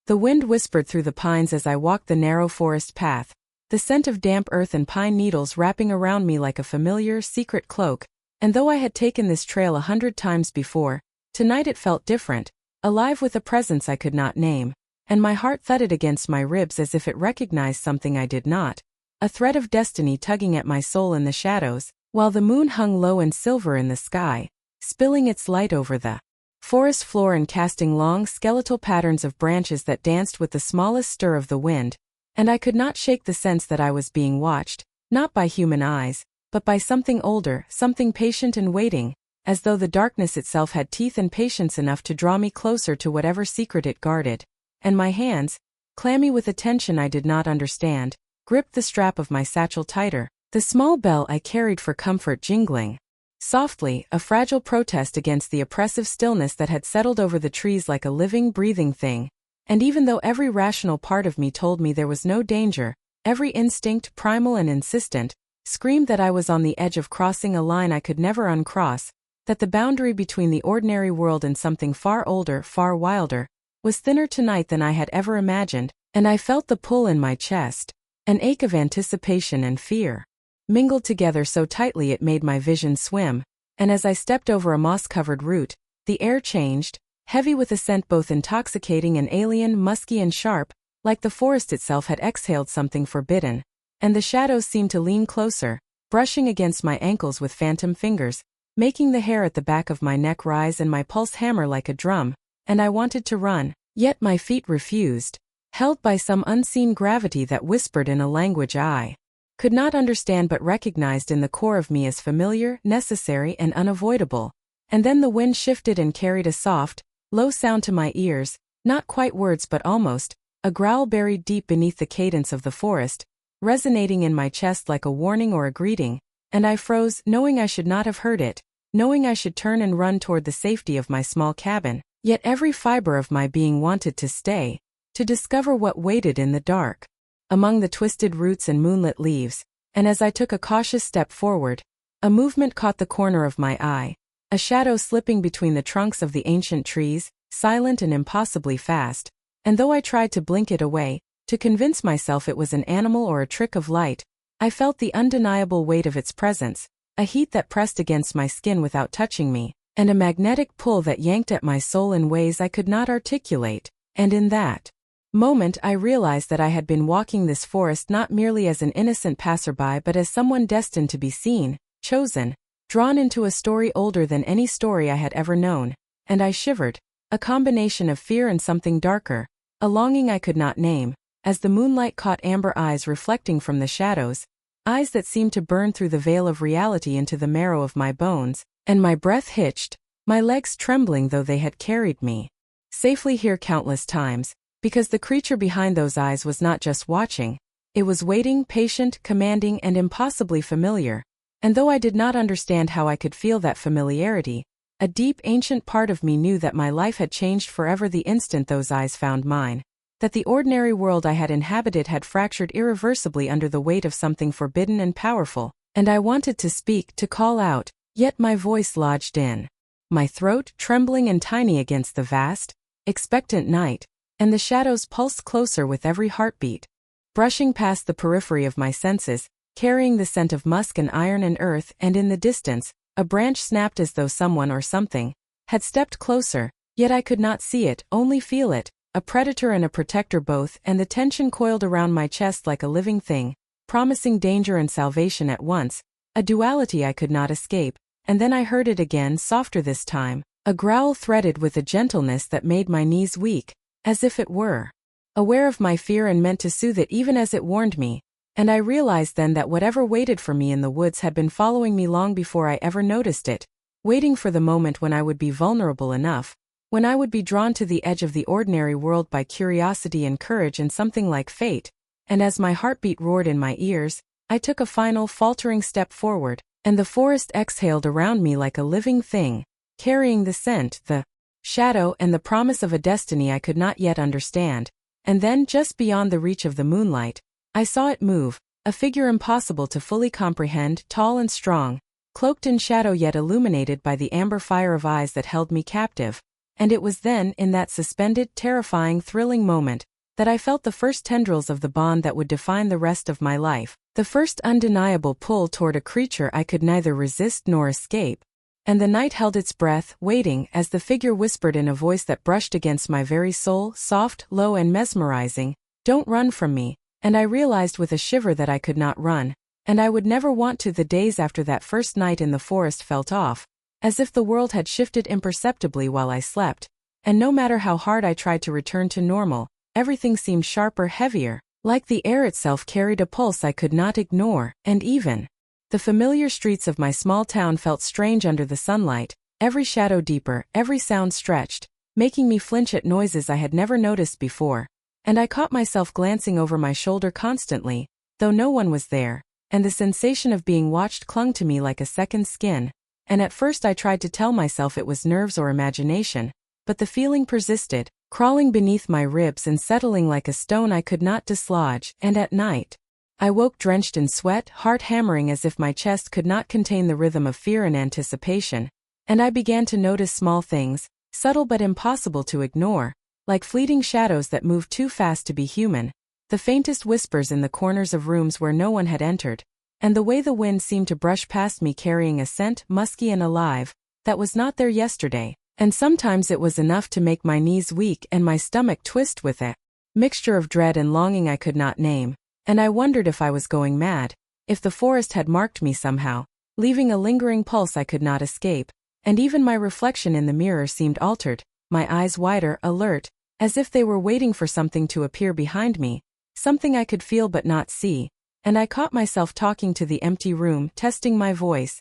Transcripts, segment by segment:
The wind whispered through the pines as I walked the narrow forest path, the scent of damp earth and pine needles wrapping around me like a familiar, secret cloak, and though I had taken this trail 100 times before, tonight it felt different, alive with a presence I could not name, and my heart thudded against my ribs as if it recognized something I did not, a thread of destiny tugging at my soul in the shadows, while the moon hung low and silver in the sky, spilling its light over the forest floor and casting long skeletal patterns of branches that danced with the smallest stir of the wind, and I could not shake the sense that I was being watched, not by human eyes, but by something older, something patient and waiting, as though the darkness itself had teeth and patience enough to draw me closer to whatever secret it guarded, and my hands, clammy with a tension I did not understand, gripped the strap of my satchel tighter, the small bell I carried for comfort jingling softly, a fragile protest against the oppressive stillness that had settled over the trees like a living, breathing thing. And even though every rational part of me told me there was no danger, every instinct, primal and insistent, screamed that I was on the edge of crossing a line I could never uncross, that the boundary between the ordinary world and something far older, far wilder, was thinner tonight than I had ever imagined, and I felt the pull in my chest, an ache of anticipation and fear, mingled together so tightly it made my vision swim, and as I stepped over a moss-covered root, the air changed, heavy with a scent both intoxicating and alien, musky and sharp, like the forest itself had exhaled something forbidden, and the shadows seemed to lean closer, brushing against my ankles with phantom fingers, making the hair at the back of my neck rise and my pulse hammer like a drum, and I wanted to run, yet my feet refused, held by some unseen gravity that whispered in a language I could not understand but recognized in the core of me as familiar, necessary and unavoidable. And then the wind shifted and carried a soft, low sound to my ears, not quite words but almost, a growl buried deep beneath the cadence of the forest, resonating in my chest like a warning or a greeting, and I froze, knowing I should not have heard it, knowing I should turn and run toward the safety of my small cabin, yet every fiber of my being wanted to stay, to discover what waited in the dark, among the twisted roots and moonlit leaves, and as I took a cautious step forward, a movement caught the corner of my eye, a shadow slipping between the trunks of the ancient trees, silent and impossibly fast, and though I tried to blink it away, to convince myself it was an animal or a trick of light, I felt the undeniable weight of its presence, a heat that pressed against my skin without touching me, and a magnetic pull that yanked at my soul in ways I could not articulate, and in that moment I realized that I had been walking this forest not merely as an innocent passerby but as someone destined to be seen, chosen, drawn into a story older than any story I had ever known, and I shivered, a combination of fear and something darker, a longing I could not name, as the moonlight caught amber eyes reflecting from the shadows, eyes that seemed to burn through the veil of reality into the marrow of my bones, and my breath hitched, my legs trembling though they had carried me safely here countless times, because the creature behind those eyes was not just watching, it was waiting, patient, commanding and impossibly familiar, and though I did not understand how I could feel that familiarity, a deep ancient part of me knew that my life had changed forever the instant those eyes found mine, that the ordinary world I had inhabited had fractured irreversibly under the weight of something forbidden and powerful, and I wanted to speak, to call out, yet my voice lodged in my throat, trembling and tiny against the vast, expectant night, and the shadows pulsed closer with every heartbeat, brushing past the periphery of my senses, carrying the scent of musk and iron and earth, and in the distance, a branch snapped as though someone or something had stepped closer, yet I could not see it, only feel it, a predator and a protector both, and the tension coiled around my chest like a living thing, promising danger and salvation at once, a duality I could not escape, and then I heard it again, softer this time, a growl threaded with a gentleness that made my knees weak, as if it were aware of my fear and meant to soothe it even as it warned me, and I realized then that whatever waited for me in the woods had been following me long before I ever noticed it, waiting for the moment when I would be vulnerable enough, when I would be drawn to the edge of the ordinary world by curiosity and courage and something like fate, and as my heartbeat roared in my ears, I took a final faltering step forward, and the forest exhaled around me like a living thing, carrying the scent, the shadow and the promise of a destiny I could not yet understand, and then just beyond the reach of the moonlight, I saw it move, a figure impossible to fully comprehend, tall and strong, cloaked in shadow yet illuminated by the amber fire of eyes that held me captive, and it was then, in that suspended, terrifying, thrilling moment, that I felt the first tendrils of the bond that would define the rest of my life, the first undeniable pull toward a creature I could neither resist nor escape. And the night held its breath, waiting, as the figure whispered in a voice that brushed against my very soul, soft, low and mesmerizing, "Don't run from me." And I realized with a shiver that I could not run, and I would never want to. The days after that first night in the forest felt off, as if the world had shifted imperceptibly while I slept, and no matter how hard I tried to return to normal, everything seemed sharper, heavier, like the air itself carried a pulse I could not ignore, and even the familiar streets of my small town felt strange under the sunlight, every shadow deeper, every sound stretched, making me flinch at noises I had never noticed before, and I caught myself glancing over my shoulder constantly, though no one was there, and the sensation of being watched clung to me like a second skin, and at first I tried to tell myself it was nerves or imagination, but the feeling persisted, crawling beneath my ribs and settling like a stone I could not dislodge, and at night, I woke drenched in sweat, heart hammering as if my chest could not contain the rhythm of fear and anticipation, and I began to notice small things, subtle but impossible to ignore, like fleeting shadows that moved too fast to be human, the faintest whispers in the corners of rooms where no one had entered, and the way the wind seemed to brush past me carrying a scent, musky and alive, that was not there yesterday, and sometimes it was enough to make my knees weak and my stomach twist with a mixture of dread and longing I could not name. And I wondered if I was going mad, if the forest had marked me somehow, leaving a lingering pulse I could not escape, and even my reflection in the mirror seemed altered, my eyes wider, alert, as if they were waiting for something to appear behind me, something I could feel but not see, and I caught myself talking to the empty room, testing my voice,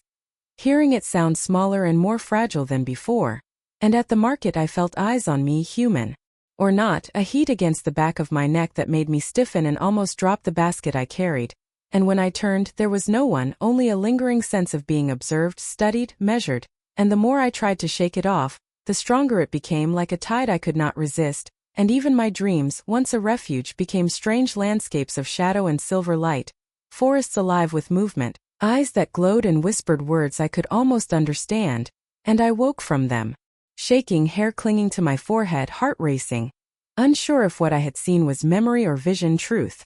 hearing it sound smaller and more fragile than before, and at the market I felt eyes on me, human or not, a heat against the back of my neck that made me stiffen and almost drop the basket I carried, and when I turned there was no one, only a lingering sense of being observed, studied, measured, and the more I tried to shake it off, the stronger it became, like a tide I could not resist, and even my dreams, once a refuge, became strange landscapes of shadow and silver light, forests alive with movement, eyes that glowed and whispered words I could almost understand, and I woke from them, shaking, hair clinging to my forehead, heart racing, unsure if what I had seen was memory or vision, truth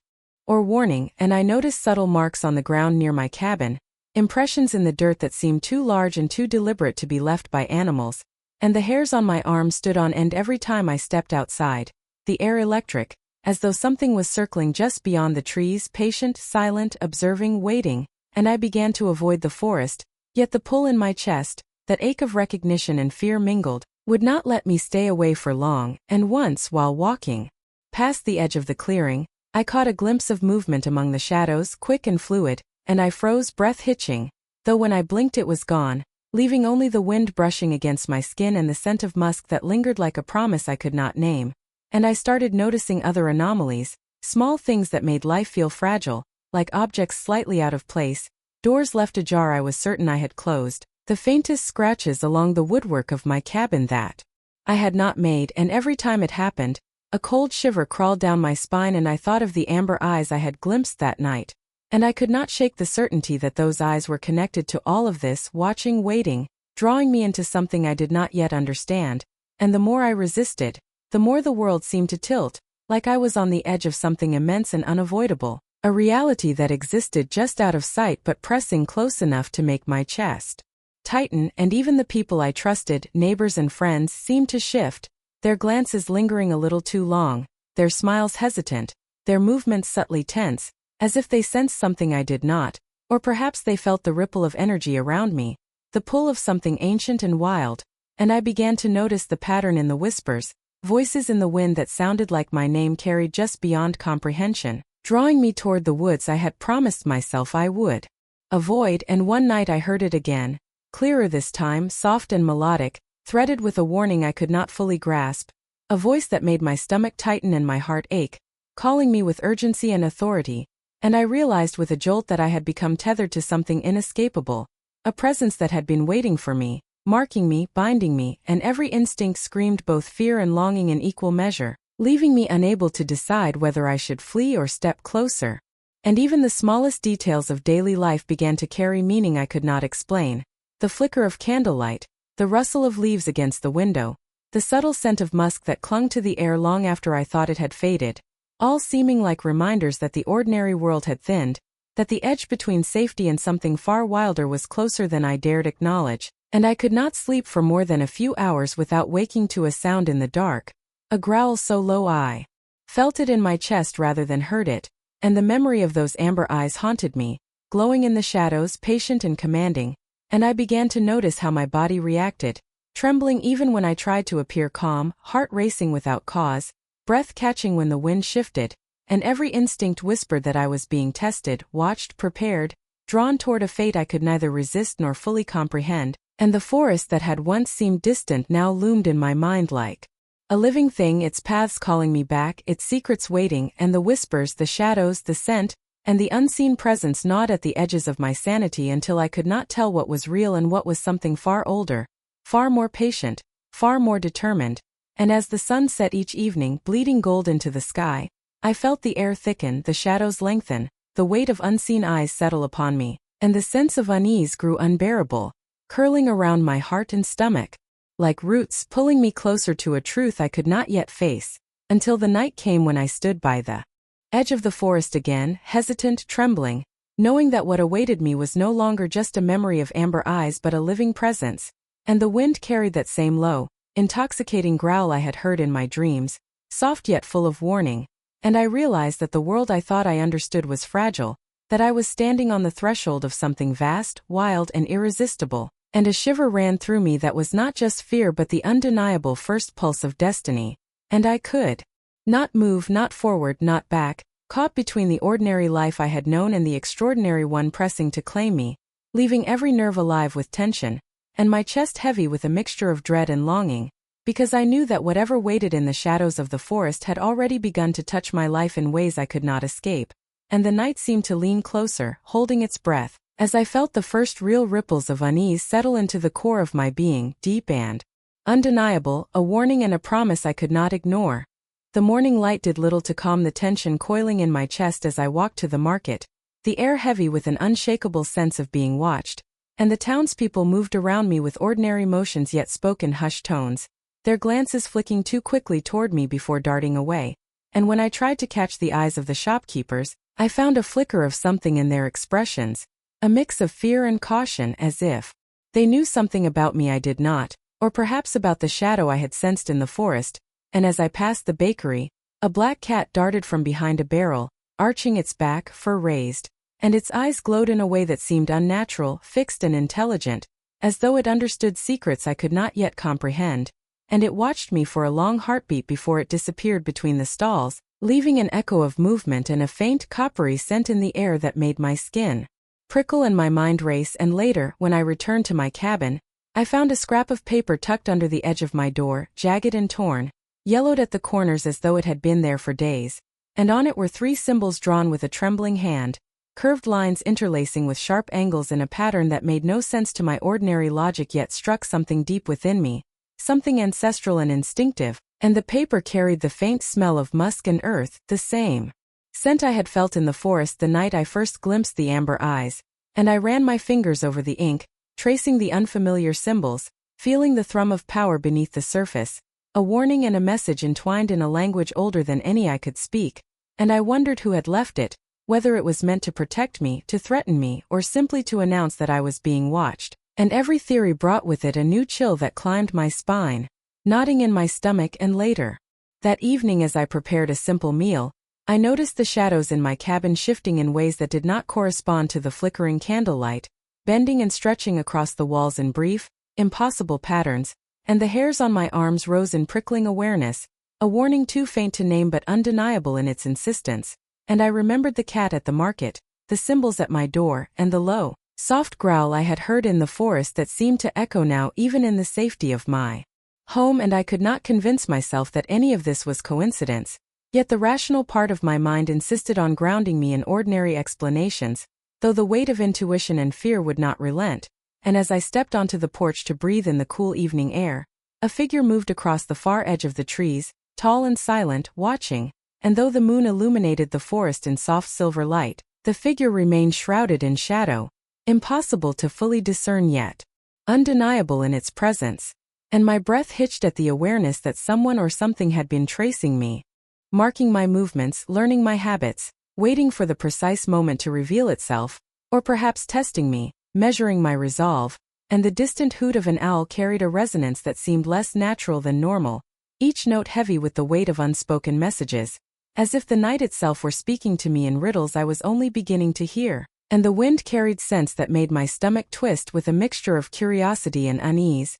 or warning, and I noticed subtle marks on the ground near my cabin, impressions in the dirt that seemed too large and too deliberate to be left by animals, and the hairs on my arms stood on end every time I stepped outside, the air electric, as though something was circling just beyond the trees, patient, silent, observing, waiting, and I began to avoid the forest, yet the pull in my chest, that ache of recognition and fear mingled, would not let me stay away for long, and once, while walking past the edge of the clearing, I caught a glimpse of movement among the shadows, quick and fluid, and I froze, breath hitching, though when I blinked it was gone, leaving only the wind brushing against my skin and the scent of musk that lingered like a promise I could not name, and I started noticing other anomalies, small things that made life feel fragile, like objects slightly out of place, doors left ajar I was certain I had closed, the faintest scratches along the woodwork of my cabin that I had not made, and every time it happened, a cold shiver crawled down my spine and I thought of the amber eyes I had glimpsed that night, and I could not shake the certainty that those eyes were connected to all of this, watching, waiting, drawing me into something I did not yet understand, and the more I resisted, the more the world seemed to tilt, like I was on the edge of something immense and unavoidable, a reality that existed just out of sight but pressing close enough to make my chest tighten, and even the people I trusted, neighbors and friends, seemed to shift, their glances lingering a little too long, their smiles hesitant, their movements subtly tense, as if they sensed something I did not, or perhaps they felt the ripple of energy around me, the pull of something ancient and wild, and I began to notice the pattern in the whispers, voices in the wind that sounded like my name carried just beyond comprehension, drawing me toward the woods I had promised myself I would avoid, and one night I heard it again, clearer this time, soft and melodic, threaded with a warning I could not fully grasp, a voice that made my stomach tighten and my heart ache, calling me with urgency and authority, and I realized with a jolt that I had become tethered to something inescapable, a presence that had been waiting for me, marking me, binding me, and every instinct screamed both fear and longing in equal measure, leaving me unable to decide whether I should flee or step closer. And even the smallest details of daily life began to carry meaning I could not explain. The flicker of candlelight, the rustle of leaves against the window, the subtle scent of musk that clung to the air long after I thought it had faded, all seeming like reminders that the ordinary world had thinned, that the edge between safety and something far wilder was closer than I dared acknowledge, and I could not sleep for more than a few hours without waking to a sound in the dark, a growl so low I felt it in my chest rather than heard it, and the memory of those amber eyes haunted me, glowing in the shadows, patient and commanding, and I began to notice how my body reacted, trembling even when I tried to appear calm, heart racing without cause, breath catching when the wind shifted, and every instinct whispered that I was being tested, watched, prepared, drawn toward a fate I could neither resist nor fully comprehend, and the forest that had once seemed distant now loomed in my mind like a living thing, its paths calling me back, its secrets waiting, and the whispers, the shadows, the scent, and the unseen presence gnawed at the edges of my sanity until I could not tell what was real and what was something far older, far more patient, far more determined, and as the sun set each evening, bleeding gold into the sky, I felt the air thicken, the shadows lengthen, the weight of unseen eyes settle upon me, and the sense of unease grew unbearable, curling around my heart and stomach, like roots pulling me closer to a truth I could not yet face, until the night came when I stood by the edge of the forest again, hesitant, trembling, knowing that what awaited me was no longer just a memory of amber eyes but a living presence, and the wind carried that same low, intoxicating growl I had heard in my dreams, soft yet full of warning, and I realized that the world I thought I understood was fragile, that I was standing on the threshold of something vast, wild, and irresistible, and a shiver ran through me that was not just fear but the undeniable first pulse of destiny, and I could not move, not forward, not back, caught between the ordinary life I had known and the extraordinary one pressing to claim me, leaving every nerve alive with tension, and my chest heavy with a mixture of dread and longing, because I knew that whatever waited in the shadows of the forest had already begun to touch my life in ways I could not escape, and the night seemed to lean closer, holding its breath, as I felt the first real ripples of unease settle into the core of my being, deep and undeniable, a warning and a promise I could not ignore. The morning light did little to calm the tension coiling in my chest as I walked to the market, the air heavy with an unshakable sense of being watched, and the townspeople moved around me with ordinary motions yet spoke in hushed tones, their glances flicking too quickly toward me before darting away, and when I tried to catch the eyes of the shopkeepers, I found a flicker of something in their expressions, a mix of fear and caution, as if they knew something about me I did not, or perhaps about the shadow I had sensed in the forest, and as I passed the bakery, a black cat darted from behind a barrel, arching its back, fur raised, and its eyes glowed in a way that seemed unnatural, fixed and intelligent, as though it understood secrets I could not yet comprehend, and it watched me for a long heartbeat before it disappeared between the stalls, leaving an echo of movement and a faint coppery scent in the air that made my skin prickle and my mind race. And later, when I returned to my cabin, I found a scrap of paper tucked under the edge of my door, jagged and torn, yellowed at the corners as though it had been there for days, and on it were 3 symbols drawn with a trembling hand, curved lines interlacing with sharp angles in a pattern that made no sense to my ordinary logic yet struck something deep within me, something ancestral and instinctive, and the paper carried the faint smell of musk and earth, the same scent I had felt in the forest the night I first glimpsed the amber eyes, and I ran my fingers over the ink, tracing the unfamiliar symbols, feeling the thrum of power beneath the surface, a warning and a message entwined in a language older than any I could speak, and I wondered who had left it, whether it was meant to protect me, to threaten me, or simply to announce that I was being watched, and every theory brought with it a new chill that climbed my spine, knotting in my stomach. And later, that evening as I prepared a simple meal, I noticed the shadows in my cabin shifting in ways that did not correspond to the flickering candlelight, bending and stretching across the walls in brief, impossible patterns, and the hairs on my arms rose in prickling awareness, a warning too faint to name but undeniable in its insistence, and I remembered the cat at the market, the symbols at my door, and the low, soft growl I had heard in the forest that seemed to echo now even in the safety of my home. And I could not convince myself that any of this was coincidence, yet the rational part of my mind insisted on grounding me in ordinary explanations, though the weight of intuition and fear would not relent. And as I stepped onto the porch to breathe in the cool evening air, a figure moved across the far edge of the trees, tall and silent, watching, and though the moon illuminated the forest in soft silver light, the figure remained shrouded in shadow, impossible to fully discern yet undeniable in its presence. and my breath hitched at the awareness that someone or something had been tracing me, marking my movements, learning my habits, waiting for the precise moment to reveal itself, or perhaps testing me, measuring my resolve, and the distant hoot of an owl carried a resonance that seemed less natural than normal, each note heavy with the weight of unspoken messages, as if the night itself were speaking to me in riddles I was only beginning to hear, and the wind carried scents that made my stomach twist with a mixture of curiosity and unease,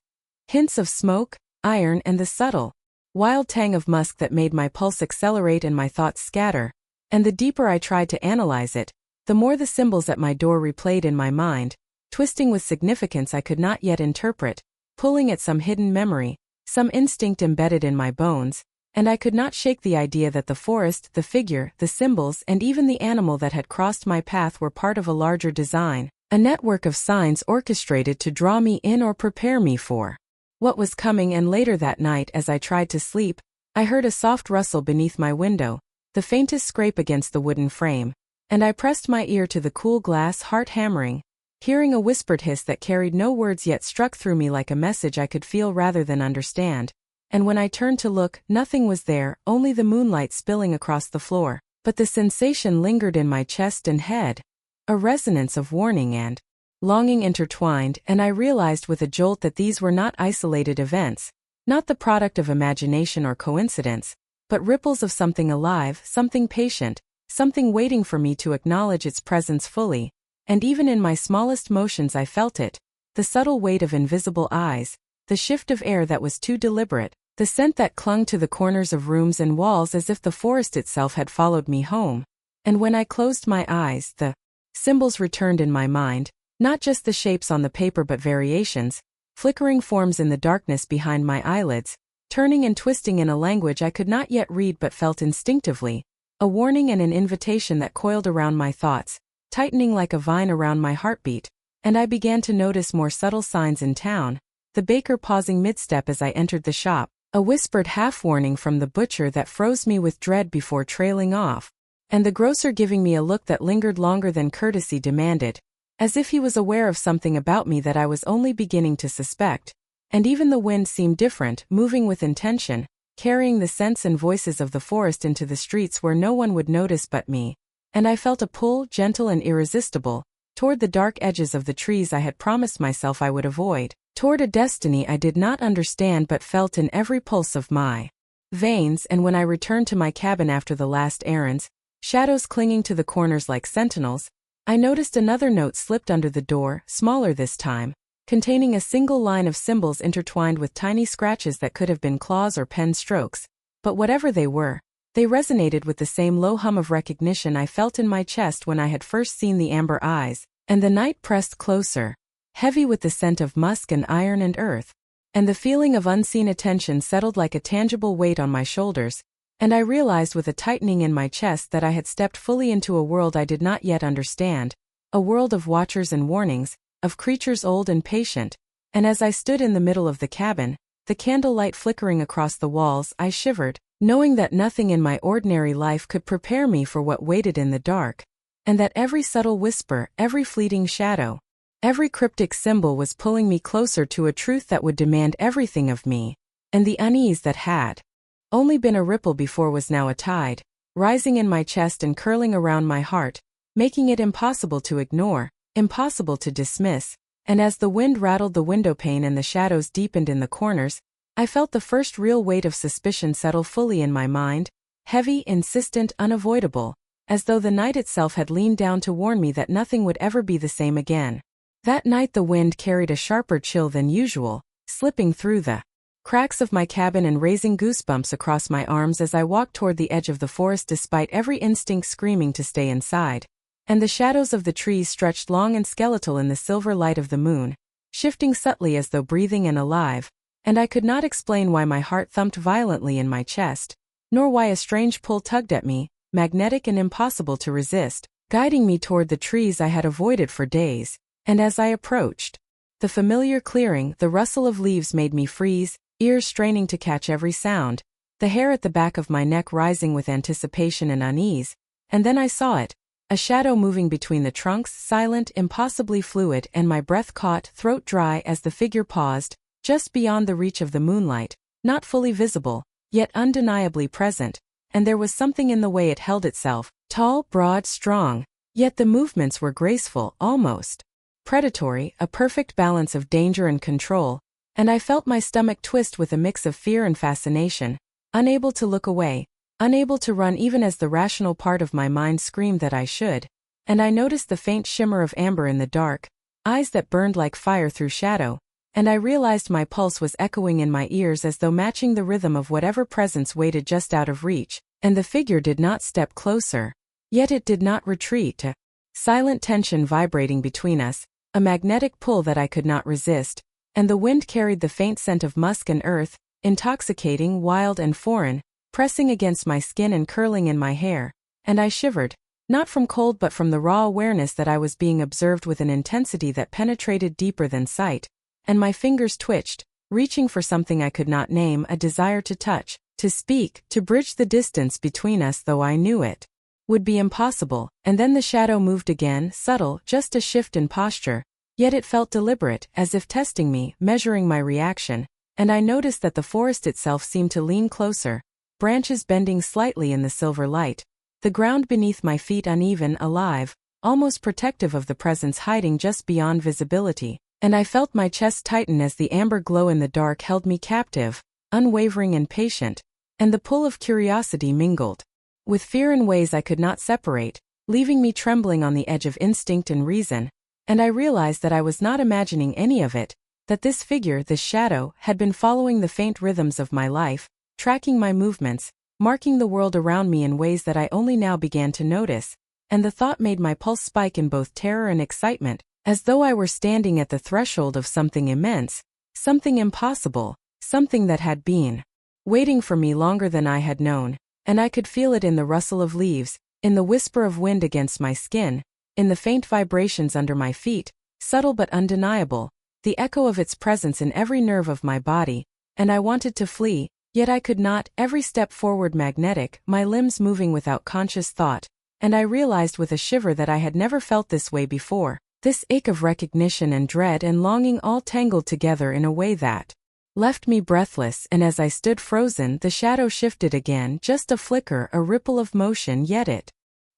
hints of smoke, iron, and the subtle, wild tang of musk that made my pulse accelerate and my thoughts scatter, and the deeper I tried to analyze it, the more the symbols at my door replayed in my mind, twisting with significance I could not yet interpret, pulling at some hidden memory, some instinct embedded in my bones, and I could not shake the idea that the forest, the figure, the symbols, and even the animal that had crossed my path were part of a larger design, a network of signs orchestrated to draw me in or prepare me for what was coming. And later that night, as I tried to sleep, I heard a soft rustle beneath my window, the faintest scrape against the wooden frame, and I pressed my ear to the cool glass, heart hammering, hearing a whispered hiss that carried no words yet struck through me like a message I could feel rather than understand. And when I turned to look, nothing was there, only the moonlight spilling across the floor, but the sensation lingered in my chest and head, a resonance of warning and longing intertwined, and I realized with a jolt that these were not isolated events, not the product of imagination or coincidence, but ripples of something alive, something patient, something waiting for me to acknowledge its presence fully, and even in my smallest motions I felt it, the subtle weight of invisible eyes, the shift of air that was too deliberate, the scent that clung to the corners of rooms and walls as if the forest itself had followed me home. And when I closed my eyes, the symbols returned in my mind, not just the shapes on the paper but variations, flickering forms in the darkness behind my eyelids, turning and twisting in a language I could not yet read but felt instinctively, a warning and an invitation that coiled around my thoughts, tightening like a vine around my heartbeat, and I began to notice more subtle signs in town, the baker pausing mid-step as I entered the shop, a whispered half-warning from the butcher that froze me with dread before trailing off, and the grocer giving me a look that lingered longer than courtesy demanded, as if he was aware of something about me that I was only beginning to suspect, and even the wind seemed different, moving with intention, carrying the scents and voices of the forest into the streets where no one would notice but me, and I felt a pull, gentle and irresistible, toward the dark edges of the trees I had promised myself I would avoid, toward a destiny I did not understand but felt in every pulse of my veins. And when I returned to my cabin after the last errands, shadows clinging to the corners like sentinels, I noticed another note slipped under the door, smaller this time, containing a single line of symbols intertwined with tiny scratches that could have been claws or pen strokes, but whatever they were, they resonated with the same low hum of recognition I felt in my chest when I had first seen the amber eyes, and the night pressed closer, heavy with the scent of musk and iron and earth, and the feeling of unseen attention settled like a tangible weight on my shoulders, and I realized with a tightening in my chest that I had stepped fully into a world I did not yet understand, a world of watchers and warnings, of creatures old and patient, and as I stood in the middle of the cabin, the candlelight flickering across the walls, I shivered, knowing that nothing in my ordinary life could prepare me for what waited in the dark, and that every subtle whisper, every fleeting shadow, every cryptic symbol was pulling me closer to a truth that would demand everything of me, and the unease that had only been a ripple before was now a tide, rising in my chest and curling around my heart, making it impossible to ignore, impossible to dismiss, and as the wind rattled the windowpane and the shadows deepened in the corners, I felt the first real weight of suspicion settle fully in my mind, heavy, insistent, unavoidable, as though the night itself had leaned down to warn me that nothing would ever be the same again. That night the wind carried a sharper chill than usual, slipping through the cracks of my cabin and raising goosebumps across my arms as I walked toward the edge of the forest despite every instinct screaming to stay inside, and the shadows of the trees stretched long and skeletal in the silver light of the moon, shifting subtly as though breathing and alive, and I could not explain why my heart thumped violently in my chest, nor why a strange pull tugged at me, magnetic and impossible to resist, guiding me toward the trees I had avoided for days, and as I approached the familiar clearing, the rustle of leaves made me freeze, ears straining to catch every sound, the hair at the back of my neck rising with anticipation and unease, and then I saw it, a shadow moving between the trunks, silent, impossibly fluid, and my breath caught, throat dry as the figure paused, just beyond the reach of the moonlight, not fully visible, yet undeniably present, and there was something in the way it held itself, tall, broad, strong, yet the movements were graceful, almost predatory, a perfect balance of danger and control, and I felt my stomach twist with a mix of fear and fascination, unable to look away, unable to run even as the rational part of my mind screamed that I should, and I noticed the faint shimmer of amber in the dark, eyes that burned like fire through shadow, and I realized my pulse was echoing in my ears as though matching the rhythm of whatever presence waited just out of reach, and the figure did not step closer. Yet it did not retreat. Silent tension vibrating between us, a magnetic pull that I could not resist, and the wind carried the faint scent of musk and earth, intoxicating, wild and foreign, pressing against my skin and curling in my hair, and I shivered, not from cold but from the raw awareness that I was being observed with an intensity that penetrated deeper than sight, and my fingers twitched, reaching for something I could not name, a desire to touch, to speak, to bridge the distance between us, though I knew it would be impossible, and then the shadow moved again, subtle, just a shift in posture, yet it felt deliberate, as if testing me, measuring my reaction, and I noticed that the forest itself seemed to lean closer, branches bending slightly in the silver light, the ground beneath my feet uneven, alive, almost protective of the presence hiding just beyond visibility, and I felt my chest tighten as the amber glow in the dark held me captive, unwavering and patient, and the pull of curiosity mingled with fear in ways I could not separate, leaving me trembling on the edge of instinct and reason, and I realized that I was not imagining any of it, that this figure, this shadow, had been following the faint rhythms of my life, tracking my movements, marking the world around me in ways that I only now began to notice, and the thought made my pulse spike in both terror and excitement, as though I were standing at the threshold of something immense, something impossible, something that had been waiting for me longer than I had known, and I could feel it in the rustle of leaves, in the whisper of wind against my skin, in the faint vibrations under my feet, subtle but undeniable, the echo of its presence in every nerve of my body, and I wanted to flee, yet I could not, every step forward magnetic, my limbs moving without conscious thought, and I realized with a shiver that I had never felt this way before, this ache of recognition and dread and longing all tangled together in a way that left me breathless, and as I stood frozen, the shadow shifted again, just a flicker, a ripple of motion, yet it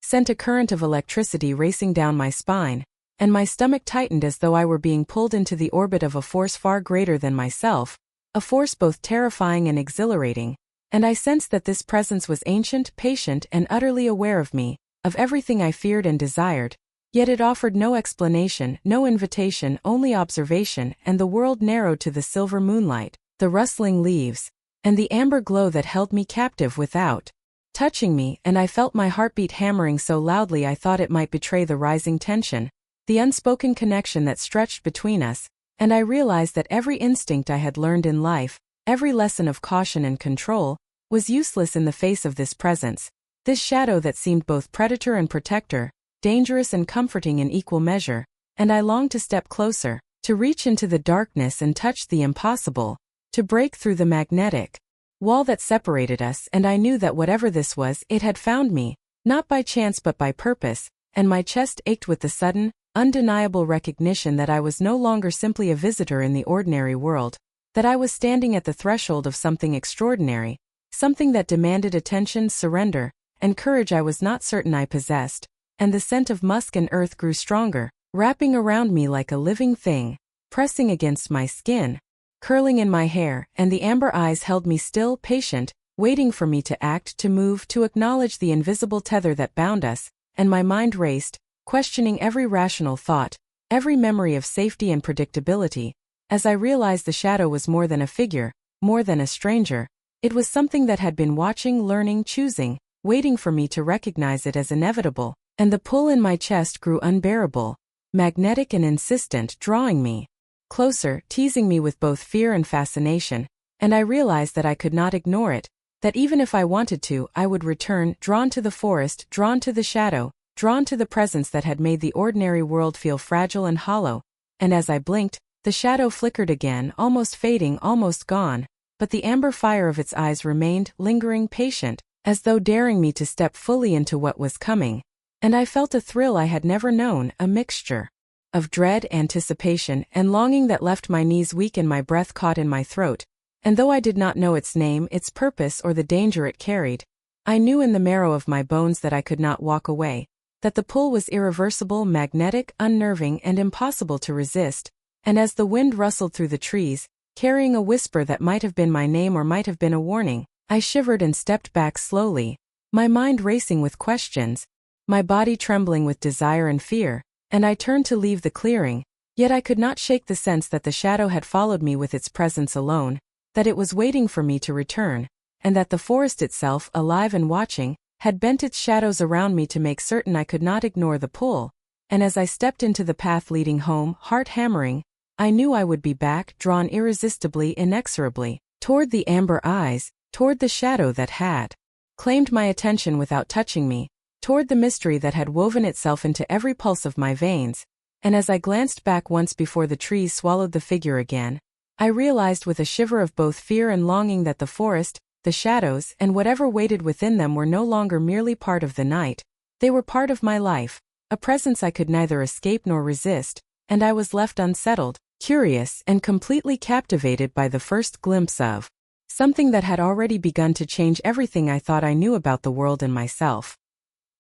sent a current of electricity racing down my spine, and my stomach tightened as though I were being pulled into the orbit of a force far greater than myself, a force both terrifying and exhilarating, and I sensed that this presence was ancient, patient, and utterly aware of me, of everything I feared and desired, yet it offered no explanation, no invitation, only observation, and the world narrowed to the silver moonlight, the rustling leaves, and the amber glow that held me captive without touching me, and I felt my heartbeat hammering so loudly I thought it might betray the rising tension, the unspoken connection that stretched between us, and I realized that every instinct I had learned in life, every lesson of caution and control, was useless in the face of this presence, this shadow that seemed both predator and protector, dangerous and comforting in equal measure, and I longed to step closer, to reach into the darkness and touch the impossible, to break through the magnetic wall that separated us, and I knew that whatever this was, it had found me, not by chance but by purpose, and my chest ached with the sudden, undeniable recognition that I was no longer simply a visitor in the ordinary world, that I was standing at the threshold of something extraordinary, something that demanded attention, surrender, and courage I was not certain I possessed, and the scent of musk and earth grew stronger, wrapping around me like a living thing, pressing against my skin, curling in my hair, and the amber eyes held me still, patient, waiting for me to act, to move, to acknowledge the invisible tether that bound us, and my mind raced, questioning every rational thought, every memory of safety and predictability, as I realized the shadow was more than a figure, more than a stranger, it was something that had been watching, learning, choosing, waiting for me to recognize it as inevitable, and the pull in my chest grew unbearable, magnetic and insistent, drawing me closer, teasing me with both fear and fascination, and I realized that I could not ignore it, that even if I wanted to, I would return, drawn to the forest, drawn to the shadow, drawn to the presence that had made the ordinary world feel fragile and hollow, and as I blinked, the shadow flickered again, almost fading, almost gone, but the amber fire of its eyes remained, lingering, patient, as though daring me to step fully into what was coming, and I felt a thrill I had never known, a mixture of dread, anticipation, and longing that left my knees weak and my breath caught in my throat, and though I did not know its name, its purpose, or the danger it carried, I knew in the marrow of my bones that I could not walk away, that the pull was irreversible, magnetic, unnerving, and impossible to resist, and as the wind rustled through the trees, carrying a whisper that might have been my name or might have been a warning, I shivered and stepped back slowly, my mind racing with questions, my body trembling with desire and fear, and I turned to leave the clearing, yet I could not shake the sense that the shadow had followed me with its presence alone, that it was waiting for me to return, and that the forest itself, alive and watching, had bent its shadows around me to make certain I could not ignore the pull, and as I stepped into the path leading home, heart hammering, I knew I would be back, drawn irresistibly, inexorably, toward the amber eyes, toward the shadow that had claimed my attention without touching me, toward the mystery that had woven itself into every pulse of my veins, and as I glanced back once before the trees swallowed the figure again, I realized with a shiver of both fear and longing that the forest, the shadows, and whatever waited within them were no longer merely part of the night, they were part of my life, a presence I could neither escape nor resist, and I was left unsettled, curious, and completely captivated by the first glimpse of something that had already begun to change everything I thought I knew about the world and myself.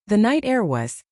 The night air was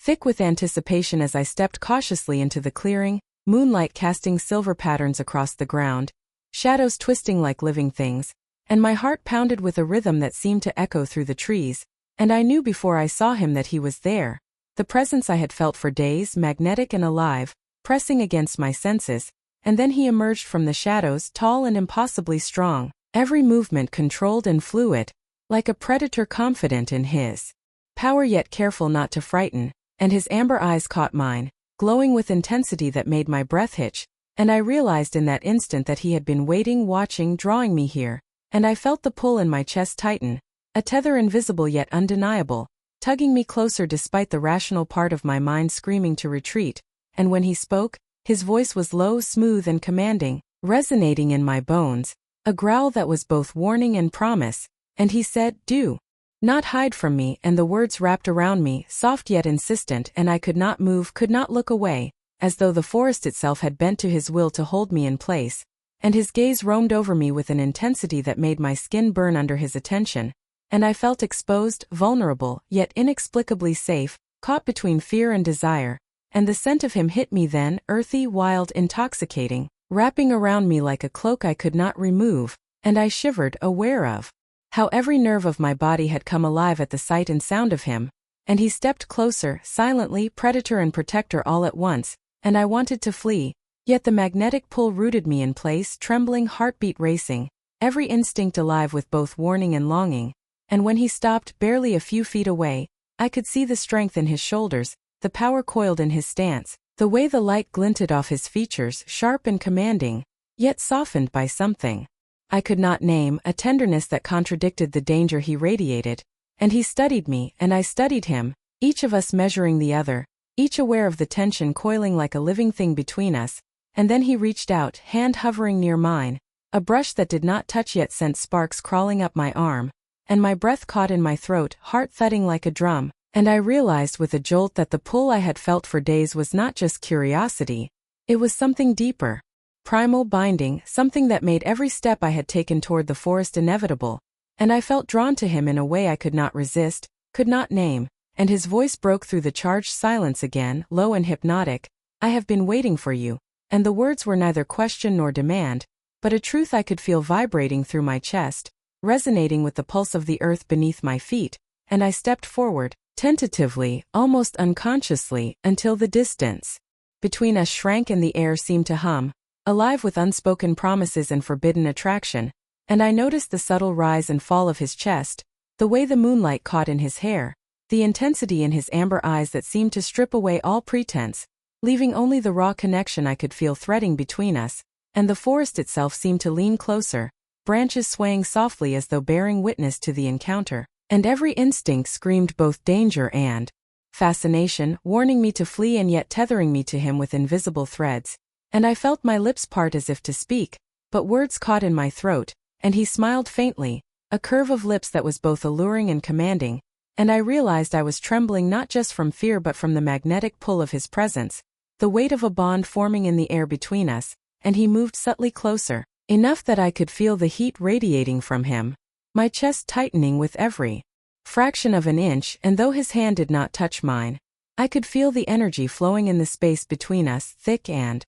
thick with anticipation as I stepped cautiously into the clearing, moonlight casting silver patterns across the ground, shadows twisting like living things, and my heart pounded with a rhythm that seemed to echo through the trees, and I knew before I saw him that he was there, the presence I had felt for days, magnetic and alive, pressing against my senses, and then he emerged from the shadows, tall and impossibly strong, every movement controlled and fluid, like a predator confident in his power yet careful not to frighten, and his amber eyes caught mine, glowing with intensity that made my breath hitch, and I realized in that instant that he had been waiting, watching, drawing me here, and I felt the pull in my chest tighten, a tether invisible yet undeniable, tugging me closer despite the rational part of my mind screaming to retreat, and when he spoke, his voice was low, smooth, and commanding, resonating in my bones, a growl that was both warning and promise, and he said, "Do not hide from me," and the words wrapped around me, soft yet insistent, and I could not move, could not look away, as though the forest itself had bent to his will to hold me in place, and his gaze roamed over me with an intensity that made my skin burn under his attention, and I felt exposed, vulnerable, yet inexplicably safe, caught between fear and desire, and the scent of him hit me then, earthy, wild, intoxicating, wrapping around me like a cloak I could not remove, and I shivered, aware of how every nerve of my body had come alive at the sight and sound of him, and he stepped closer, silently, predator and protector all at once, and I wanted to flee, yet the magnetic pull rooted me in place, trembling, heartbeat racing, every instinct alive with both warning and longing, and when he stopped barely a few feet away, I could see the strength in his shoulders, the power coiled in his stance, the way the light glinted off his features, sharp and commanding, yet softened by something I could not name, a tenderness that contradicted the danger he radiated, and he studied me, and I studied him, each of us measuring the other, each aware of the tension coiling like a living thing between us, and then he reached out, hand hovering near mine, a brush that did not touch yet sent sparks crawling up my arm, and my breath caught in my throat, heart thudding like a drum, and I realized with a jolt that the pull I had felt for days was not just curiosity, it was something deeper. Primal, binding, something that made every step I had taken toward the forest inevitable, and I felt drawn to him in a way I could not resist, could not name, and his voice broke through the charged silence again, low and hypnotic, "I have been waiting for you," and the words were neither question nor demand, but a truth I could feel vibrating through my chest, resonating with the pulse of the earth beneath my feet, and I stepped forward, tentatively, almost unconsciously, until the distance between us shrank and the air seemed to hum, alive with unspoken promises and forbidden attraction, and I noticed the subtle rise and fall of his chest, the way the moonlight caught in his hair, the intensity in his amber eyes that seemed to strip away all pretense, leaving only the raw connection I could feel threading between us, and the forest itself seemed to lean closer, branches swaying softly as though bearing witness to the encounter, and every instinct screamed both danger and fascination, warning me to flee and yet tethering me to him with invisible threads. And I felt my lips part as if to speak, but words caught in my throat, and he smiled faintly, a curve of lips that was both alluring and commanding, and I realized I was trembling not just from fear but from the magnetic pull of his presence, the weight of a bond forming in the air between us, and he moved subtly closer, enough that I could feel the heat radiating from him, my chest tightening with every fraction of an inch, and though his hand did not touch mine, I could feel the energy flowing in the space between us, thick and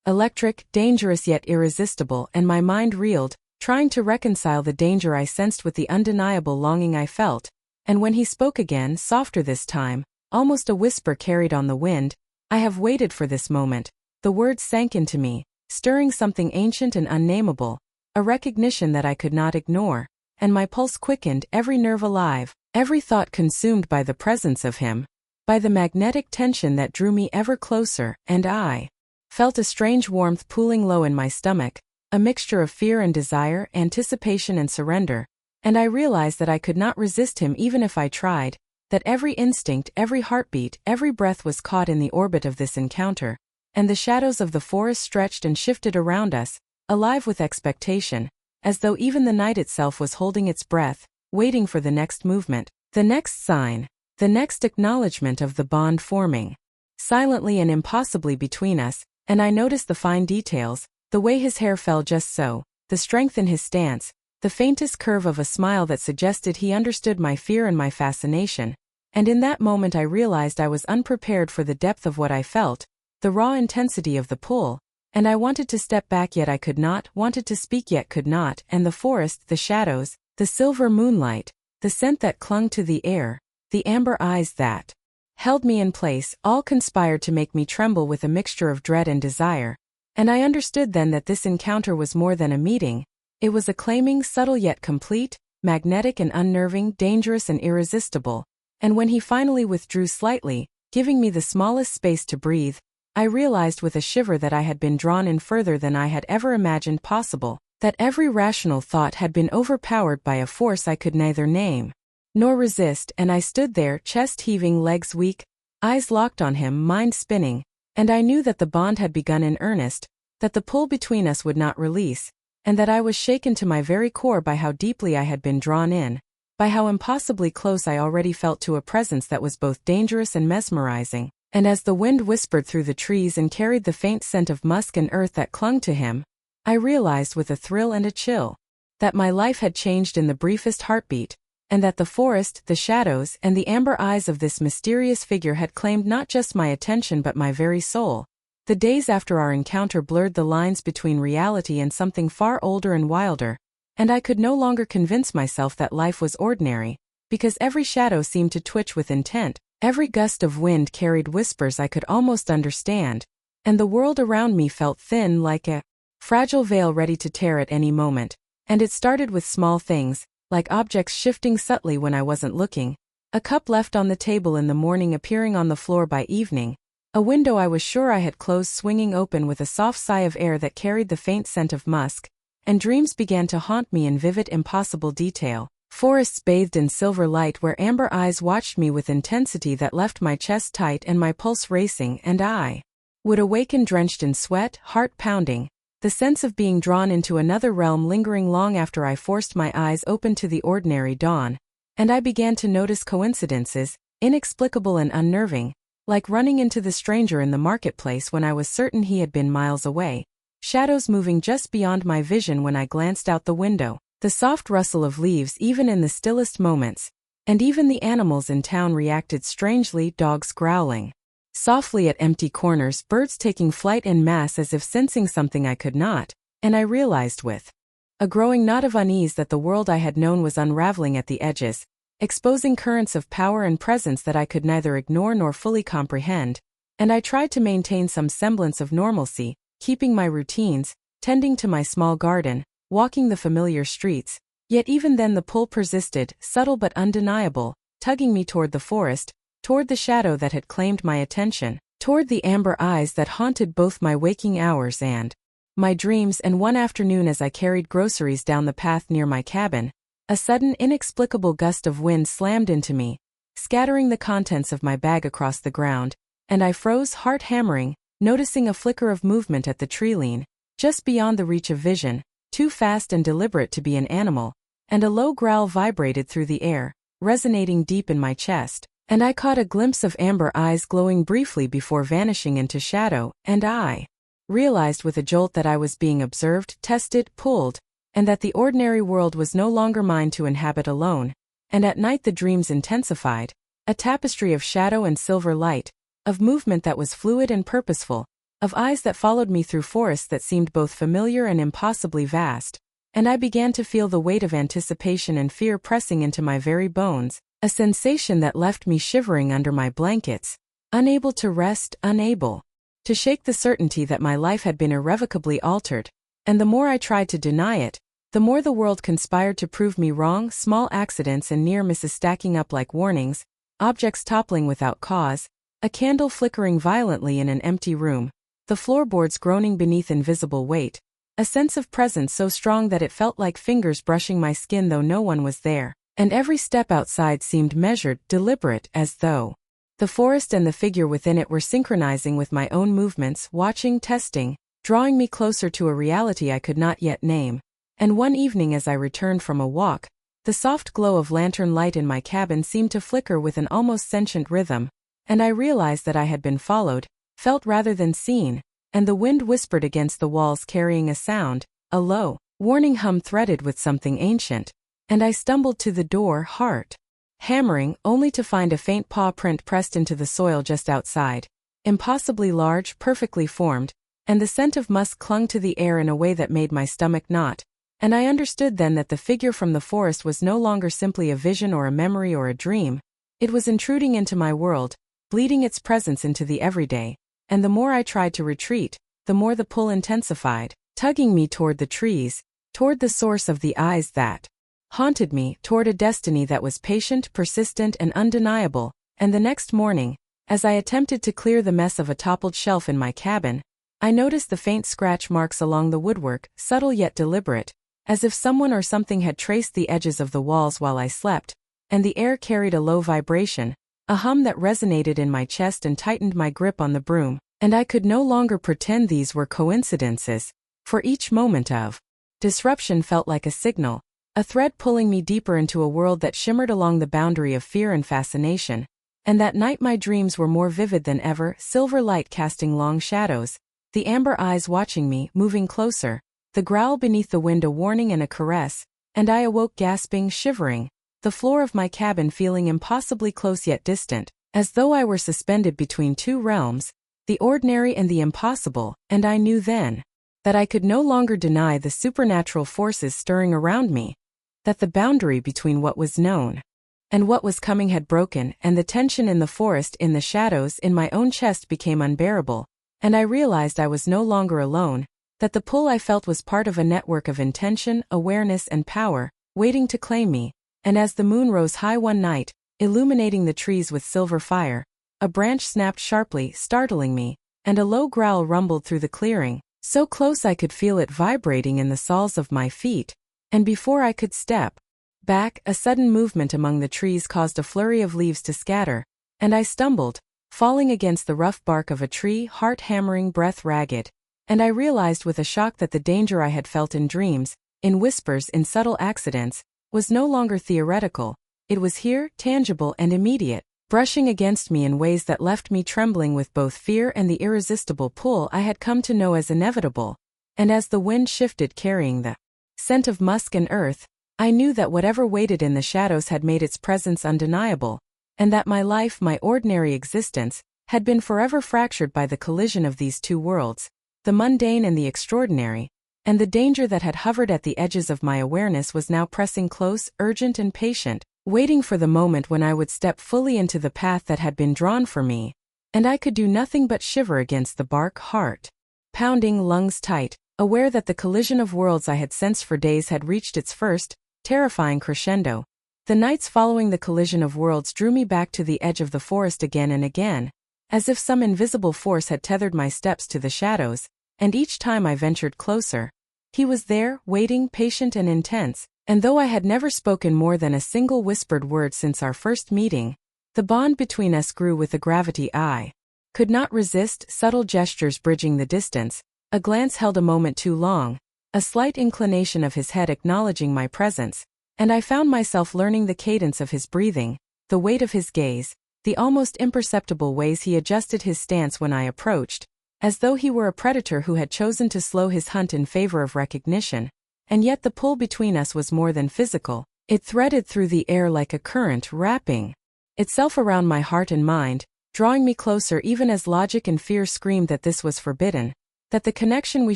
electric, dangerous yet irresistible, and my mind reeled, trying to reconcile the danger I sensed with the undeniable longing I felt. And when he spoke again, softer this time, almost a whisper carried on the wind, "I have waited for this moment." The words sank into me, stirring something ancient and unnameable, a recognition that I could not ignore, and my pulse quickened, every nerve alive, every thought consumed by the presence of him, by the magnetic tension that drew me ever closer, and I felt a strange warmth pooling low in my stomach, a mixture of fear and desire, anticipation and surrender, and I realized that I could not resist him even if I tried, that every instinct, every heartbeat, every breath was caught in the orbit of this encounter, and the shadows of the forest stretched and shifted around us, alive with expectation, as though even the night itself was holding its breath, waiting for the next movement, the next sign, the next acknowledgement of the bond forming silently and impossibly between us. And I noticed the fine details, the way his hair fell just so, the strength in his stance, the faintest curve of a smile that suggested he understood my fear and my fascination, and in that moment I realized I was unprepared for the depth of what I felt, the raw intensity of the pull, and I wanted to step back yet I could not, wanted to speak yet could not, and the forest, the shadows, the silver moonlight, the scent that clung to the air, the amber eyes that held me in place, all conspired to make me tremble with a mixture of dread and desire, and I understood then that this encounter was more than a meeting. It was a claiming, subtle yet complete, magnetic and unnerving, dangerous and irresistible, and when he finally withdrew slightly, giving me the smallest space to breathe, I realized with a shiver that I had been drawn in further than I had ever imagined possible, that every rational thought had been overpowered by a force I could neither name nor resist, and I stood there, chest heaving, legs weak, eyes locked on him, mind spinning, and I knew that the bond had begun in earnest, that the pull between us would not release, and that I was shaken to my very core by how deeply I had been drawn in, by how impossibly close I already felt to a presence that was both dangerous and mesmerizing. And as the wind whispered through the trees and carried the faint scent of musk and earth that clung to him, I realized with a thrill and a chill that my life had changed in the briefest heartbeat, and that the forest, the shadows, and the amber eyes of this mysterious figure had claimed not just my attention but my very soul. The days after our encounter blurred the lines between reality and something far older and wilder, and I could no longer convince myself that life was ordinary, because every shadow seemed to twitch with intent, every gust of wind carried whispers I could almost understand, and the world around me felt thin like a fragile veil ready to tear at any moment. And it started with small things, like objects shifting subtly when I wasn't looking, a cup left on the table in the morning appearing on the floor by evening, a window I was sure I had closed swinging open with a soft sigh of air that carried the faint scent of musk, and dreams began to haunt me in vivid, impossible detail, forests bathed in silver light where amber eyes watched me with intensity that left my chest tight and my pulse racing, and I would awaken drenched in sweat, heart pounding, the sense of being drawn into another realm lingering long after I forced my eyes open to the ordinary dawn, and I began to notice coincidences, inexplicable and unnerving, like running into the stranger in the marketplace when I was certain he had been miles away, shadows moving just beyond my vision when I glanced out the window, the soft rustle of leaves even in the stillest moments, and even the animals in town reacted strangely, dogs growling softly at empty corners, birds taking flight en masse as if sensing something I could not, and I realized with a growing knot of unease that the world I had known was unraveling at the edges, exposing currents of power and presence that I could neither ignore nor fully comprehend, and I tried to maintain some semblance of normalcy, keeping my routines, tending to my small garden, walking the familiar streets, yet even then the pull persisted, subtle but undeniable, tugging me toward the forest, toward the shadow that had claimed my attention, toward the amber eyes that haunted both my waking hours and my dreams. And one afternoon as I carried groceries down the path near my cabin, a sudden inexplicable gust of wind slammed into me, scattering the contents of my bag across the ground, and I froze, heart hammering, noticing a flicker of movement at the tree-line, just beyond the reach of vision, too fast and deliberate to be an animal, and a low growl vibrated through the air, resonating deep in my chest. and I caught a glimpse of amber eyes glowing briefly before vanishing into shadow, and I realized with a jolt that I was being observed, tested, pulled, and that the ordinary world was no longer mine to inhabit alone, and at night the dreams intensified, a tapestry of shadow and silver light, of movement that was fluid and purposeful, of eyes that followed me through forests that seemed both familiar and impossibly vast, and I began to feel the weight of anticipation and fear pressing into my very bones, a sensation that left me shivering under my blankets, unable to rest, unable to shake the certainty that my life had been irrevocably altered, and the more I tried to deny it, the more the world conspired to prove me wrong. Small accidents and near misses stacking up like warnings, objects toppling without cause, a candle flickering violently in an empty room, the floorboards groaning beneath invisible weight, a sense of presence so strong that it felt like fingers brushing my skin though no one was there, and every step outside seemed measured, deliberate, as though the forest and the figure within it were synchronizing with my own movements, watching, testing, drawing me closer to a reality I could not yet name. And one evening as I returned from a walk, the soft glow of lantern light in my cabin seemed to flicker with an almost sentient rhythm, and I realized that I had been followed, felt rather than seen, and the wind whispered against the walls carrying a sound, a low, warning hum threaded with something ancient, and I stumbled to the door, heart hammering, only to find a faint paw print pressed into the soil just outside, impossibly large, perfectly formed, and the scent of musk clung to the air in a way that made my stomach knot, and I understood then that the figure from the forest was no longer simply a vision or a memory or a dream. It was intruding into my world, bleeding its presence into the everyday, and the more I tried to retreat, the more the pull intensified, tugging me toward the trees, toward the source of the eyes that haunted me, toward a destiny that was patient, persistent, and undeniable. And the next morning, as I attempted to clear the mess of a toppled shelf in my cabin, I noticed the faint scratch marks along the woodwork, subtle yet deliberate, as if someone or something had traced the edges of the walls while I slept, and the air carried a low vibration, a hum that resonated in my chest and tightened my grip on the broom, and I could no longer pretend these were coincidences, for each moment of disruption felt like a signal, a thread pulling me deeper into a world that shimmered along the boundary of fear and fascination. And that night my dreams were more vivid than ever, silver light casting long shadows, the amber eyes watching me, moving closer, the growl beneath the wind a warning and a caress, and I awoke gasping, shivering, the floor of my cabin feeling impossibly close yet distant, as though I were suspended between two realms, the ordinary and the impossible, and I knew then that I could no longer deny the supernatural forces stirring around me, that the boundary between what was known and what was coming had broken, and the tension in the forest, in the shadows, in my own chest became unbearable, and I realized I was no longer alone, that the pull I felt was part of a network of intention, awareness, and power, waiting to claim me. And as the moon rose high one night, illuminating the trees with silver fire, a branch snapped sharply, startling me, and a low growl rumbled through the clearing, so close I could feel it vibrating in the soles of my feet, and before I could step back, a sudden movement among the trees caused a flurry of leaves to scatter, and I stumbled, falling against the rough bark of a tree, heart hammering, breath ragged, and I realized with a shock that the danger I had felt in dreams, in whispers, in subtle accidents, was no longer theoretical. It was here, tangible and immediate, brushing against me in ways that left me trembling with both fear and the irresistible pull I had come to know as inevitable. And as the wind shifted carrying the scent of musk and earth, I knew that whatever waited in the shadows had made its presence undeniable, and that my life, my ordinary existence, had been forever fractured by the collision of these two worlds, the mundane and the extraordinary, and the danger that had hovered at the edges of my awareness was now pressing close, urgent and patient, waiting for the moment when I would step fully into the path that had been drawn for me, and I could do nothing but shiver against the bark, heart pounding, lungs tight, aware that the collision of worlds I had sensed for days had reached its first, terrifying crescendo. The nights following the collision of worlds drew me back to the edge of the forest again and again, as if some invisible force had tethered my steps to the shadows, and each time I ventured closer, he was there, waiting, patient and intense, and though I had never spoken more than a single whispered word since our first meeting, the bond between us grew with a gravity I could not resist, subtle gestures bridging the distance, a glance held a moment too long, a slight inclination of his head acknowledging my presence, and I found myself learning the cadence of his breathing, the weight of his gaze, the almost imperceptible ways he adjusted his stance when I approached, as though he were a predator who had chosen to slow his hunt in favor of recognition. And yet the pull between us was more than physical. It threaded through the air like a current, wrapping itself around my heart and mind, drawing me closer even as logic and fear screamed that this was forbidden, that the connection we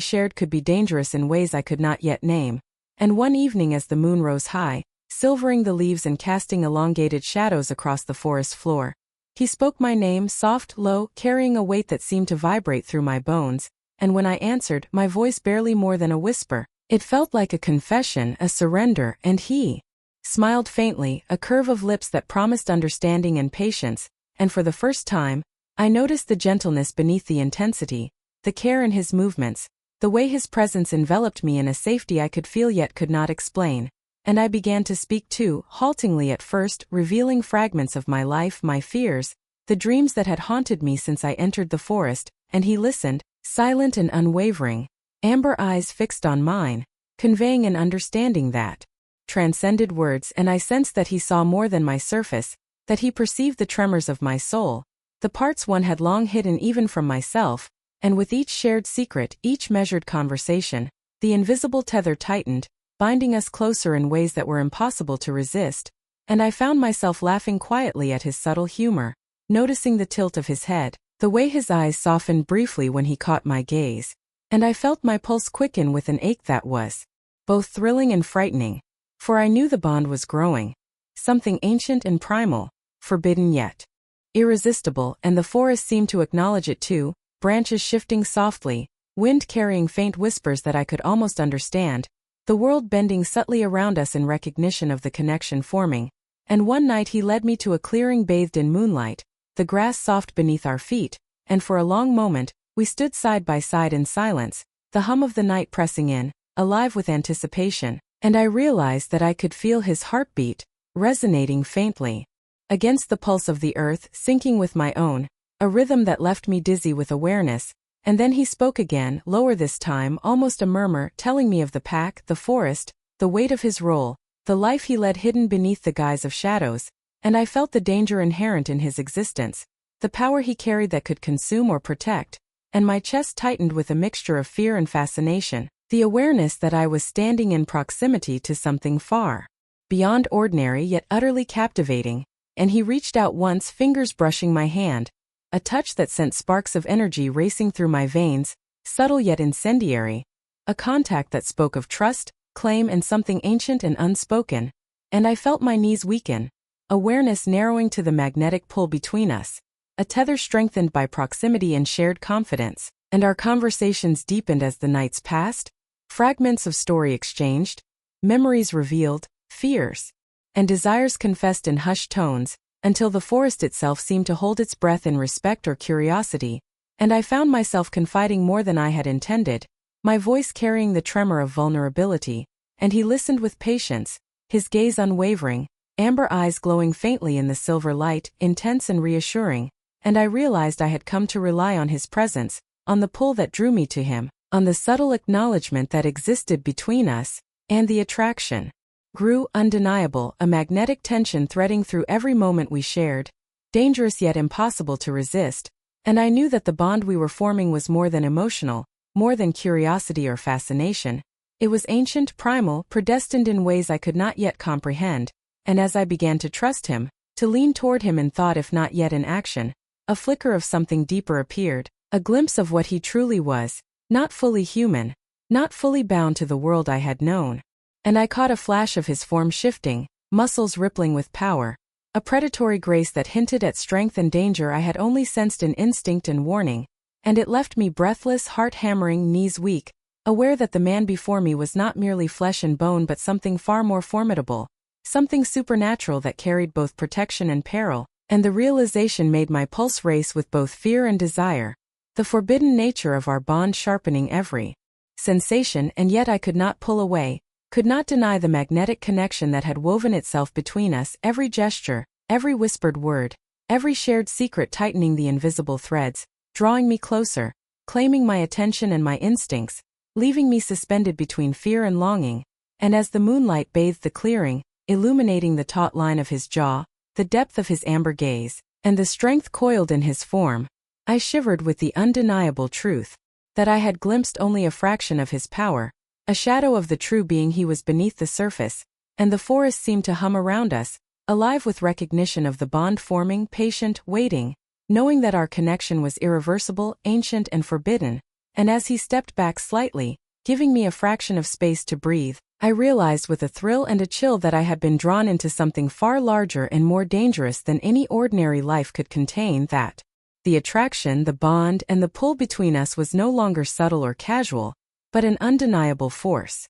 shared could be dangerous in ways I could not yet name. And one evening as the moon rose high, silvering the leaves and casting elongated shadows across the forest floor, he spoke my name, soft, low, carrying a weight that seemed to vibrate through my bones, and when I answered, my voice barely more than a whisper, it felt like a confession, a surrender, and he smiled faintly, a curve of lips that promised understanding and patience, and for the first time, I noticed the gentleness beneath the intensity, the care in his movements, the way his presence enveloped me in a safety I could feel yet could not explain. And I began to speak too, haltingly at first, revealing fragments of my life, my fears, the dreams that had haunted me since I entered the forest, and he listened, silent and unwavering, amber eyes fixed on mine, conveying an understanding that transcended words, and I sensed that he saw more than my surface, that he perceived the tremors of my soul, the parts one had long hidden even from myself, and with each shared secret, each measured conversation, the invisible tether tightened, binding us closer in ways that were impossible to resist, and I found myself laughing quietly at his subtle humor, noticing the tilt of his head, the way his eyes softened briefly when he caught my gaze, and I felt my pulse quicken with an ache that was both thrilling and frightening, for I knew the bond was growing, something ancient and primal, forbidden yet irresistible, and the forest seemed to acknowledge it too, branches shifting softly, wind carrying faint whispers that I could almost understand, the world bending subtly around us in recognition of the connection forming. And one night he led me to a clearing bathed in moonlight, the grass soft beneath our feet, and for a long moment, we stood side by side in silence, the hum of the night pressing in, alive with anticipation, and I realized that I could feel his heartbeat, resonating faintly against the pulse of the earth, syncing with my own, a rhythm that left me dizzy with awareness. And then he spoke again, lower this time, almost a murmur, telling me of the pack, the forest, the weight of his role, the life he led hidden beneath the guise of shadows, and I felt the danger inherent in his existence, the power he carried that could consume or protect, and my chest tightened with a mixture of fear and fascination, the awareness that I was standing in proximity to something far beyond ordinary yet utterly captivating, and he reached out once, fingers brushing my hand, a touch that sent sparks of energy racing through my veins, subtle yet incendiary, a contact that spoke of trust, claim, and something ancient and unspoken, and I felt my knees weaken, awareness narrowing to the magnetic pull between us, a tether strengthened by proximity and shared confidence, and our conversations deepened as the nights passed, fragments of story exchanged, memories revealed, fears and desires confessed in hushed tones, until the forest itself seemed to hold its breath in respect or curiosity, and I found myself confiding more than I had intended, my voice carrying the tremor of vulnerability, and he listened with patience, his gaze unwavering, amber eyes glowing faintly in the silver light, intense and reassuring, and I realized I had come to rely on his presence, on the pull that drew me to him, on the subtle acknowledgement that existed between us, and the attraction grew undeniable, a magnetic tension threading through every moment we shared, dangerous yet impossible to resist, and I knew that the bond we were forming was more than emotional, more than curiosity or fascination. It was ancient, primal, predestined in ways I could not yet comprehend, and as I began to trust him, to lean toward him in thought if not yet in action, a flicker of something deeper appeared, a glimpse of what he truly was, not fully human, not fully bound to the world I had known. And I caught a flash of his form shifting, muscles rippling with power, a predatory grace that hinted at strength and danger I had only sensed in instinct and warning, and it left me breathless, heart hammering, knees weak, aware that the man before me was not merely flesh and bone but something far more formidable, something supernatural that carried both protection and peril, and the realization made my pulse race with both fear and desire, the forbidden nature of our bond sharpening every sensation, and yet I could not pull away, could not deny the magnetic connection that had woven itself between us, every gesture, every whispered word, every shared secret tightening the invisible threads, drawing me closer, claiming my attention and my instincts, leaving me suspended between fear and longing, and as the moonlight bathed the clearing, illuminating the taut line of his jaw, the depth of his amber gaze, and the strength coiled in his form, I shivered with the undeniable truth that I had glimpsed only a fraction of his power, a shadow of the true being he was beneath the surface, and the forest seemed to hum around us, alive with recognition of the bond forming, patient, waiting, knowing that our connection was irreversible, ancient and forbidden, and as he stepped back slightly, giving me a fraction of space to breathe, I realized with a thrill and a chill that I had been drawn into something far larger and more dangerous than any ordinary life could contain, that the attraction, the bond, and the pull between us was no longer subtle or casual, but an undeniable force,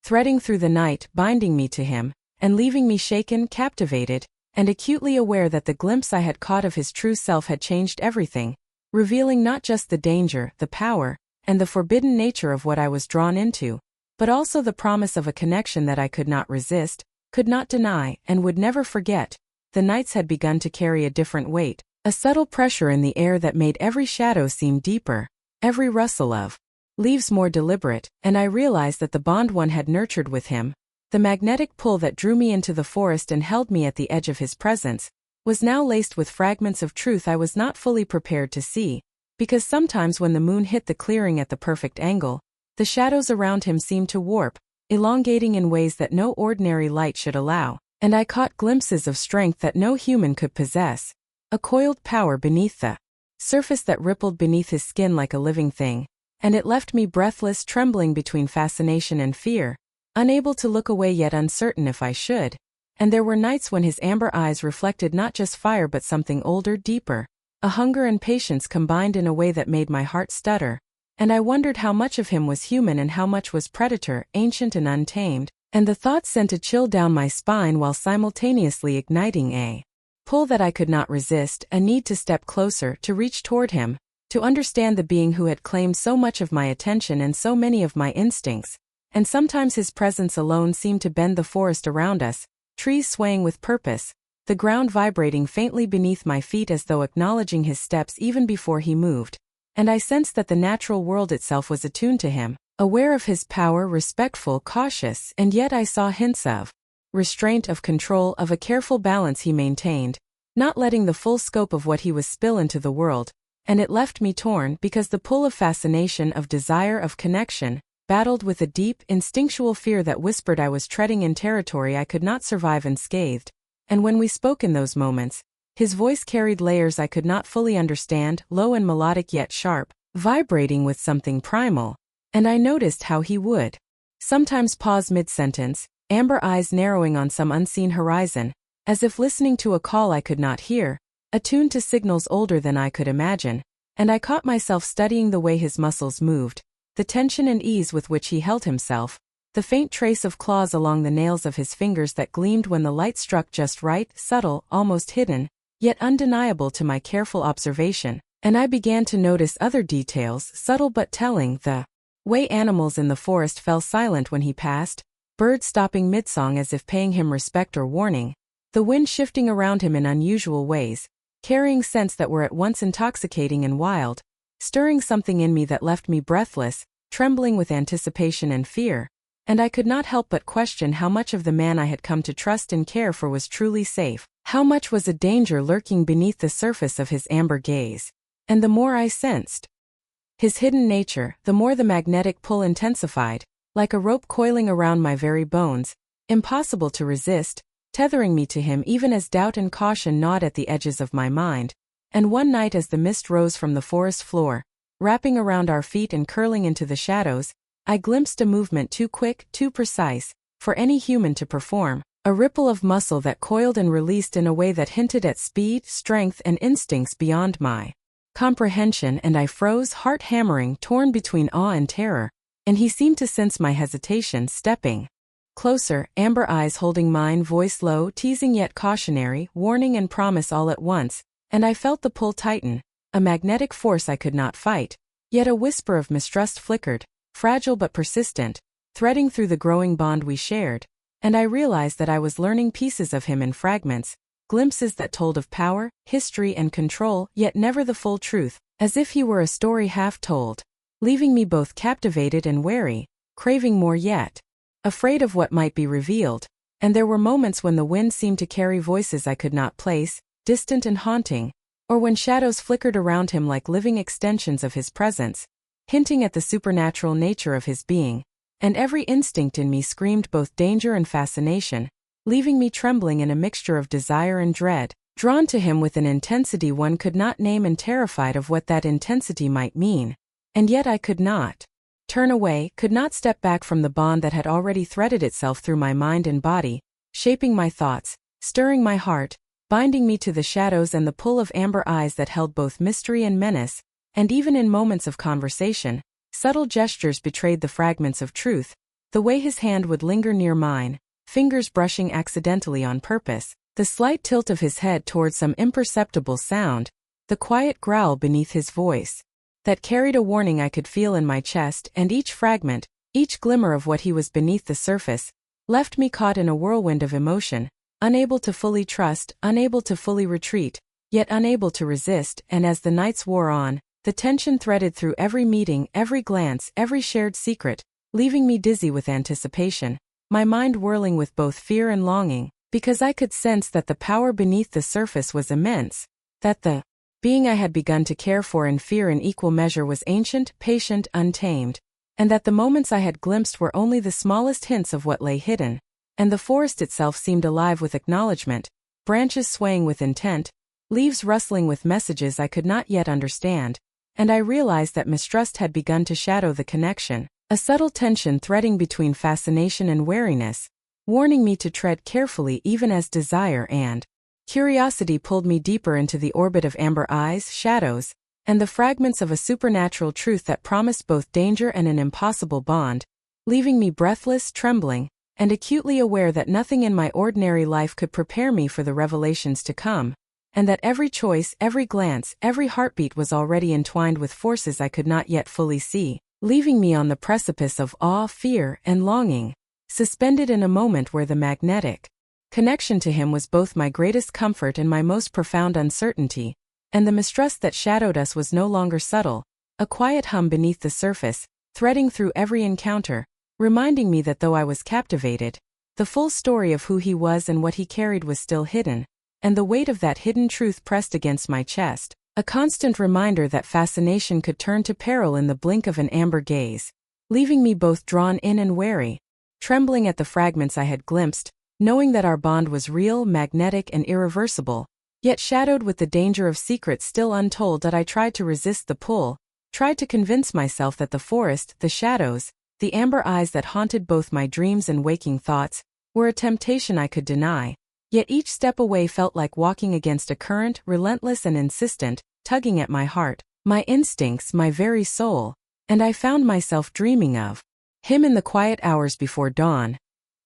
threading through the night, binding me to him, and leaving me shaken, captivated, and acutely aware that the glimpse I had caught of his true self had changed everything, revealing not just the danger, the power, and the forbidden nature of what I was drawn into, but also the promise of a connection that I could not resist, could not deny, and would never forget. The nights had begun to carry a different weight, a subtle pressure in the air that made every shadow seem deeper, every rustle of leaves more deliberate, and I realized that the bond one had nurtured with him, the magnetic pull that drew me into the forest and held me at the edge of his presence, was now laced with fragments of truth I was not fully prepared to see, because sometimes when the moon hit the clearing at the perfect angle, the shadows around him seemed to warp, elongating in ways that no ordinary light should allow, and I caught glimpses of strength that no human could possess, a coiled power beneath the surface that rippled beneath his skin like a living thing, and it left me breathless, trembling between fascination and fear, unable to look away yet uncertain if I should. And there were nights when his amber eyes reflected not just fire but something older, deeper, a hunger and patience combined in a way that made my heart stutter, and I wondered how much of him was human and how much was predator, ancient and untamed, and the thought sent a chill down my spine while simultaneously igniting a pull that I could not resist, a need to step closer, to reach toward him, to understand the being who had claimed so much of my attention and so many of my instincts. And sometimes his presence alone seemed to bend the forest around us, trees swaying with purpose, the ground vibrating faintly beneath my feet as though acknowledging his steps even before he moved, and I sensed that the natural world itself was attuned to him, aware of his power, respectful, cautious, and yet I saw hints of restraint, of control, of a careful balance he maintained, not letting the full scope of what he was spill into the world, and it left me torn because the pull of fascination, of desire, of connection, battled with a deep, instinctual fear that whispered I was treading in territory I could not survive unscathed, and when we spoke in those moments, his voice carried layers I could not fully understand, low and melodic yet sharp, vibrating with something primal, and I noticed how he would sometimes pause mid-sentence, amber eyes narrowing on some unseen horizon, as if listening to a call I could not hear, attuned to signals older than I could imagine, and I caught myself studying the way his muscles moved, the tension and ease with which he held himself, the faint trace of claws along the nails of his fingers that gleamed when the light struck just right, subtle, almost hidden, yet undeniable to my careful observation, and I began to notice other details, subtle but telling, the way animals in the forest fell silent when he passed, birds stopping mid-song as if paying him respect or warning, the wind shifting around him in unusual ways, carrying scents that were at once intoxicating and wild, stirring something in me that left me breathless, trembling with anticipation and fear, and I could not help but question how much of the man I had come to trust and care for was truly safe, how much was a danger lurking beneath the surface of his amber gaze. And the more I sensed his hidden nature, the more the magnetic pull intensified, like a rope coiling around my very bones, impossible to resist, tethering me to him even as doubt and caution gnawed at the edges of my mind. And one night as the mist rose from the forest floor, wrapping around our feet and curling into the shadows, I glimpsed a movement too quick, too precise, for any human to perform, a ripple of muscle that coiled and released in a way that hinted at speed, strength, and instincts beyond my comprehension, and I froze, heart hammering, torn between awe and terror, and he seemed to sense my hesitation, stepping closer, amber eyes holding mine, voice low, teasing yet cautionary, warning and promise all at once, and I felt the pull tighten, a magnetic force I could not fight, yet a whisper of mistrust flickered, fragile but persistent, threading through the growing bond we shared, and I realized that I was learning pieces of him in fragments, glimpses that told of power, history and control, yet never the full truth, as if he were a story half told, leaving me both captivated and wary, craving more yet, afraid of what might be revealed, and there were moments when the wind seemed to carry voices I could not place, distant and haunting, or when shadows flickered around him like living extensions of his presence, hinting at the supernatural nature of his being, and every instinct in me screamed both danger and fascination, leaving me trembling in a mixture of desire and dread, drawn to him with an intensity one could not name and terrified of what that intensity might mean. And yet I could not turn away, could not step back from the bond that had already threaded itself through my mind and body, shaping my thoughts, stirring my heart, binding me to the shadows and the pull of amber eyes that held both mystery and menace, and even in moments of conversation, subtle gestures betrayed the fragments of truth, the way his hand would linger near mine, fingers brushing accidentally on purpose, the slight tilt of his head towards some imperceptible sound, the quiet growl beneath his voice, that carried a warning I could feel in my chest, and each fragment, each glimmer of what he was beneath the surface, left me caught in a whirlwind of emotion, unable to fully trust, unable to fully retreat, yet unable to resist, and as the nights wore on, the tension threaded through every meeting, every glance, every shared secret, leaving me dizzy with anticipation, my mind whirling with both fear and longing, because I could sense that the power beneath the surface was immense, that the being I had begun to care for and fear in equal measure was ancient, patient, untamed, and that the moments I had glimpsed were only the smallest hints of what lay hidden, and the forest itself seemed alive with acknowledgement, branches swaying with intent, leaves rustling with messages I could not yet understand, and I realized that mistrust had begun to shadow the connection, a subtle tension threading between fascination and wariness, warning me to tread carefully even as desire and curiosity pulled me deeper into the orbit of amber eyes, shadows, and the fragments of a supernatural truth that promised both danger and an impossible bond, leaving me breathless, trembling, and acutely aware that nothing in my ordinary life could prepare me for the revelations to come, and that every choice, every glance, every heartbeat was already entwined with forces I could not yet fully see, leaving me on the precipice of awe, fear, and longing, suspended in a moment where the magnetic connection to him was both my greatest comfort and my most profound uncertainty, and the mistrust that shadowed us was no longer subtle, a quiet hum beneath the surface, threading through every encounter, reminding me that though I was captivated, the full story of who he was and what he carried was still hidden, and the weight of that hidden truth pressed against my chest, a constant reminder that fascination could turn to peril in the blink of an amber gaze, leaving me both drawn in and wary, trembling at the fragments I had glimpsed, knowing that our bond was real, magnetic, and irreversible, yet shadowed with the danger of secrets still untold. That I tried to resist the pull, tried to convince myself that the forest, the shadows, the amber eyes that haunted both my dreams and waking thoughts, were a temptation I could deny, yet each step away felt like walking against a current, relentless and insistent, tugging at my heart, my instincts, my very soul, and I found myself dreaming of him in the quiet hours before dawn,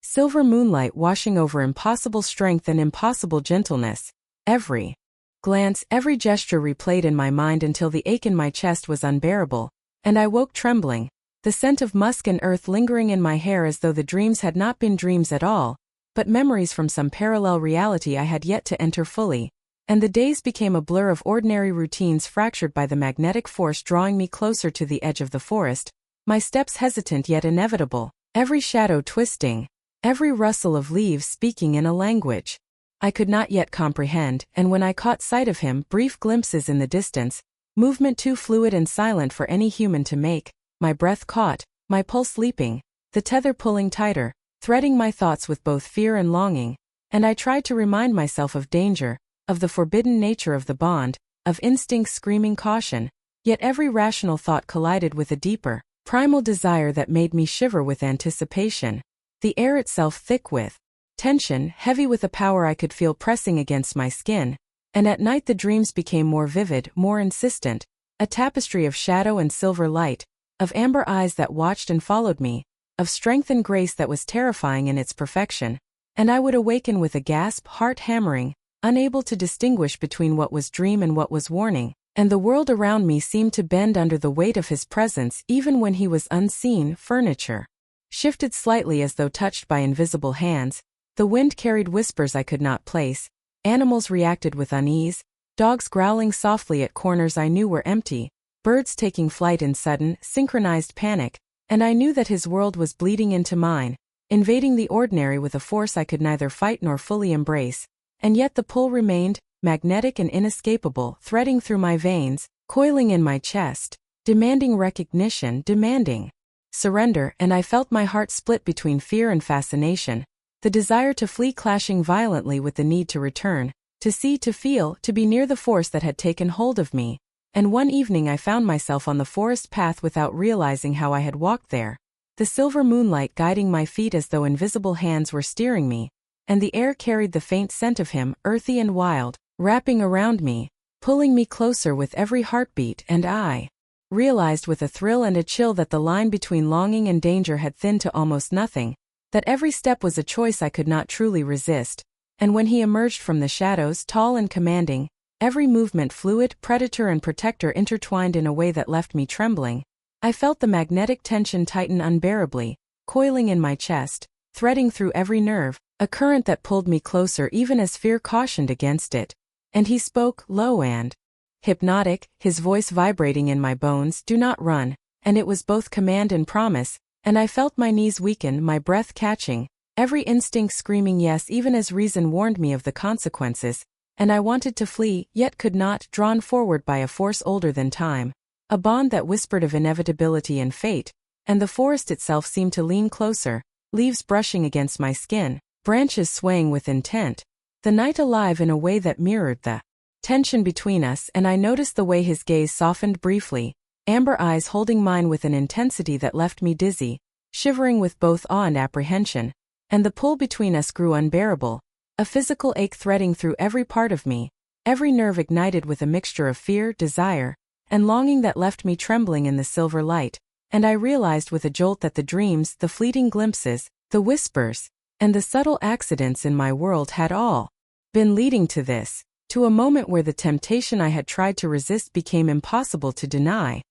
silver moonlight washing over impossible strength and impossible gentleness, every glance, every gesture replayed in my mind until the ache in my chest was unbearable, and I woke trembling, the scent of musk and earth lingering in my hair as though the dreams had not been dreams at all, but memories from some parallel reality I had yet to enter fully, and the days became a blur of ordinary routines fractured by the magnetic force drawing me closer to the edge of the forest, my steps hesitant yet inevitable, every shadow twisting, every rustle of leaves speaking in a language I could not yet comprehend, and when I caught sight of him, brief glimpses in the distance, movement too fluid and silent for any human to make, my breath caught, my pulse leaping, the tether pulling tighter, threading my thoughts with both fear and longing, and I tried to remind myself of danger, of the forbidden nature of the bond, of instincts screaming caution, yet every rational thought collided with a deeper, primal desire that made me shiver with anticipation, the air itself thick with tension, heavy with a power I could feel pressing against my skin, and at night the dreams became more vivid, more insistent, a tapestry of shadow and silver light, of amber eyes that watched and followed me, of strength and grace that was terrifying in its perfection, and I would awaken with a gasp, heart hammering, unable to distinguish between what was dream and what was warning, and the world around me seemed to bend under the weight of his presence even when he was unseen. Furniture shifted slightly as though touched by invisible hands, the wind carried whispers I could not place, animals reacted with unease, dogs growling softly at corners I knew were empty, birds taking flight in sudden, synchronized panic, and I knew that his world was bleeding into mine, invading the ordinary with a force I could neither fight nor fully embrace, and yet the pull remained, magnetic and inescapable, threading through my veins, coiling in my chest, demanding recognition, demanding surrender, and I felt my heart split between fear and fascination, the desire to flee clashing violently with the need to return, to see, to feel, to be near the force that had taken hold of me. And one evening I found myself on the forest path without realizing how I had walked there, the silver moonlight guiding my feet as though invisible hands were steering me, and the air carried the faint scent of him, earthy and wild, wrapping around me, pulling me closer with every heartbeat, and I realized with a thrill and a chill that the line between longing and danger had thinned to almost nothing, that every step was a choice I could not truly resist, and when he emerged from the shadows, tall and commanding, every movement fluid, predator and protector intertwined in a way that left me trembling, I felt the magnetic tension tighten unbearably, coiling in my chest, threading through every nerve, a current that pulled me closer even as fear cautioned against it. And he spoke, low and hypnotic, his voice vibrating in my bones, "Do not run," and it was both command and promise, and I felt my knees weaken, my breath catching, every instinct screaming yes even as reason warned me of the consequences, and I wanted to flee, yet could not, drawn forward by a force older than time, a bond that whispered of inevitability and fate, and the forest itself seemed to lean closer, leaves brushing against my skin, branches swaying with intent, the night alive in a way that mirrored the tension between us, and I noticed the way his gaze softened briefly, amber eyes holding mine with an intensity that left me dizzy, shivering with both awe and apprehension, and the pull between us grew unbearable, a physical ache threading through every part of me, every nerve ignited with a mixture of fear, desire, and longing that left me trembling in the silver light, and I realized with a jolt that the dreams, the fleeting glimpses, the whispers, and the subtle accidents in my world had all been leading to this, to a moment where the temptation I had tried to resist became impossible to deny,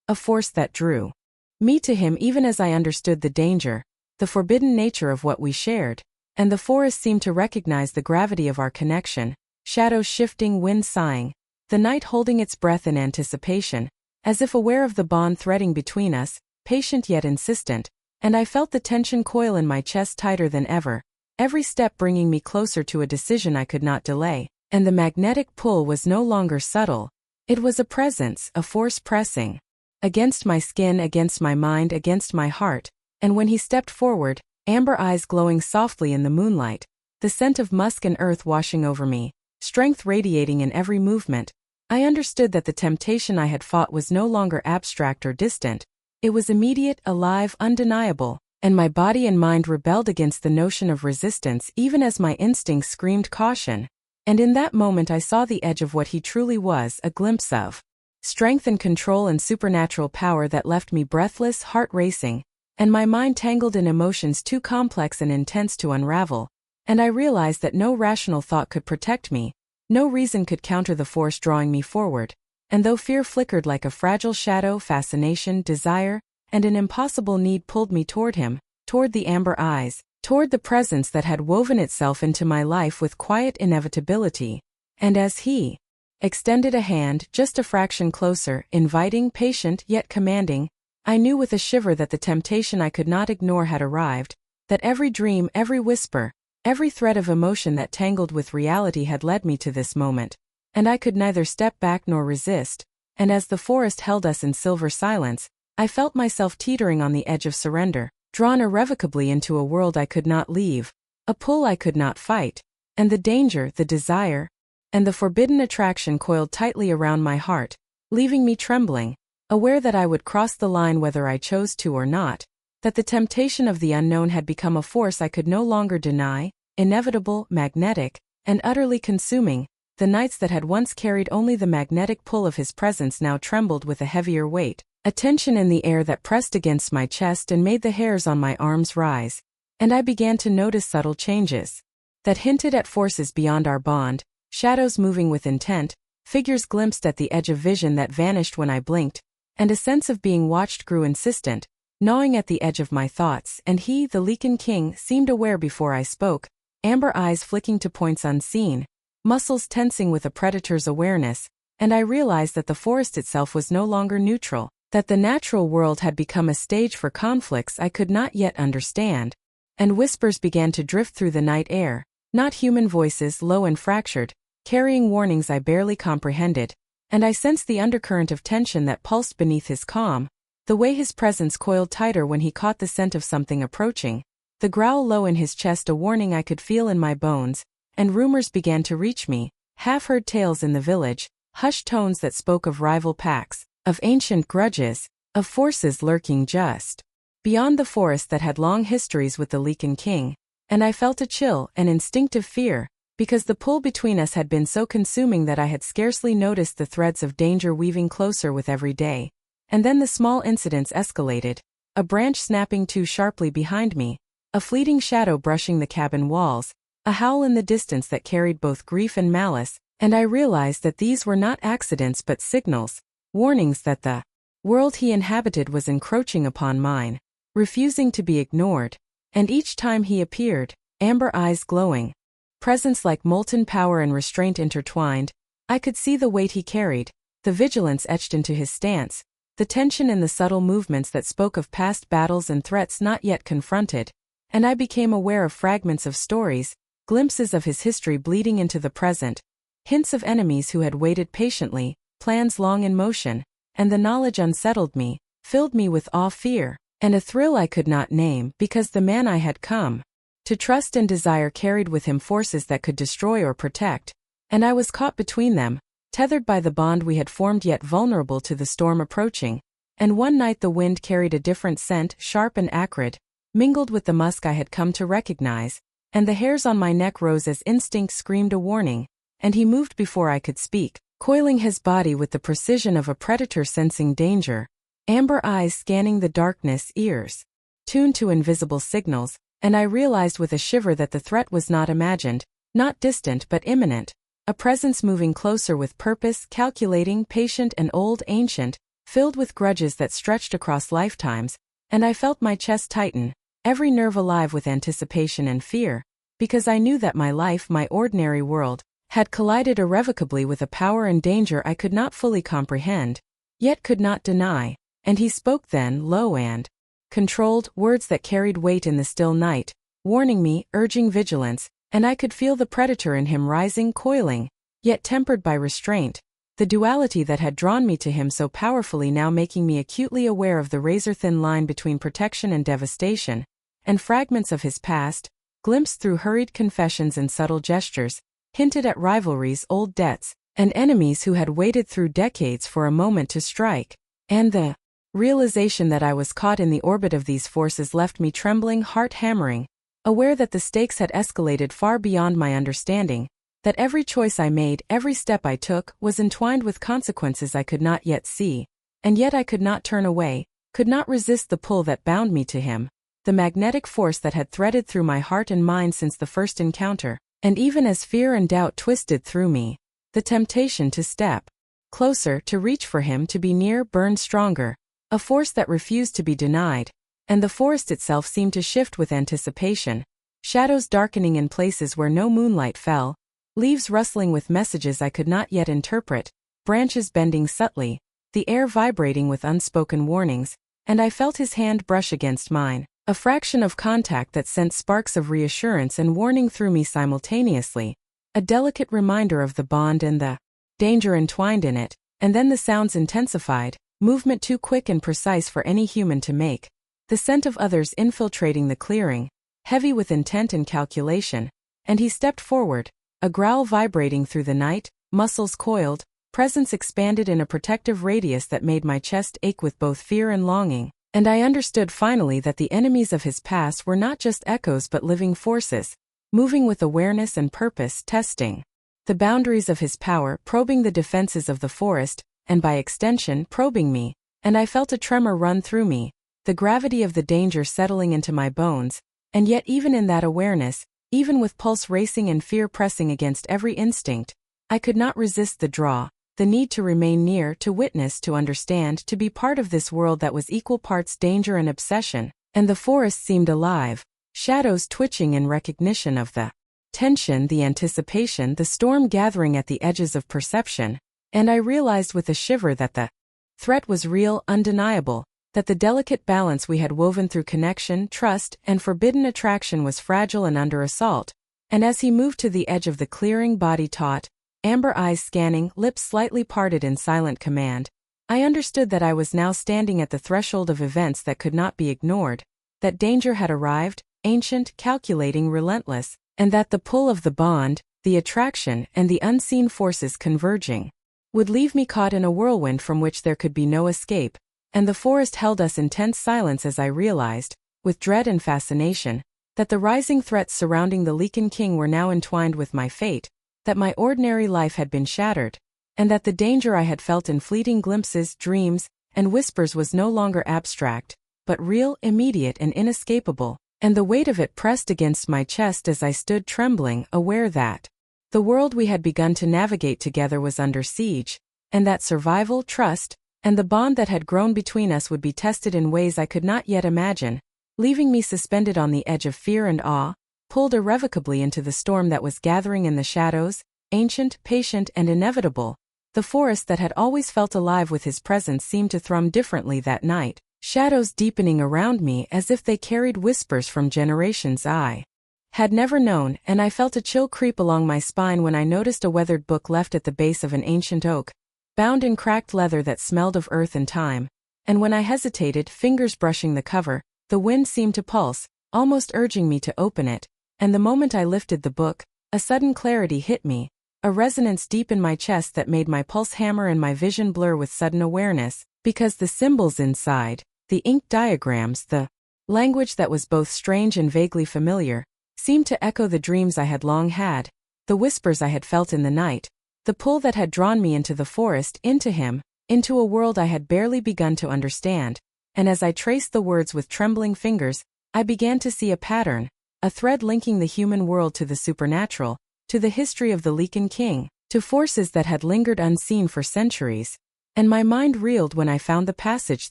a force that drew me to him even as I understood the danger, the forbidden nature of what we shared, and the forest seemed to recognize the gravity of our connection, shadows shifting, wind sighing, the night holding its breath in anticipation, as if aware of the bond threading between us, patient yet insistent, and I felt the tension coil in my chest tighter than ever, every step bringing me closer to a decision I could not delay, and the magnetic pull was no longer subtle, it was a presence, a force pressing against my skin, against my mind, against my heart, and when he stepped forward, amber eyes glowing softly in the moonlight, the scent of musk and earth washing over me, strength radiating in every movement, I understood that the temptation I had fought was no longer abstract or distant, it was immediate, alive, undeniable, and my body and mind rebelled against the notion of resistance even as my instincts screamed caution. And in that moment I saw the edge of what he truly was, a glimpse of strength and control and supernatural power that left me breathless, heart racing, and my mind tangled in emotions too complex and intense to unravel, and I realized that no rational thought could protect me, no reason could counter the force drawing me forward, and though fear flickered like a fragile shadow, fascination, desire, and an impossible need pulled me toward him, toward the amber eyes, toward the presence that had woven itself into my life with quiet inevitability, and as he extended a hand just a fraction closer, inviting, patient yet commanding, I knew with a shiver that the temptation I could not ignore had arrived, that every dream, every whisper, every thread of emotion that tangled with reality had led me to this moment, and I could neither step back nor resist, and as the forest held us in silver silence, I felt myself teetering on the edge of surrender, drawn irrevocably into a world I could not leave, a pull I could not fight, and the danger, the desire, and the forbidden attraction coiled tightly around my heart, leaving me trembling, aware that I would cross the line whether I chose to or not, that the temptation of the unknown had become a force I could no longer deny, inevitable, magnetic, and utterly consuming. The nights that had once carried only the magnetic pull of his presence now trembled with a heavier weight, a tension in the air that pressed against my chest and made the hairs on my arms rise, and I began to notice subtle changes that hinted at forces beyond our bond, shadows moving with intent, figures glimpsed at the edge of vision that vanished when I blinked, and a sense of being watched grew insistent, gnawing at the edge of my thoughts, and he, the Lycan king, seemed aware before I spoke, amber eyes flicking to points unseen, muscles tensing with a predator's awareness, and I realized that the forest itself was no longer neutral, that the natural world had become a stage for conflicts I could not yet understand, and whispers began to drift through the night air, not human voices, low and fractured, carrying warnings I barely comprehended, and I sensed the undercurrent of tension that pulsed beneath his calm, the way his presence coiled tighter when he caught the scent of something approaching, the growl low in his chest a warning I could feel in my bones, and rumors began to reach me, half-heard tales in the village, hushed tones that spoke of rival packs, of ancient grudges, of forces lurking just beyond the forest that had long histories with the Lycan king, and I felt a chill, an instinctive fear, because the pull between us had been so consuming that I had scarcely noticed the threads of danger weaving closer with every day. And then the small incidents escalated, a branch snapping too sharply behind me, a fleeting shadow brushing the cabin walls, a howl in the distance that carried both grief and malice, and I realized that these were not accidents but signals, warnings that the world he inhabited was encroaching upon mine, refusing to be ignored. And each time he appeared, amber eyes glowing, presence like molten power and restraint intertwined, I could see the weight he carried, the vigilance etched into his stance, the tension in the subtle movements that spoke of past battles and threats not yet confronted, and I became aware of fragments of stories, glimpses of his history bleeding into the present, hints of enemies who had waited patiently, plans long in motion, and the knowledge unsettled me, filled me with awe, fear, and a thrill I could not name because the man I had come to trust and desire carried with him forces that could destroy or protect, and I was caught between them, tethered by the bond we had formed yet vulnerable to the storm approaching. And one night the wind carried a different scent, sharp and acrid, mingled with the musk I had come to recognize, and the hairs on my neck rose as instinct screamed a warning, and he moved before I could speak, coiling his body with the precision of a predator sensing danger, amber eyes scanning the darkness, ears tuned to invisible signals, and I realized with a shiver that the threat was not imagined, not distant but imminent, a presence moving closer with purpose, calculating, patient and old, ancient, filled with grudges that stretched across lifetimes, and I felt my chest tighten, every nerve alive with anticipation and fear, because I knew that my life, my ordinary world, had collided irrevocably with a power and danger I could not fully comprehend, yet could not deny. And he spoke then, low and controlled, words that carried weight in the still night, warning me, urging vigilance, and I could feel the predator in him rising, coiling, yet tempered by restraint, the duality that had drawn me to him so powerfully now making me acutely aware of the razor-thin line between protection and devastation, and fragments of his past, glimpsed through hurried confessions and subtle gestures, hinted at rivalries, old debts, and enemies who had waited through decades for a moment to strike, and the realization that I was caught in the orbit of these forces left me trembling, heart hammering, aware that the stakes had escalated far beyond my understanding, that every choice I made, every step I took, was entwined with consequences I could not yet see, and yet I could not turn away, could not resist the pull that bound me to him, the magnetic force that had threaded through my heart and mind since the first encounter, and even as fear and doubt twisted through me, the temptation to step closer, to reach for him, to be near, burned stronger, a force that refused to be denied, and the forest itself seemed to shift with anticipation, shadows darkening in places where no moonlight fell, leaves rustling with messages I could not yet interpret, branches bending subtly, the air vibrating with unspoken warnings, and I felt his hand brush against mine, a fraction of contact that sent sparks of reassurance and warning through me simultaneously, a delicate reminder of the bond and the danger entwined in it, and then the sounds intensified, movement too quick and precise for any human to make, the scent of others infiltrating the clearing, heavy with intent and calculation, and he stepped forward, a growl vibrating through the night, muscles coiled, presence expanded in a protective radius that made my chest ache with both fear and longing, and I understood finally that the enemies of his past were not just echoes but living forces, moving with awareness and purpose, testing the boundaries of his power, probing the defenses of the forest, and by extension, probing me, and I felt a tremor run through me, the gravity of the danger settling into my bones, and yet even in that awareness, even with pulse racing and fear pressing against every instinct, I could not resist the draw, the need to remain near, to witness, to understand, to be part of this world that was equal parts danger and obsession, and the forest seemed alive, shadows twitching in recognition of the tension, the anticipation, the storm gathering at the edges of perception, and I realized with a shiver that the threat was real, undeniable, that the delicate balance we had woven through connection, trust, and forbidden attraction was fragile and under assault, and as he moved to the edge of the clearing, body taut, amber eyes scanning, lips slightly parted in silent command. I understood that I was now standing at the threshold of events that could not be ignored, that danger had arrived, ancient, calculating, relentless, and that the pull of the bond, the attraction, and the unseen forces converging would leave me caught in a whirlwind from which there could be no escape, and the forest held us in tense silence as I realized, with dread and fascination, that the rising threats surrounding the Lycan king were now entwined with my fate, that my ordinary life had been shattered, and that the danger I had felt in fleeting glimpses, dreams, and whispers was no longer abstract, but real, immediate, and inescapable, and the weight of it pressed against my chest as I stood trembling, aware that the world we had begun to navigate together was under siege, and that survival, trust, and the bond that had grown between us would be tested in ways I could not yet imagine, leaving me suspended on the edge of fear and awe, pulled irrevocably into the storm that was gathering in the shadows, ancient, patient, and inevitable. The forest that had always felt alive with his presence seemed to thrum differently that night, shadows deepening around me as if they carried whispers from generations I had never known, and I felt a chill creep along my spine when I noticed a weathered book left at the base of an ancient oak, bound in cracked leather that smelled of earth and time, and when I hesitated, fingers brushing the cover, the wind seemed to pulse, almost urging me to open it, and the moment I lifted the book, a sudden clarity hit me, a resonance deep in my chest that made my pulse hammer and my vision blur with sudden awareness, because the symbols inside, the ink diagrams, the language that was both strange and vaguely familiar, seemed to echo the dreams I had long had, the whispers I had felt in the night, the pull that had drawn me into the forest, into him, into a world I had barely begun to understand, and as I traced the words with trembling fingers, I began to see a pattern, a thread linking the human world to the supernatural, to the history of the Lycan king, to forces that had lingered unseen for centuries, and my mind reeled when I found the passage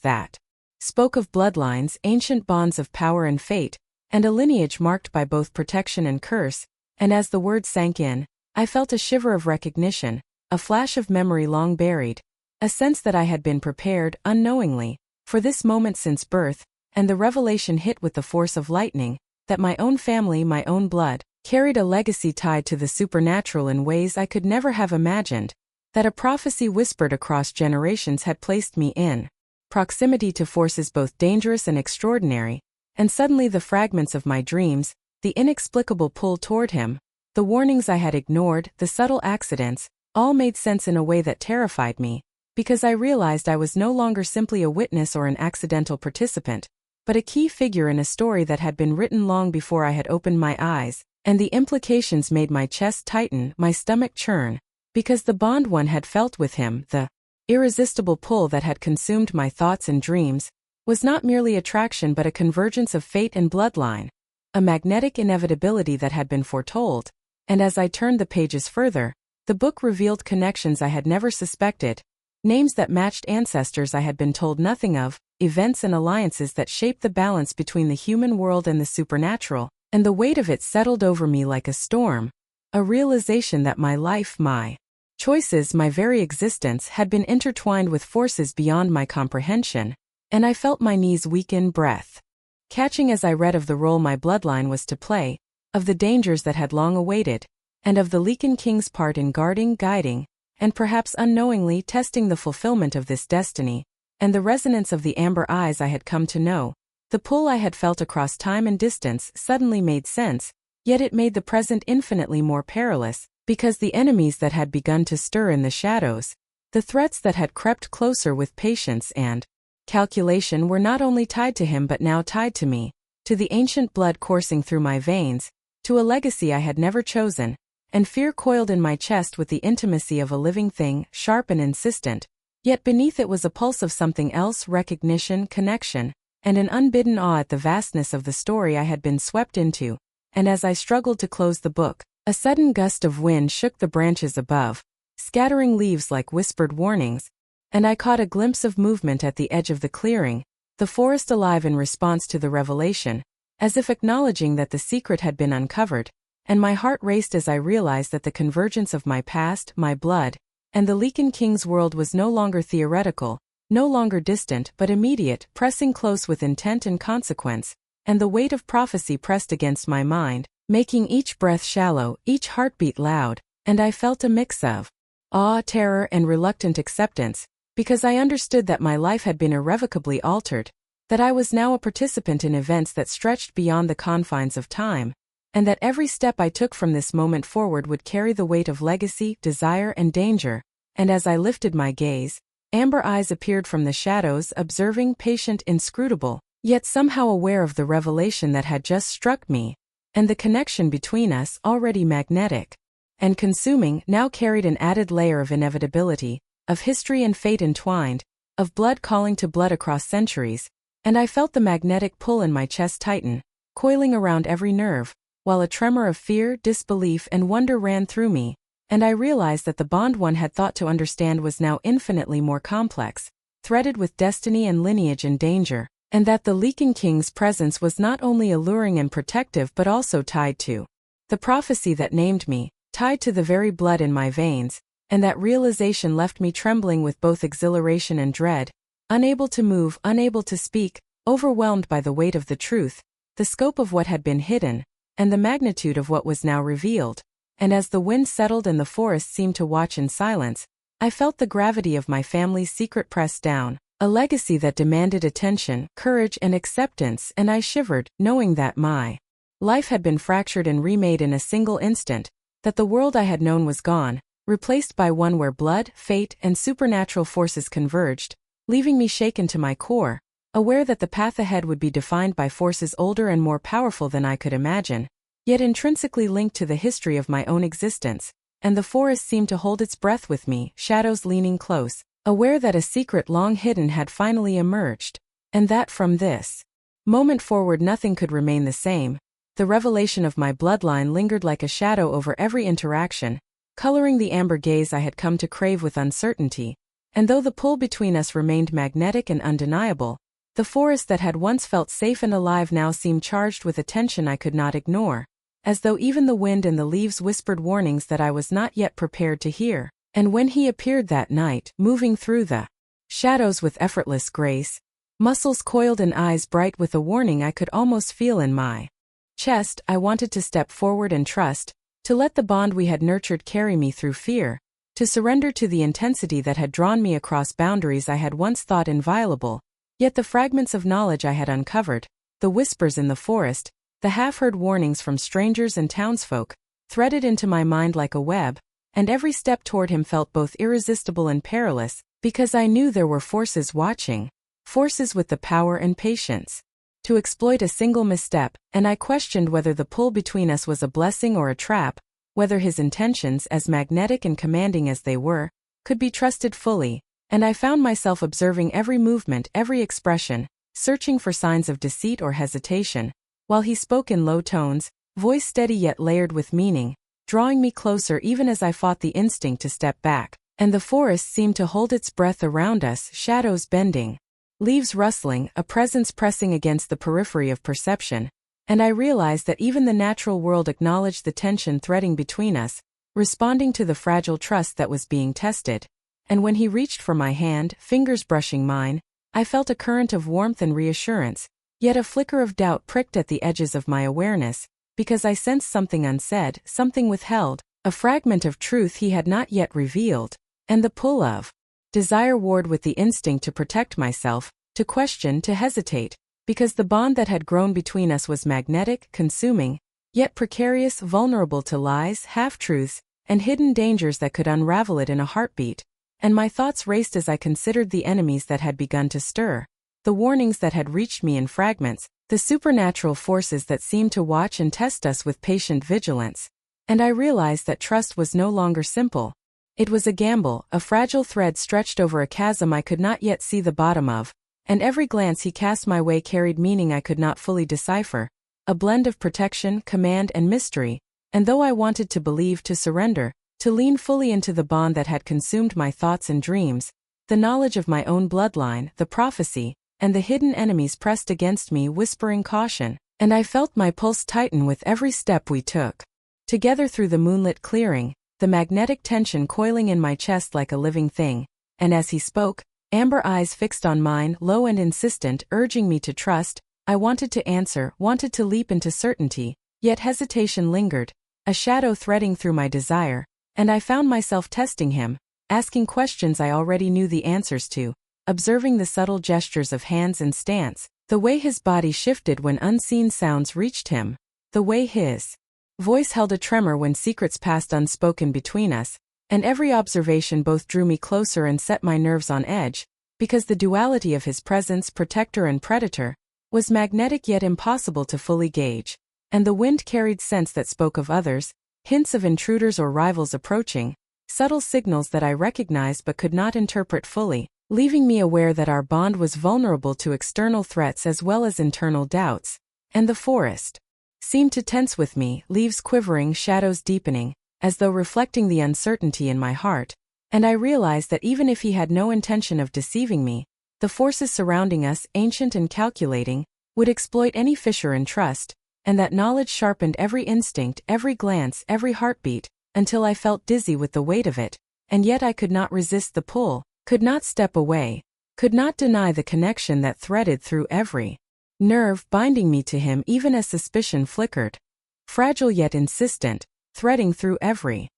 that spoke of bloodlines, ancient bonds of power and fate, and a lineage marked by both protection and curse, and as the words sank in, I felt a shiver of recognition, a flash of memory long buried, a sense that I had been prepared, unknowingly, for this moment since birth, and the revelation hit with the force of lightning, that my own family, my own blood, carried a legacy tied to the supernatural in ways I could never have imagined, that a prophecy whispered across generations had placed me in proximity to forces both dangerous and extraordinary, and suddenly the fragments of my dreams, the inexplicable pull toward him, the warnings I had ignored, the subtle accidents, all made sense in a way that terrified me, because I realized I was no longer simply a witness or an accidental participant, but a key figure in a story that had been written long before I had opened my eyes, and the implications made my chest tighten, my stomach churn, because the bond one had felt with him, the irresistible pull that had consumed my thoughts and dreams, was not merely attraction but a convergence of fate and bloodline, a magnetic inevitability that had been foretold, and as I turned the pages further, the book revealed connections I had never suspected, names that matched ancestors I had been told nothing of, events and alliances that shaped the balance between the human world and the supernatural, and the weight of it settled over me like a storm, a realization that my life, my choices, my very existence had been intertwined with forces beyond my comprehension, and I felt my knees weaken, breath catching as I read of the role my bloodline was to play, of the dangers that had long awaited, and of the Lycan king's part in guarding, guiding, and perhaps unknowingly testing the fulfillment of this destiny, and the resonance of the amber eyes I had come to know, the pull I had felt across time and distance suddenly made sense, yet it made the present infinitely more perilous, because the enemies that had begun to stir in the shadows, the threats that had crept closer with patience and calculation were not only tied to him but now tied to me, to the ancient blood coursing through my veins, to a legacy I had never chosen, and fear coiled in my chest with the intimacy of a living thing, sharp and insistent, yet beneath it was a pulse of something else, recognition, connection, and an unbidden awe at the vastness of the story I had been swept into, and as I struggled to close the book, a sudden gust of wind shook the branches above, scattering leaves like whispered warnings, and I caught a glimpse of movement at the edge of the clearing, the forest alive in response to the revelation, as if acknowledging that the secret had been uncovered, and my heart raced as I realized that the convergence of my past, my blood, and the Lycan king's world was no longer theoretical, no longer distant but immediate, pressing close with intent and consequence, and the weight of prophecy pressed against my mind, making each breath shallow, each heartbeat loud, and I felt a mix of awe, terror, and reluctant acceptance, because I understood that my life had been irrevocably altered, that I was now a participant in events that stretched beyond the confines of time, and that every step I took from this moment forward would carry the weight of legacy, desire, and danger. And as I lifted my gaze, amber eyes appeared from the shadows, observing, patient, inscrutable, yet somehow aware of the revelation that had just struck me, and the connection between us, already magnetic and consuming, now carried an added layer of inevitability, of history and fate entwined, of blood calling to blood across centuries, and I felt the magnetic pull in my chest tighten, coiling around every nerve, while a tremor of fear, disbelief, and wonder ran through me, and I realized that the bond one had thought to understand was now infinitely more complex, threaded with destiny and lineage and danger, and that the Lycan king's presence was not only alluring and protective but also tied to the prophecy that named me, tied to the very blood in my veins, and that realization left me trembling with both exhilaration and dread, unable to move, unable to speak, overwhelmed by the weight of the truth, the scope of what had been hidden, and the magnitude of what was now revealed. And as the wind settled and the forest seemed to watch in silence, I felt the gravity of my family's secret press down, a legacy that demanded attention, courage, and acceptance, and I shivered, knowing that my life had been fractured and remade in a single instant, that the world I had known was gone, replaced by one where blood, fate, and supernatural forces converged, leaving me shaken to my core, aware that the path ahead would be defined by forces older and more powerful than I could imagine, yet intrinsically linked to the history of my own existence, and the forest seemed to hold its breath with me, shadows leaning close, aware that a secret long hidden had finally emerged, and that from this moment forward nothing could remain the same. The revelation of my bloodline lingered like a shadow over every interaction, coloring the amber gaze I had come to crave with uncertainty, and though the pull between us remained magnetic and undeniable, the forest that had once felt safe and alive now seemed charged with a tension I could not ignore, as though even the wind and the leaves whispered warnings that I was not yet prepared to hear. And when he appeared that night, moving through the shadows with effortless grace, muscles coiled and eyes bright with a warning I could almost feel in my chest, I wanted to step forward and trust, to let the bond we had nurtured carry me through fear, to surrender to the intensity that had drawn me across boundaries I had once thought inviolable. Yet the fragments of knowledge I had uncovered, the whispers in the forest, the half-heard warnings from strangers and townsfolk, threaded into my mind like a web, and every step toward him felt both irresistible and perilous, because I knew there were forces watching, forces with the power and patience to exploit a single misstep, and I questioned whether the pull between us was a blessing or a trap, whether his intentions, as magnetic and commanding as they were, could be trusted fully, and I found myself observing every movement, every expression, searching for signs of deceit or hesitation, while he spoke in low tones, voice steady yet layered with meaning, drawing me closer even as I fought the instinct to step back, and the forest seemed to hold its breath around us, shadows bending, leaves rustling, a presence pressing against the periphery of perception, and I realized that even the natural world acknowledged the tension threading between us, responding to the fragile trust that was being tested. And when he reached for my hand, fingers brushing mine, I felt a current of warmth and reassurance, yet a flicker of doubt pricked at the edges of my awareness, because I sensed something unsaid, something withheld, a fragment of truth he had not yet revealed, and the pull of desire warred with the instinct to protect myself, to question, to hesitate, because the bond that had grown between us was magnetic, consuming, yet precarious, vulnerable to lies, half-truths, and hidden dangers that could unravel it in a heartbeat. And my thoughts raced as I considered the enemies that had begun to stir, the warnings that had reached me in fragments, the supernatural forces that seemed to watch and test us with patient vigilance. And I realized that trust was no longer simple. It was a gamble, a fragile thread stretched over a chasm I could not yet see the bottom of, and every glance he cast my way carried meaning I could not fully decipher, a blend of protection, command, and mystery, and though I wanted to believe, to surrender, to lean fully into the bond that had consumed my thoughts and dreams, the knowledge of my own bloodline, the prophecy, and the hidden enemies pressed against me whispering caution, and I felt my pulse tighten with every step we took. Together through the moonlit clearing, the magnetic tension coiling in my chest like a living thing, and as he spoke, amber eyes fixed on mine, low and insistent, urging me to trust, I wanted to answer, wanted to leap into certainty, yet hesitation lingered, a shadow threading through my desire, and I found myself testing him, asking questions I already knew the answers to, observing the subtle gestures of hands and stance, the way his body shifted when unseen sounds reached him, the way his voice held a tremor when secrets passed unspoken between us, and every observation both drew me closer and set my nerves on edge, because the duality of his presence, protector and predator, was magnetic yet impossible to fully gauge, and the wind carried scents that spoke of others, hints of intruders or rivals approaching, subtle signals that I recognized but could not interpret fully, leaving me aware that our bond was vulnerable to external threats as well as internal doubts, and the forest seemed to tense with me, leaves quivering, shadows deepening, as though reflecting the uncertainty in my heart, and I realized that even if he had no intention of deceiving me, the forces surrounding us, ancient and calculating, would exploit any fissure in trust, and that knowledge sharpened every instinct, every glance, every heartbeat, until I felt dizzy with the weight of it, and yet I could not resist the pull, could not step away, could not deny the connection that threaded through every nerve, binding me to him even as suspicion flickered. Fragile yet insistent, threading through every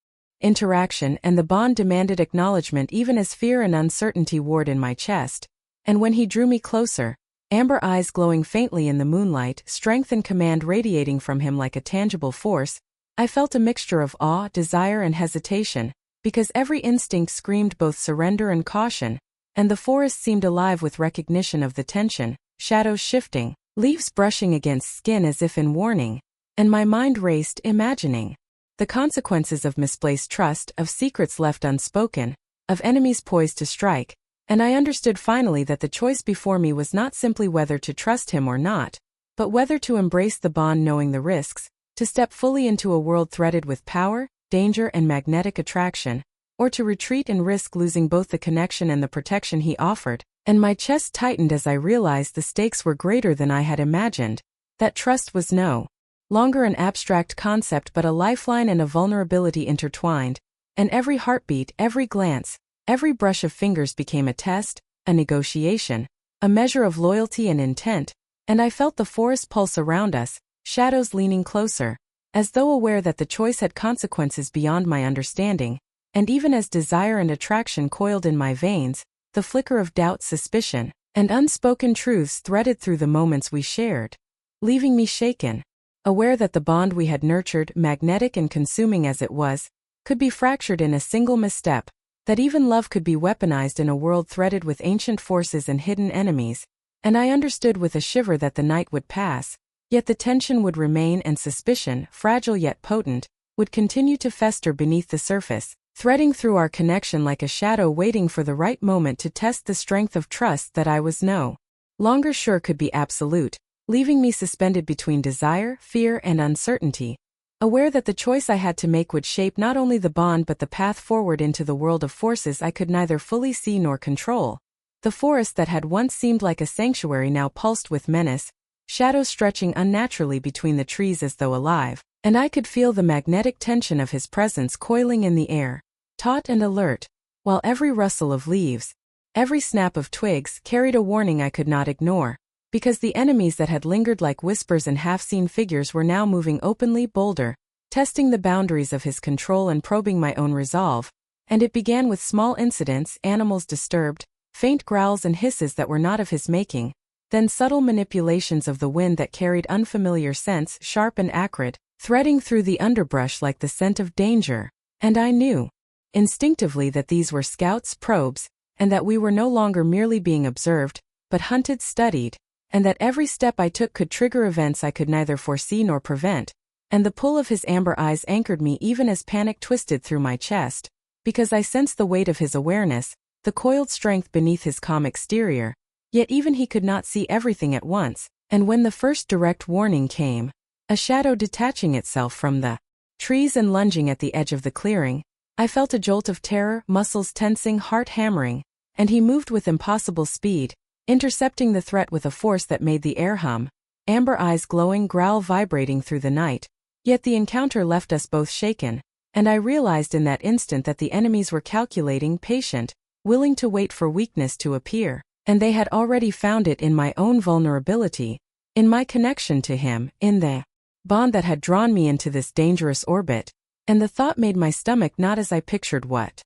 interaction, and the bond demanded acknowledgement even as fear and uncertainty warred in my chest. And when he drew me closer, amber eyes glowing faintly in the moonlight, strength and command radiating from him like a tangible force, I felt a mixture of awe, desire and hesitation, because every instinct screamed both surrender and caution, and the forest seemed alive with recognition of the tension, shadows shifting, leaves brushing against skin as if in warning, and my mind raced, imagining the consequences of misplaced trust, of secrets left unspoken, of enemies poised to strike, and I understood finally that the choice before me was not simply whether to trust him or not, but whether to embrace the bond knowing the risks, to step fully into a world threaded with power, danger and magnetic attraction, or to retreat and risk losing both the connection and the protection he offered, and my chest tightened as I realized the stakes were greater than I had imagined, that trust was no longer an abstract concept but a lifeline and a vulnerability intertwined, and every heartbeat, every glance, every brush of fingers became a test, a negotiation, a measure of loyalty and intent, and I felt the forest pulse around us, shadows leaning closer, as though aware that the choice had consequences beyond my understanding, and even as desire and attraction coiled in my veins, the flicker of doubt, suspicion, and unspoken truths threaded through the moments we shared, leaving me shaken, aware that the bond we had nurtured, magnetic and consuming as it was, could be fractured in a single misstep, that even love could be weaponized in a world threaded with ancient forces and hidden enemies, and I understood with a shiver that the night would pass, yet the tension would remain and suspicion, fragile yet potent, would continue to fester beneath the surface, threading through our connection like a shadow waiting for the right moment to test the strength of trust that I was no longer sure could be absolute, leaving me suspended between desire, fear and uncertainty, aware that the choice I had to make would shape not only the bond but the path forward into the world of forces I could neither fully see nor control. The forest that had once seemed like a sanctuary now pulsed with menace, shadows stretching unnaturally between the trees as though alive, and I could feel the magnetic tension of his presence coiling in the air, taut and alert, while every rustle of leaves, every snap of twigs carried a warning I could not ignore, because the enemies that had lingered like whispers and half-seen figures were now moving openly, bolder, testing the boundaries of his control and probing my own resolve, and it began with small incidents, animals disturbed, faint growls and hisses that were not of his making, then subtle manipulations of the wind that carried unfamiliar scents, sharp and acrid, threading through the underbrush like the scent of danger, and I knew instinctively that these were scouts, probes, and that we were no longer merely being observed, but hunted, studied, and that every step I took could trigger events I could neither foresee nor prevent, and the pull of his amber eyes anchored me even as panic twisted through my chest, because I sensed the weight of his awareness, the coiled strength beneath his calm exterior, yet even he could not see everything at once, and when the first direct warning came, a shadow detaching itself from the trees and lunging at the edge of the clearing, I felt a jolt of terror, muscles tensing, heart hammering, and he moved with impossible speed, intercepting the threat with a force that made the air hum, amber eyes glowing, growl vibrating through the night, yet the encounter left us both shaken, and I realized in that instant that the enemies were calculating, patient, willing to wait for weakness to appear, and they had already found it in my own vulnerability, in my connection to him, in the bond that had drawn me into this dangerous orbit, And the thought made my stomach knot as I pictured what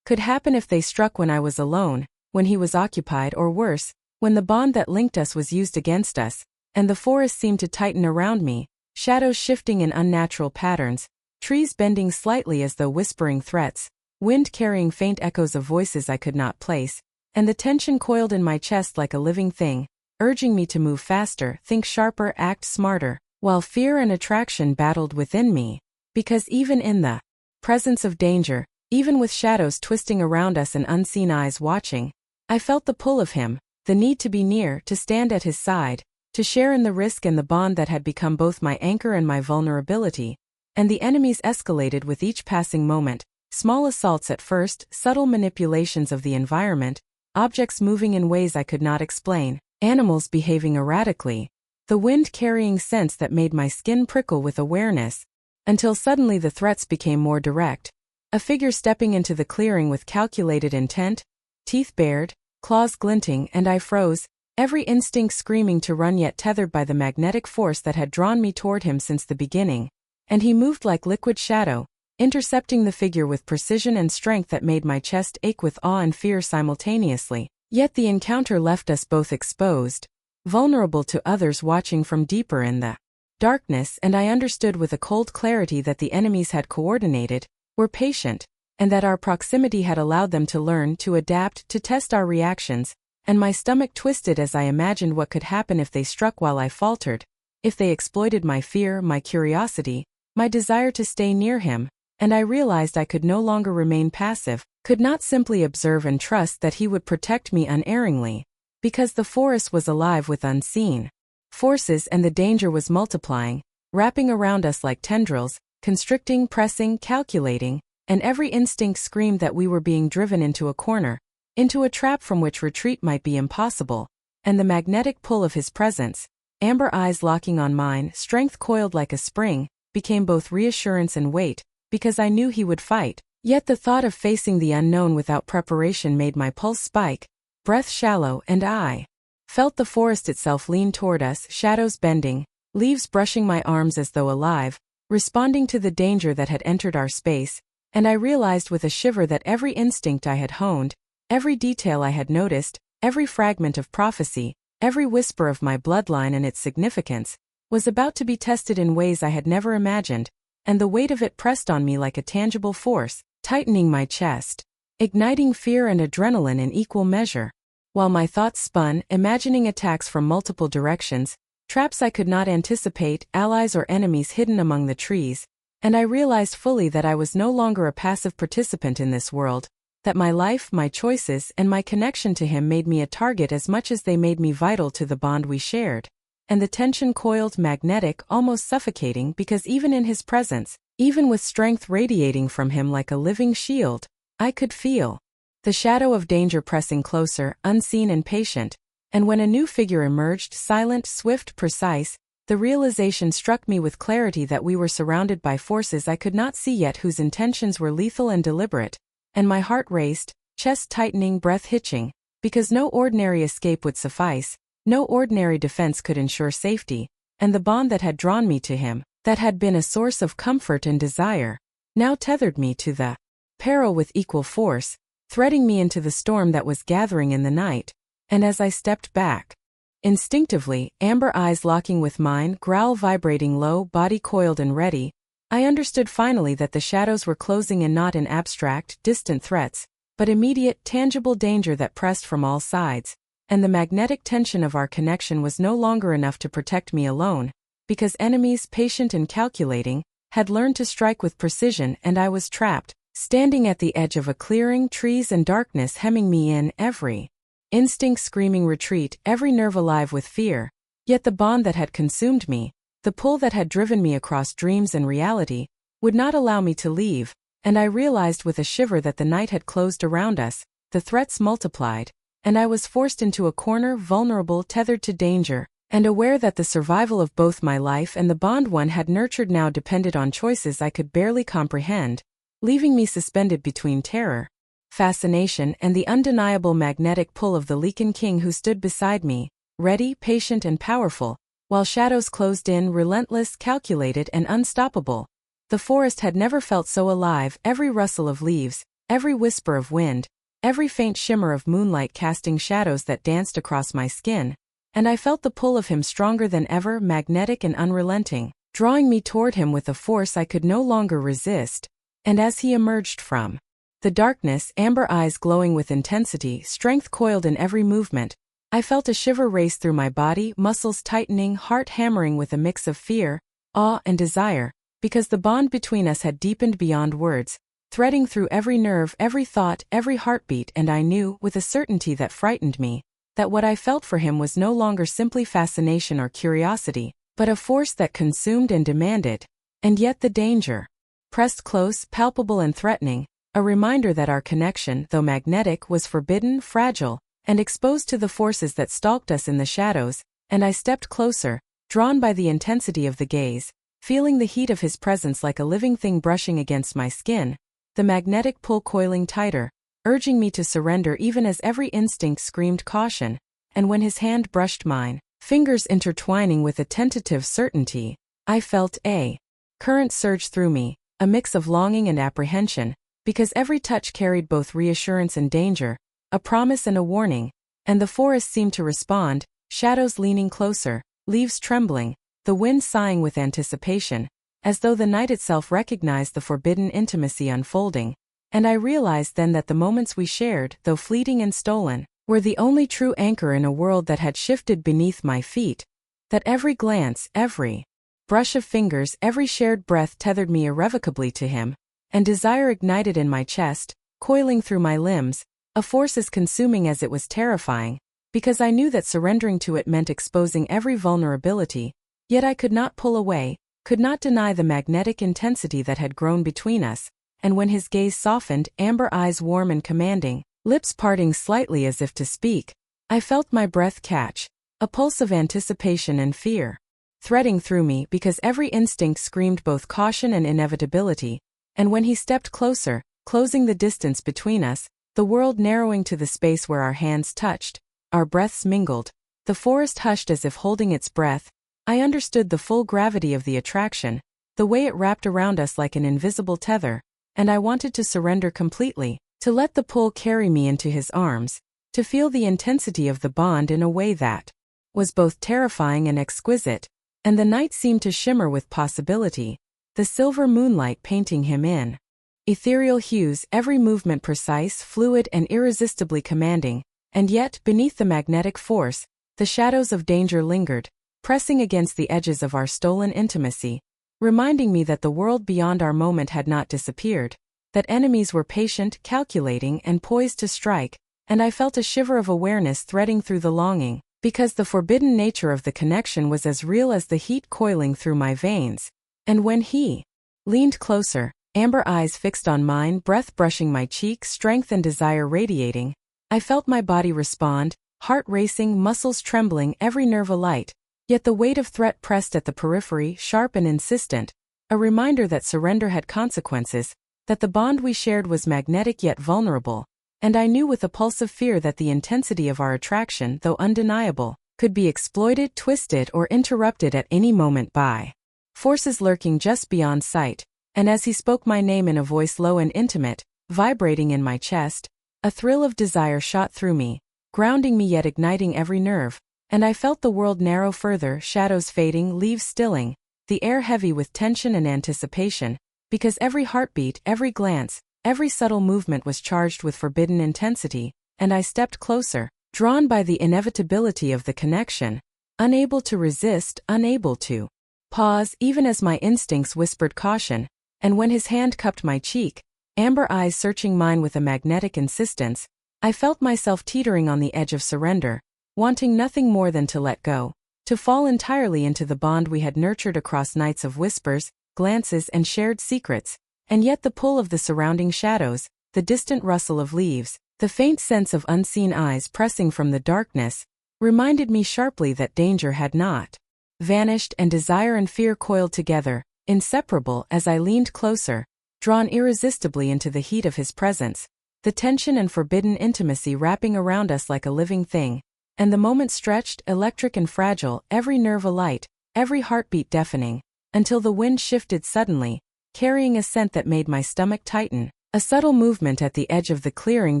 could happen if they struck when I was alone, when he was occupied, or worse, when the bond that linked us was used against us, and the forest seemed to tighten around me, shadows shifting in unnatural patterns, trees bending slightly as though whispering threats, wind carrying faint echoes of voices I could not place, and the tension coiled in my chest like a living thing, urging me to move faster, think sharper, act smarter, while fear and attraction battled within me. Because even in the presence of danger, even with shadows twisting around us and unseen eyes watching, I felt the pull of him, the need to be near, to stand at his side, to share in the risk and the bond that had become both my anchor and my vulnerability. And the enemies escalated with each passing moment, small assaults at first, subtle manipulations of the environment, objects moving in ways I could not explain, animals behaving erratically, the wind carrying scents that made my skin prickle with awareness, until suddenly the threats became more direct. A figure stepping into the clearing with calculated intent, teeth bared, claws glinting, and I froze, every instinct screaming to run yet tethered by the magnetic force that had drawn me toward him since the beginning. And he moved like liquid shadow, intercepting the figure with precision and strength that made my chest ache with awe and fear simultaneously. Yet the encounter left us both exposed, vulnerable to others watching from deeper in the darkness, and I understood with a cold clarity that the enemies had coordinated, were patient, and that our proximity had allowed them to learn, to adapt, to test our reactions, and my stomach twisted as I imagined what could happen if they struck while I faltered, if they exploited my fear, my curiosity, my desire to stay near him, and I realized I could no longer remain passive, could not simply observe and trust that he would protect me unerringly, because the forest was alive with unseen forces and the danger was multiplying, wrapping around us like tendrils, constricting, pressing, calculating, and every instinct screamed that we were being driven into a corner, into a trap from which retreat might be impossible. And the magnetic pull of his presence, amber eyes locking on mine, strength coiled like a spring, became both reassurance and weight, because I knew he would fight. Yet the thought of facing the unknown without preparation made my pulse spike, breath shallow, and I felt the forest itself lean toward us, shadows bending, leaves brushing my arms as though alive, responding to the danger that had entered our space, and I realized with a shiver that every instinct I had honed, every detail I had noticed, every fragment of prophecy, every whisper of my bloodline and its significance, was about to be tested in ways I had never imagined, and the weight of it pressed on me like a tangible force, tightening my chest, igniting fear and adrenaline in equal measure. While my thoughts spun, imagining attacks from multiple directions, traps I could not anticipate, allies or enemies hidden among the trees, and I realized fully that I was no longer a passive participant in this world, that my life, my choices, and my connection to him made me a target as much as they made me vital to the bond we shared. And the tension coiled, magnetic, almost suffocating, because even in his presence, even with strength radiating from him like a living shield, I could feel the shadow of danger pressing closer, unseen and patient. And when a new figure emerged, silent, swift, precise, the realization struck me with clarity that we were surrounded by forces I could not see yet, whose intentions were lethal and deliberate. And my heart raced, chest tightening, breath hitching, because no ordinary escape would suffice, no ordinary defense could ensure safety, and the bond that had drawn me to him, that had been a source of comfort and desire, now tethered me to the peril with equal force, threading me into the storm that was gathering in the night. And as I stepped back, instinctively, amber eyes locking with mine, growl vibrating low, body coiled and ready, I understood finally that the shadows were closing in, not in abstract, distant threats, but immediate, tangible danger that pressed from all sides, and the magnetic tension of our connection was no longer enough to protect me alone, because enemies, patient and calculating, had learned to strike with precision, and I was trapped, standing at the edge of a clearing, trees and darkness hemming me in, every instinct screaming retreat, every nerve alive with fear. Yet the bond that had consumed me, the pull that had driven me across dreams and reality, would not allow me to leave, and I realized with a shiver that the night had closed around us, the threats multiplied, and I was forced into a corner, vulnerable, tethered to danger, and aware that the survival of both my life and the bond one had nurtured now depended on choices I could barely comprehend, leaving me suspended between terror, fascination, and the undeniable magnetic pull of the Lycan king who stood beside me, ready, patient and powerful, while shadows closed in, relentless, calculated and unstoppable. The forest had never felt so alive, every rustle of leaves, every whisper of wind, every faint shimmer of moonlight casting shadows that danced across my skin, and I felt the pull of him stronger than ever, magnetic and unrelenting, drawing me toward him with a force I could no longer resist. And as he emerged from the darkness, amber eyes glowing with intensity, strength coiled in every movement, I felt a shiver race through my body, muscles tightening, heart hammering with a mix of fear, awe, and desire, because the bond between us had deepened beyond words, threading through every nerve, every thought, every heartbeat, and I knew, with a certainty that frightened me, that what I felt for him was no longer simply fascination or curiosity, but a force that consumed and demanded. And yet the danger pressed close, palpable and threatening, a reminder that our connection, though magnetic, was forbidden, fragile, and exposed to the forces that stalked us in the shadows, and I stepped closer, drawn by the intensity of the gaze, feeling the heat of his presence like a living thing brushing against my skin, the magnetic pull coiling tighter, urging me to surrender even as every instinct screamed caution, and when his hand brushed mine, fingers intertwining with a tentative certainty, I felt a current surge through me, a mix of longing and apprehension, because every touch carried both reassurance and danger, a promise and a warning, and the forest seemed to respond, shadows leaning closer, leaves trembling, the wind sighing with anticipation, as though the night itself recognized the forbidden intimacy unfolding, and I realized then that the moments we shared, though fleeting and stolen, were the only true anchor in a world that had shifted beneath my feet, that every glance, every brush of fingers, every shared breath tethered me irrevocably to him, and desire ignited in my chest, coiling through my limbs, a force as consuming as it was terrifying, because I knew that surrendering to it meant exposing every vulnerability, yet I could not pull away, could not deny the magnetic intensity that had grown between us, and when his gaze softened, amber eyes warm and commanding, lips parting slightly as if to speak, I felt my breath catch, a pulse of anticipation and fear, threading through me because every instinct screamed both caution and inevitability, and when he stepped closer, closing the distance between us, the world narrowing to the space where our hands touched, our breaths mingled, the forest hushed as if holding its breath, I understood the full gravity of the attraction, the way it wrapped around us like an invisible tether, and I wanted to surrender completely, to let the pull carry me into his arms, to feel the intensity of the bond in a way that was both terrifying and exquisite, and the night seemed to shimmer with possibility, the silver moonlight painting him in ethereal hues, every movement precise, fluid and irresistibly commanding, and yet, beneath the magnetic force, the shadows of danger lingered, pressing against the edges of our stolen intimacy, reminding me that the world beyond our moment had not disappeared, that enemies were patient, calculating, and poised to strike, and I felt a shiver of awareness threading through the longing, because the forbidden nature of the connection was as real as the heat coiling through my veins, and when he leaned closer, amber eyes fixed on mine, breath brushing my cheek, strength and desire radiating, I felt my body respond, heart racing, muscles trembling, every nerve alight, yet the weight of threat pressed at the periphery, sharp and insistent, a reminder that surrender had consequences, that the bond we shared was magnetic yet vulnerable, and I knew with a pulse of fear that the intensity of our attraction, though undeniable, could be exploited, twisted, or interrupted at any moment by forces lurking just beyond sight, and as he spoke my name in a voice low and intimate, vibrating in my chest, a thrill of desire shot through me, grounding me yet igniting every nerve, and I felt the world narrow further, shadows fading, leaves stilling, the air heavy with tension and anticipation, because every heartbeat, every glance, every subtle movement was charged with forbidden intensity, and I stepped closer, drawn by the inevitability of the connection, unable to resist, unable to pause even as my instincts whispered caution, and when his hand cupped my cheek, amber eyes searching mine with a magnetic insistence, I felt myself teetering on the edge of surrender, wanting nothing more than to let go, to fall entirely into the bond we had nurtured across nights of whispers, glances and shared secrets, and yet the pull of the surrounding shadows, the distant rustle of leaves, the faint sense of unseen eyes pressing from the darkness, reminded me sharply that danger had not vanished and desire and fear coiled together, inseparable. As I leaned closer, drawn irresistibly into the heat of his presence, the tension and forbidden intimacy wrapping around us like a living thing, and the moment stretched, electric and fragile, every nerve alight, every heartbeat deafening, until the wind shifted suddenly, carrying a scent that made my stomach tighten, a subtle movement at the edge of the clearing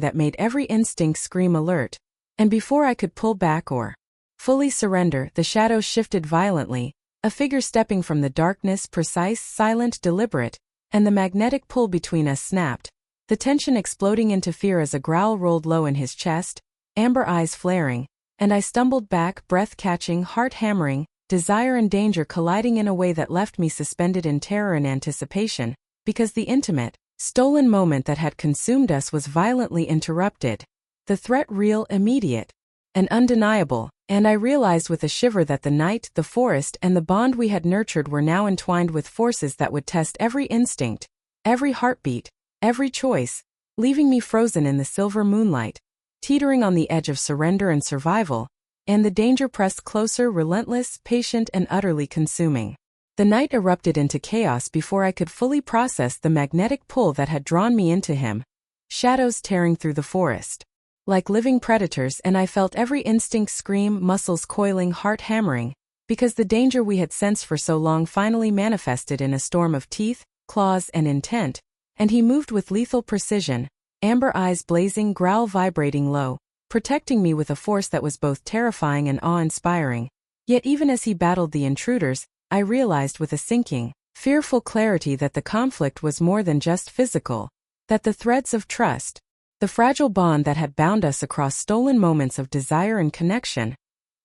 that made every instinct scream alert. And before I could pull back or fully surrender, the shadows shifted violently, a figure stepping from the darkness, precise, silent, deliberate, and the magnetic pull between us snapped, the tension exploding into fear as a growl rolled low in his chest, amber eyes flaring, and I stumbled back, breath catching, heart hammering, desire and danger colliding in a way that left me suspended in terror and anticipation, because the intimate, stolen moment that had consumed us was violently interrupted. The threat real, immediate, and undeniable, and I realized with a shiver that the night, the forest, and the bond we had nurtured were now entwined with forces that would test every instinct, every heartbeat, every choice, leaving me frozen in the silver moonlight, teetering on the edge of surrender and survival, and the danger pressed closer, relentless, patient, and utterly consuming. The night erupted into chaos before I could fully process the magnetic pull that had drawn me into him, shadows tearing through the forest like living predators, and I felt every instinct scream, muscles coiling, heart hammering, because the danger we had sensed for so long finally manifested in a storm of teeth, claws, and intent, and he moved with lethal precision, amber eyes blazing, growl vibrating low, protecting me with a force that was both terrifying and awe-inspiring. Yet even as he battled the intruders, I realized with a sinking, fearful clarity that the conflict was more than just physical, that the threads of trust, the fragile bond that had bound us across stolen moments of desire and connection,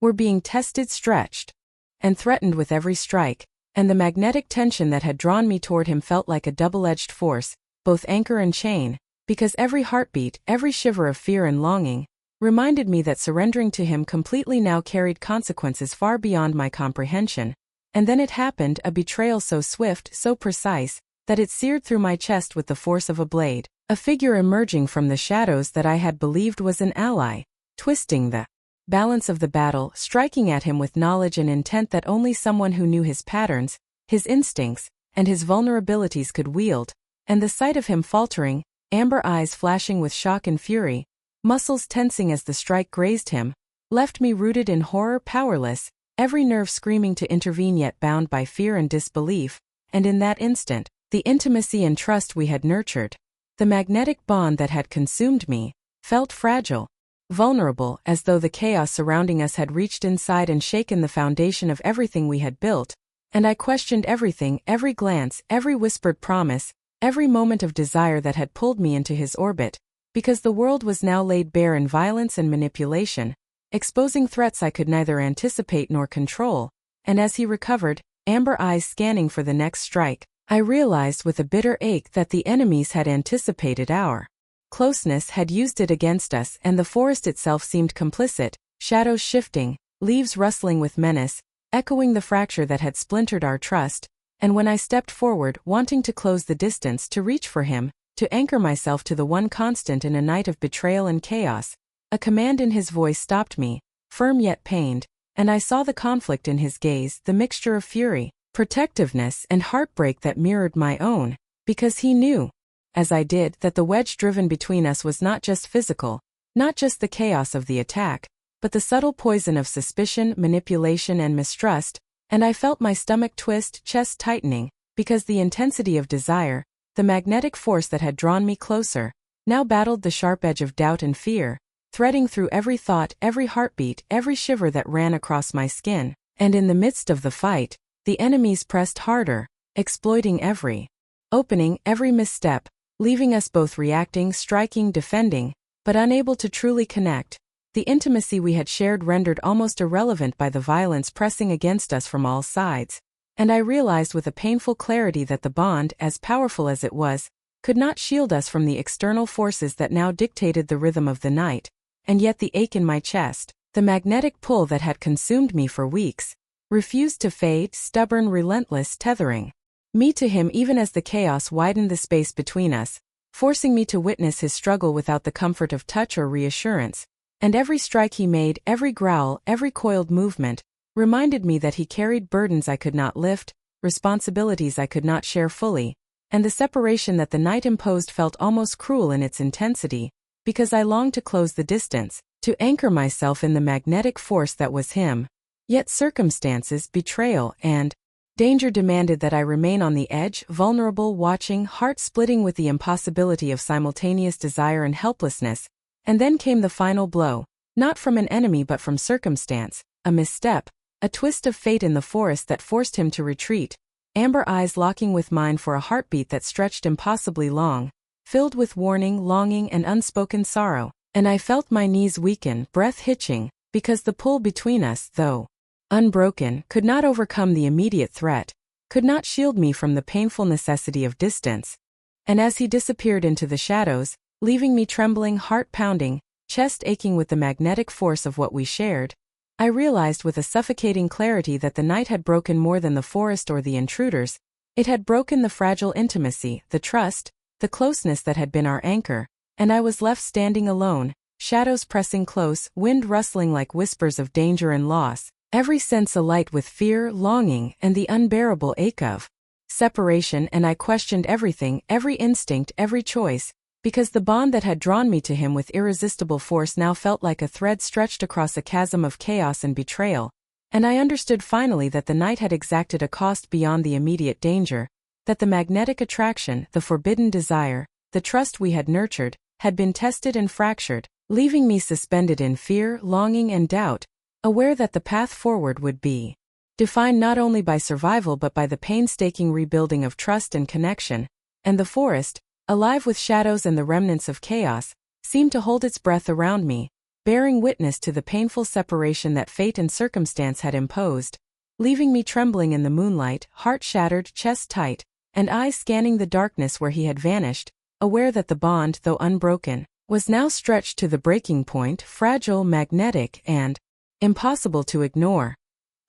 were being tested, stretched, and threatened with every strike, and the magnetic tension that had drawn me toward him felt like a double-edged force, both anchor and chain, because every heartbeat, every shiver of fear and longing, reminded me that surrendering to him completely now carried consequences far beyond my comprehension. And then it happened, a betrayal so swift, so precise, that it seared through my chest with the force of a blade. A figure emerging from the shadows that I had believed was an ally, twisting the balance of the battle, striking at him with knowledge and intent that only someone who knew his patterns, his instincts, and his vulnerabilities could wield, and the sight of him faltering, amber eyes flashing with shock and fury, muscles tensing as the strike grazed him, left me rooted in horror, powerless, every nerve screaming to intervene yet bound by fear and disbelief, and in that instant, the intimacy and trust we had nurtured, the magnetic bond that had consumed me, felt fragile, vulnerable, as though the chaos surrounding us had reached inside and shaken the foundation of everything we had built, and I questioned everything, every glance, every whispered promise, every moment of desire that had pulled me into his orbit, because the world was now laid bare in violence and manipulation, exposing threats I could neither anticipate nor control, and as he recovered, amber eyes scanning for the next strike, I realized with a bitter ache that the enemies had anticipated our closeness, had used it against us, and the forest itself seemed complicit, shadows shifting, leaves rustling with menace, echoing the fracture that had splintered our trust, and when I stepped forward, wanting to close the distance, to reach for him, to anchor myself to the one constant in a night of betrayal and chaos, a command in his voice stopped me, firm yet pained, and I saw the conflict in his gaze, the mixture of fury, protectiveness, and heartbreak that mirrored my own, because he knew, as I did, that the wedge driven between us was not just physical, not just the chaos of the attack, but the subtle poison of suspicion, manipulation, and mistrust, and I felt my stomach twist, chest tightening, because the intensity of desire, the magnetic force that had drawn me closer, now battled the sharp edge of doubt and fear, threading through every thought, every heartbeat, every shiver that ran across my skin, and in the midst of the fight, the enemies pressed harder, exploiting every opening, every misstep, leaving us both reacting, striking, defending, but unable to truly connect. The intimacy we had shared rendered almost irrelevant by the violence pressing against us from all sides, and I realized with a painful clarity that the bond, as powerful as it was, could not shield us from the external forces that now dictated the rhythm of the night, and yet the ache in my chest, the magnetic pull that had consumed me for weeks, refused to fade, stubborn, relentless, tethering me to him even as the chaos widened the space between us, forcing me to witness his struggle without the comfort of touch or reassurance, and every strike he made, every growl, every coiled movement, reminded me that he carried burdens I could not lift, responsibilities I could not share fully, and the separation that the night imposed felt almost cruel in its intensity, because I longed to close the distance, to anchor myself in the magnetic force that was him. Yet circumstances, betrayal, and Danger demanded that I remain on the edge, vulnerable, watching, heart-splitting with the impossibility of simultaneous desire and helplessness. And then came the final blow, not from an enemy but from circumstance, a misstep, a twist of fate in the forest that forced him to retreat, amber eyes locking with mine for a heartbeat that stretched impossibly long, filled with warning, longing, and unspoken sorrow, and I felt my knees weaken, breath hitching, because the pull between us, though unbroken, could not overcome the immediate threat, could not shield me from the painful necessity of distance. And as he disappeared into the shadows, leaving me trembling, heart pounding, chest aching with the magnetic force of what we shared, I realized with a suffocating clarity that the night had broken more than the forest or the intruders. It had broken the fragile intimacy, the trust, the closeness that had been our anchor, and I was left standing alone, shadows pressing close, wind rustling like whispers of danger and loss, every sense alight with fear, longing, and the unbearable ache of separation. And I questioned everything, every instinct, every choice, because the bond that had drawn me to him with irresistible force now felt like a thread stretched across a chasm of chaos and betrayal. And I understood finally that the night had exacted a cost beyond the immediate danger, that the magnetic attraction, the forbidden desire, the trust we had nurtured, had been tested and fractured, leaving me suspended in fear, longing, and doubt, aware that the path forward would be defined not only by survival but by the painstaking rebuilding of trust and connection. And the forest, alive with shadows and the remnants of chaos, seemed to hold its breath around me, bearing witness to the painful separation that fate and circumstance had imposed, leaving me trembling in the moonlight, heart shattered, chest tight, and eyes scanning the darkness where he had vanished, aware that the bond, though unbroken, was now stretched to the breaking point, fragile, magnetic, and impossible to ignore.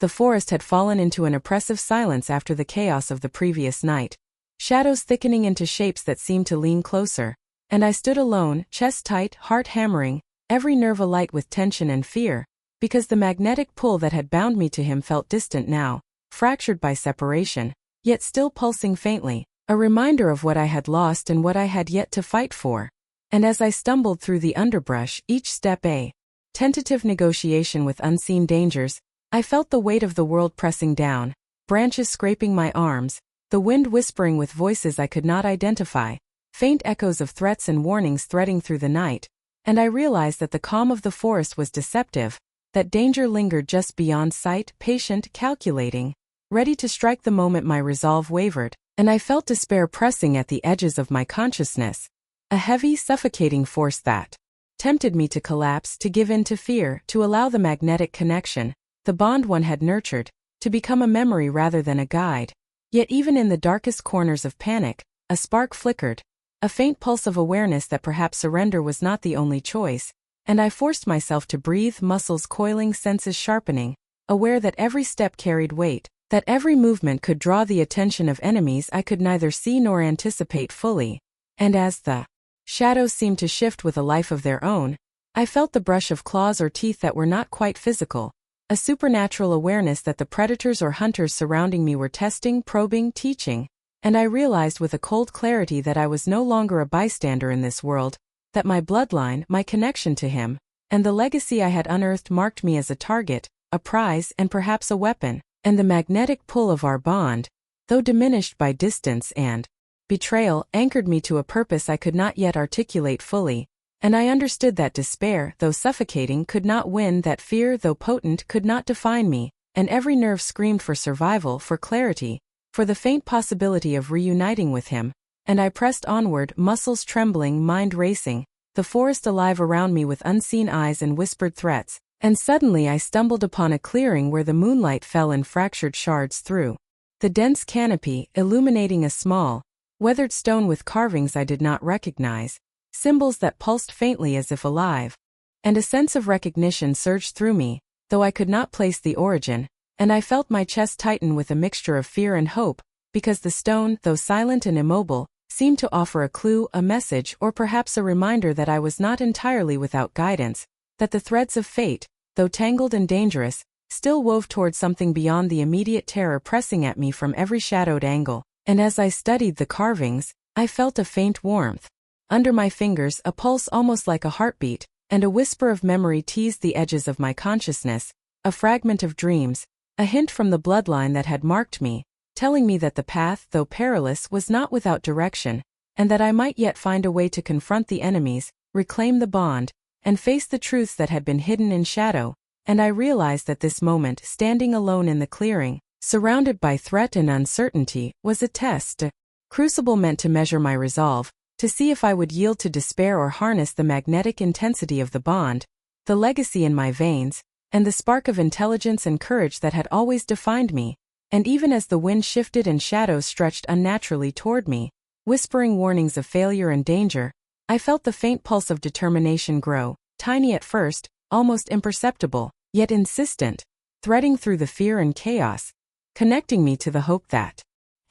The forest had fallen into an oppressive silence after the chaos of the previous night, shadows thickening into shapes that seemed to lean closer, and I stood alone, chest tight, heart hammering, every nerve alight with tension and fear, because the magnetic pull that had bound me to him felt distant now, fractured by separation, yet still pulsing faintly, a reminder of what I had lost and what I had yet to fight for. And as I stumbled through the underbrush, each step a tentative negotiation with unseen dangers, I felt the weight of the world pressing down, branches scraping my arms, the wind whispering with voices I could not identify, faint echoes of threats and warnings threading through the night, and I realized that the calm of the forest was deceptive, that danger lingered just beyond sight, patient, calculating, ready to strike the moment my resolve wavered, and I felt despair pressing at the edges of my consciousness, a heavy, suffocating force that tempted me to collapse, to give in to fear, to allow the magnetic connection, the bond one had nurtured, to become a memory rather than a guide. Yet even in the darkest corners of panic, a spark flickered, a faint pulse of awareness that perhaps surrender was not the only choice, and I forced myself to breathe, muscles coiling, senses sharpening, aware that every step carried weight, that every movement could draw the attention of enemies I could neither see nor anticipate fully. And as the shadows seemed to shift with a life of their own, I felt the brush of claws or teeth that were not quite physical, a supernatural awareness that the predators or hunters surrounding me were testing, probing, teaching, and I realized with a cold clarity that I was no longer a bystander in this world, that my bloodline, my connection to him, and the legacy I had unearthed marked me as a target, a prize, and perhaps a weapon, and the magnetic pull of our bond, though diminished by distance and betrayal, anchored me to a purpose I could not yet articulate fully, and I understood that despair, though suffocating, could not win, that fear, though potent, could not define me, and every nerve screamed for survival, for clarity, for the faint possibility of reuniting with him, and I pressed onward, muscles trembling, mind racing, the forest alive around me with unseen eyes and whispered threats, and suddenly I stumbled upon a clearing where the moonlight fell in fractured shards through the dense canopy, illuminating a small, weathered stone with carvings I did not recognize, symbols that pulsed faintly as if alive. And a sense of recognition surged through me, though I could not place the origin, and I felt my chest tighten with a mixture of fear and hope, because the stone, though silent and immobile, seemed to offer a clue, a message, or perhaps a reminder that I was not entirely without guidance, that the threads of fate, though tangled and dangerous, still wove toward something beyond the immediate terror pressing at me from every shadowed angle. And as I studied the carvings, I felt a faint warmth under my fingers, a pulse almost like a heartbeat, and a whisper of memory teased the edges of my consciousness, a fragment of dreams, a hint from the bloodline that had marked me, telling me that the path, though perilous, was not without direction, and that I might yet find a way to confront the enemies, reclaim the bond, and face the truths that had been hidden in shadow. And I realized that this moment, standing alone in the clearing, surrounded by threat and uncertainty, was a test, a crucible meant to measure my resolve, to see if I would yield to despair or harness the magnetic intensity of the bond, the legacy in my veins, and the spark of intelligence and courage that had always defined me. And even as the wind shifted and shadows stretched unnaturally toward me, whispering warnings of failure and danger, I felt the faint pulse of determination grow, tiny at first, almost imperceptible, yet insistent, threading through the fear and chaos, connecting me to the hope that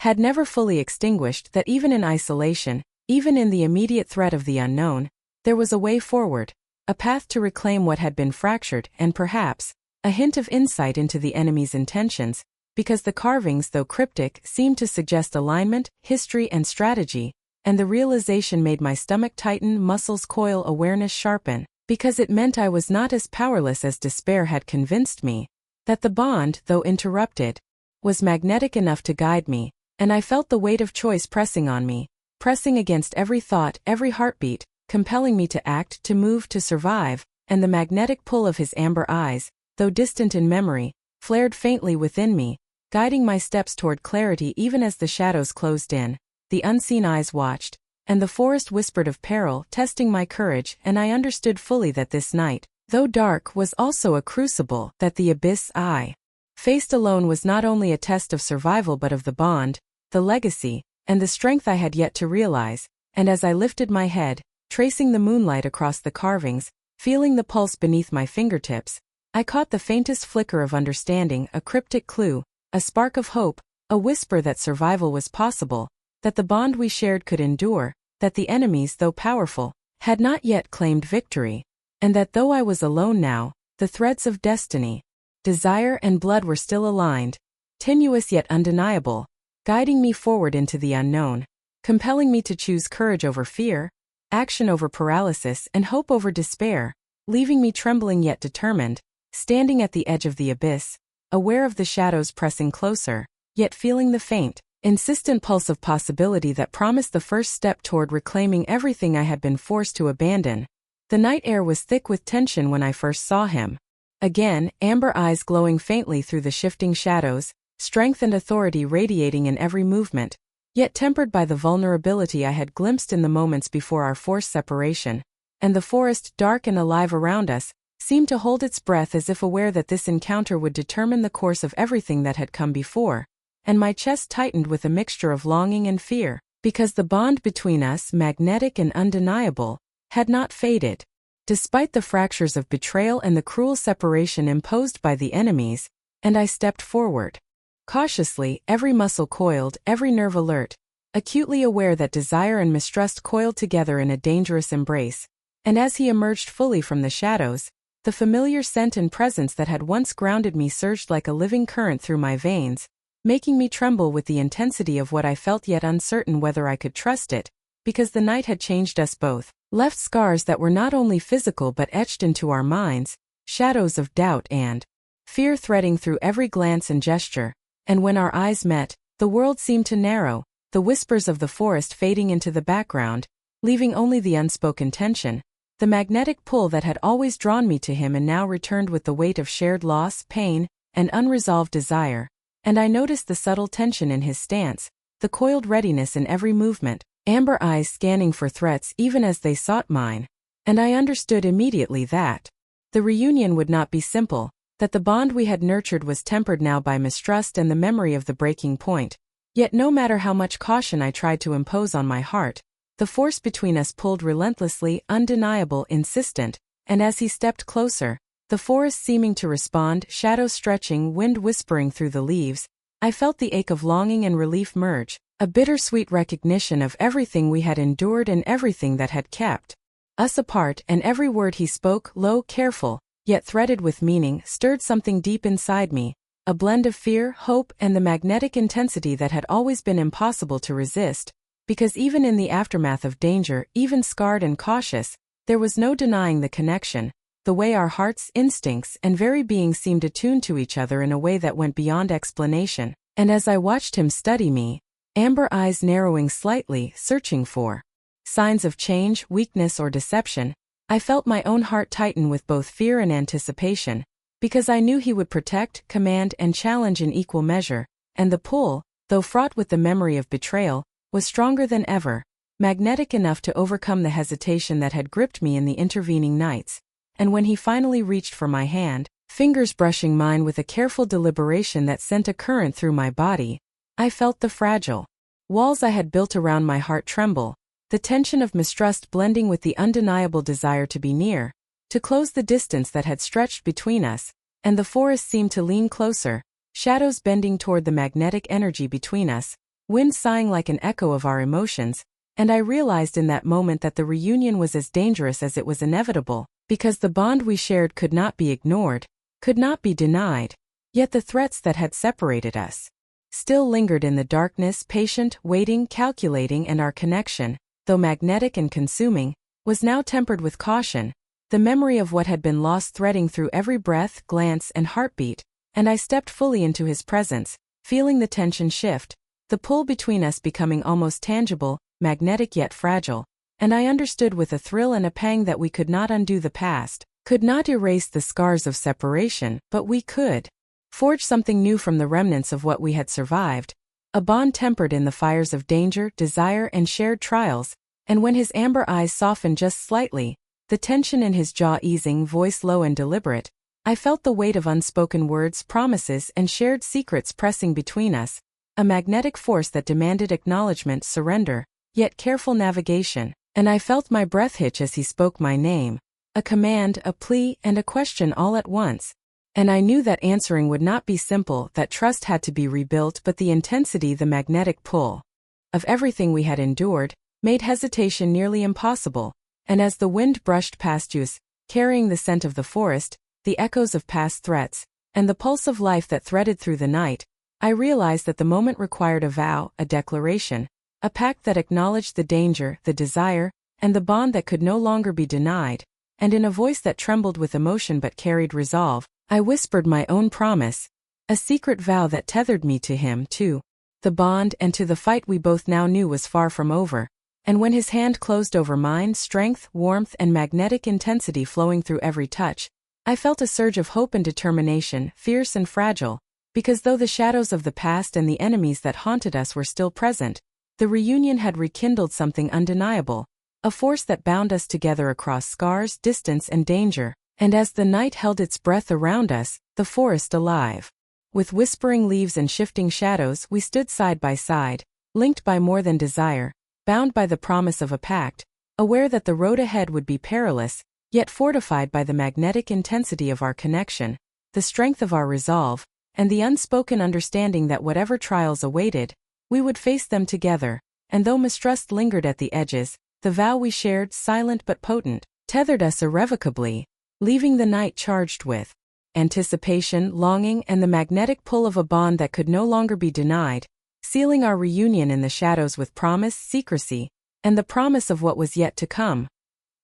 had never fully extinguished, that even in isolation, even in the immediate threat of the unknown, there was a way forward, a path to reclaim what had been fractured, and perhaps a hint of insight into the enemy's intentions, because the carvings, though cryptic, seemed to suggest alignment, history, and strategy, and the realization made my stomach tighten, muscles coil, awareness sharpen, because it meant I was not as powerless as despair had convinced me, that the bond, though interrupted, was magnetic enough to guide me, and I felt the weight of choice pressing on me, pressing against every thought, every heartbeat, compelling me to act, to move, to survive, and the magnetic pull of his amber eyes, though distant in memory, flared faintly within me, guiding my steps toward clarity even as the shadows closed in, the unseen eyes watched, and the forest whispered of peril, testing my courage, and I understood fully that this night, though dark, was also a crucible, that the abyss I faced alone was not only a test of survival but of the bond, the legacy, and the strength I had yet to realize. And as I lifted my head, tracing the moonlight across the carvings, feeling the pulse beneath my fingertips, I caught the faintest flicker of understanding, a cryptic clue, a spark of hope, a whisper that survival was possible, that the bond we shared could endure, that the enemies, though powerful, had not yet claimed victory, and that though I was alone now, the threads of destiny, desire, and blood were still aligned, tenuous yet undeniable, guiding me forward into the unknown, compelling me to choose courage over fear, action over paralysis, and hope over despair, leaving me trembling yet determined, standing at the edge of the abyss, aware of the shadows pressing closer, yet feeling the faint, insistent pulse of possibility that promised the first step toward reclaiming everything I had been forced to abandon. The night air was thick with tension when I first saw him. Again, amber eyes glowing faintly through the shifting shadows, strength and authority radiating in every movement, yet tempered by the vulnerability I had glimpsed in the moments before our forced separation, and the forest, dark and alive around us, seemed to hold its breath as if aware that this encounter would determine the course of everything that had come before, and my chest tightened with a mixture of longing and fear, because the bond between us, magnetic and undeniable, had not faded. Despite the fractures of betrayal and the cruel separation imposed by the enemies, and I stepped forward. Cautiously, every muscle coiled, every nerve alert, acutely aware that desire and mistrust coiled together in a dangerous embrace, and as he emerged fully from the shadows, the familiar scent and presence that had once grounded me surged like a living current through my veins, making me tremble with the intensity of what I felt yet uncertain whether I could trust it, because the night had changed us both, left scars that were not only physical but etched into our minds, shadows of doubt and fear threading through every glance and gesture, and when our eyes met, the world seemed to narrow, the whispers of the forest fading into the background, leaving only the unspoken tension, the magnetic pull that had always drawn me to him and now returned with the weight of shared loss, pain, and unresolved desire. And I noticed the subtle tension in his stance, the coiled readiness in every movement, amber eyes scanning for threats even as they sought mine. And I understood immediately that the reunion would not be simple, that the bond we had nurtured was tempered now by mistrust and the memory of the breaking point. Yet no matter how much caution I tried to impose on my heart, the force between us pulled relentlessly, undeniable, insistent, and as he stepped closer, the forest seeming to respond, shadows stretching, wind whispering through the leaves, I felt the ache of longing and relief merge, a bittersweet recognition of everything we had endured and everything that had kept us apart, and every word he spoke, low, careful, yet threaded with meaning, stirred something deep inside me, a blend of fear, hope, and the magnetic intensity that had always been impossible to resist, because even in the aftermath of danger, even scarred and cautious, there was no denying the connection, the way our hearts, instincts, and very being seemed attuned to each other in a way that went beyond explanation. And as I watched him study me, amber eyes narrowing slightly, searching for signs of change, weakness, or deception, I felt my own heart tighten with both fear and anticipation, because I knew he would protect, command, and challenge in equal measure, and the pull, though fraught with the memory of betrayal, was stronger than ever, magnetic enough to overcome the hesitation that had gripped me in the intervening nights. And when he finally reached for my hand, fingers brushing mine with a careful deliberation that sent a current through my body, I felt the fragile walls I had built around my heart tremble, the tension of mistrust blending with the undeniable desire to be near, to close the distance that had stretched between us, and the forest seemed to lean closer, shadows bending toward the magnetic energy between us, wind sighing like an echo of our emotions, and I realized in that moment that the reunion was as dangerous as it was inevitable, because the bond we shared could not be ignored, could not be denied, yet the threats that had separated us still lingered in the darkness, patient, waiting, calculating, and our connection, though magnetic and consuming, was now tempered with caution, the memory of what had been lost threading through every breath, glance, and heartbeat, and I stepped fully into his presence, feeling the tension shift, the pull between us becoming almost tangible, magnetic yet fragile, and I understood with a thrill and a pang that we could not undo the past, could not erase the scars of separation, but we could forge something new from the remnants of what we had survived, a bond tempered in the fires of danger, desire, and shared trials, and when his amber eyes softened just slightly, the tension in his jaw easing, voice low and deliberate, I felt the weight of unspoken words, promises, and shared secrets pressing between us, a magnetic force that demanded acknowledgement, surrender, yet careful navigation, and I felt my breath hitch as he spoke my name, a command, a plea, and a question all at once. And I knew that answering would not be simple, that trust had to be rebuilt, but the intensity, the magnetic pull of everything we had endured, made hesitation nearly impossible, and as the wind brushed past us, carrying the scent of the forest, the echoes of past threats, and the pulse of life that threaded through the night, I realized that the moment required a vow, a declaration, a pact that acknowledged the danger, the desire, and the bond that could no longer be denied, and in a voice that trembled with emotion but carried resolve, I whispered my own promise, a secret vow that tethered me to him, to the bond and to the fight we both now knew was far from over, and when his hand closed over mine, strength, warmth, and magnetic intensity flowing through every touch, I felt a surge of hope and determination, fierce and fragile, because though the shadows of the past and the enemies that haunted us were still present, the reunion had rekindled something undeniable, a force that bound us together across scars, distance, and danger. And as the night held its breath around us, the forest alive. With whispering leaves and shifting shadows, we stood side by side, linked by more than desire, bound by the promise of a pact, aware that the road ahead would be perilous, yet fortified by the magnetic intensity of our connection, the strength of our resolve, and the unspoken understanding that whatever trials awaited, we would face them together, and though mistrust lingered at the edges, the vow we shared, silent but potent, tethered us irrevocably, leaving the night charged with anticipation, longing, and the magnetic pull of a bond that could no longer be denied, sealing our reunion in the shadows with promise, secrecy, and the promise of what was yet to come.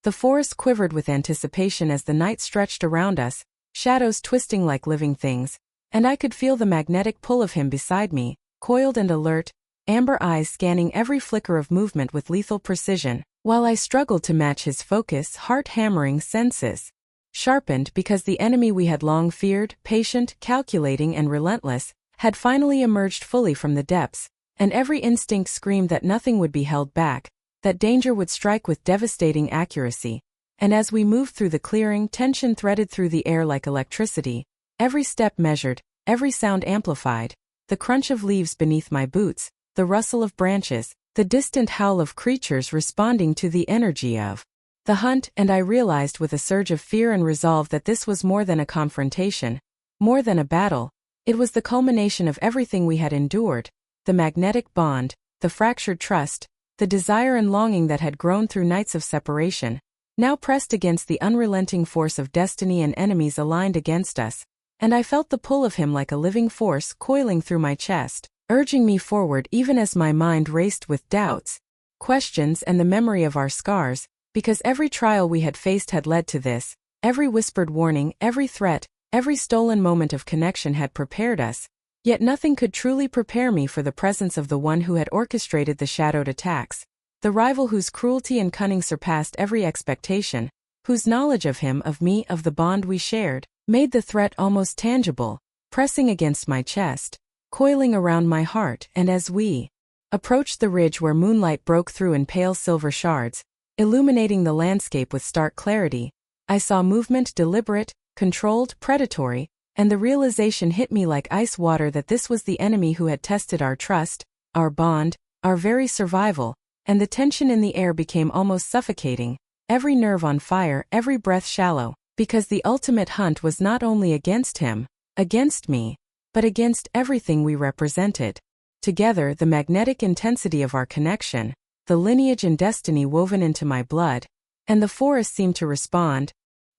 The forest quivered with anticipation as the night stretched around us, shadows twisting like living things, and I could feel the magnetic pull of him beside me, coiled and alert, amber eyes scanning every flicker of movement with lethal precision, while I struggled to match his focus, heart-hammering senses sharpened because the enemy we had long feared, patient, calculating, and relentless, had finally emerged fully from the depths, and every instinct screamed that nothing would be held back, that danger would strike with devastating accuracy. And as we moved through the clearing, tension threaded through the air like electricity, every step measured, every sound amplified, the crunch of leaves beneath my boots, the rustle of branches, the distant howl of creatures responding to the energy of the hunt, and I realized with a surge of fear and resolve that this was more than a confrontation, more than a battle. It was the culmination of everything we had endured, the magnetic bond, the fractured trust, the desire and longing that had grown through nights of separation, now pressed against the unrelenting force of destiny and enemies aligned against us, and I felt the pull of him like a living force coiling through my chest, urging me forward even as my mind raced with doubts, questions, and the memory of our scars, because every trial we had faced had led to this, every whispered warning, every threat, every stolen moment of connection had prepared us, Yet nothing could truly prepare me for the presence of the one who had orchestrated the shadowed attacks, the rival whose cruelty and cunning surpassed every expectation, whose knowledge of him, of me, of the bond we shared, made the threat almost tangible, pressing against my chest, coiling around my heart. And as we approached the ridge where moonlight broke through in pale silver shards, illuminating the landscape with stark clarity, I saw movement, deliberate, controlled, predatory, and the realization hit me like ice water that this was the enemy who had tested our trust, our bond, our very survival, and the tension in the air became almost suffocating, every nerve on fire, every breath shallow, because the ultimate hunt was not only against him, against me, but against everything we represented. Together, the magnetic intensity of our connection, the lineage and destiny woven into my blood, and the forest seemed to respond,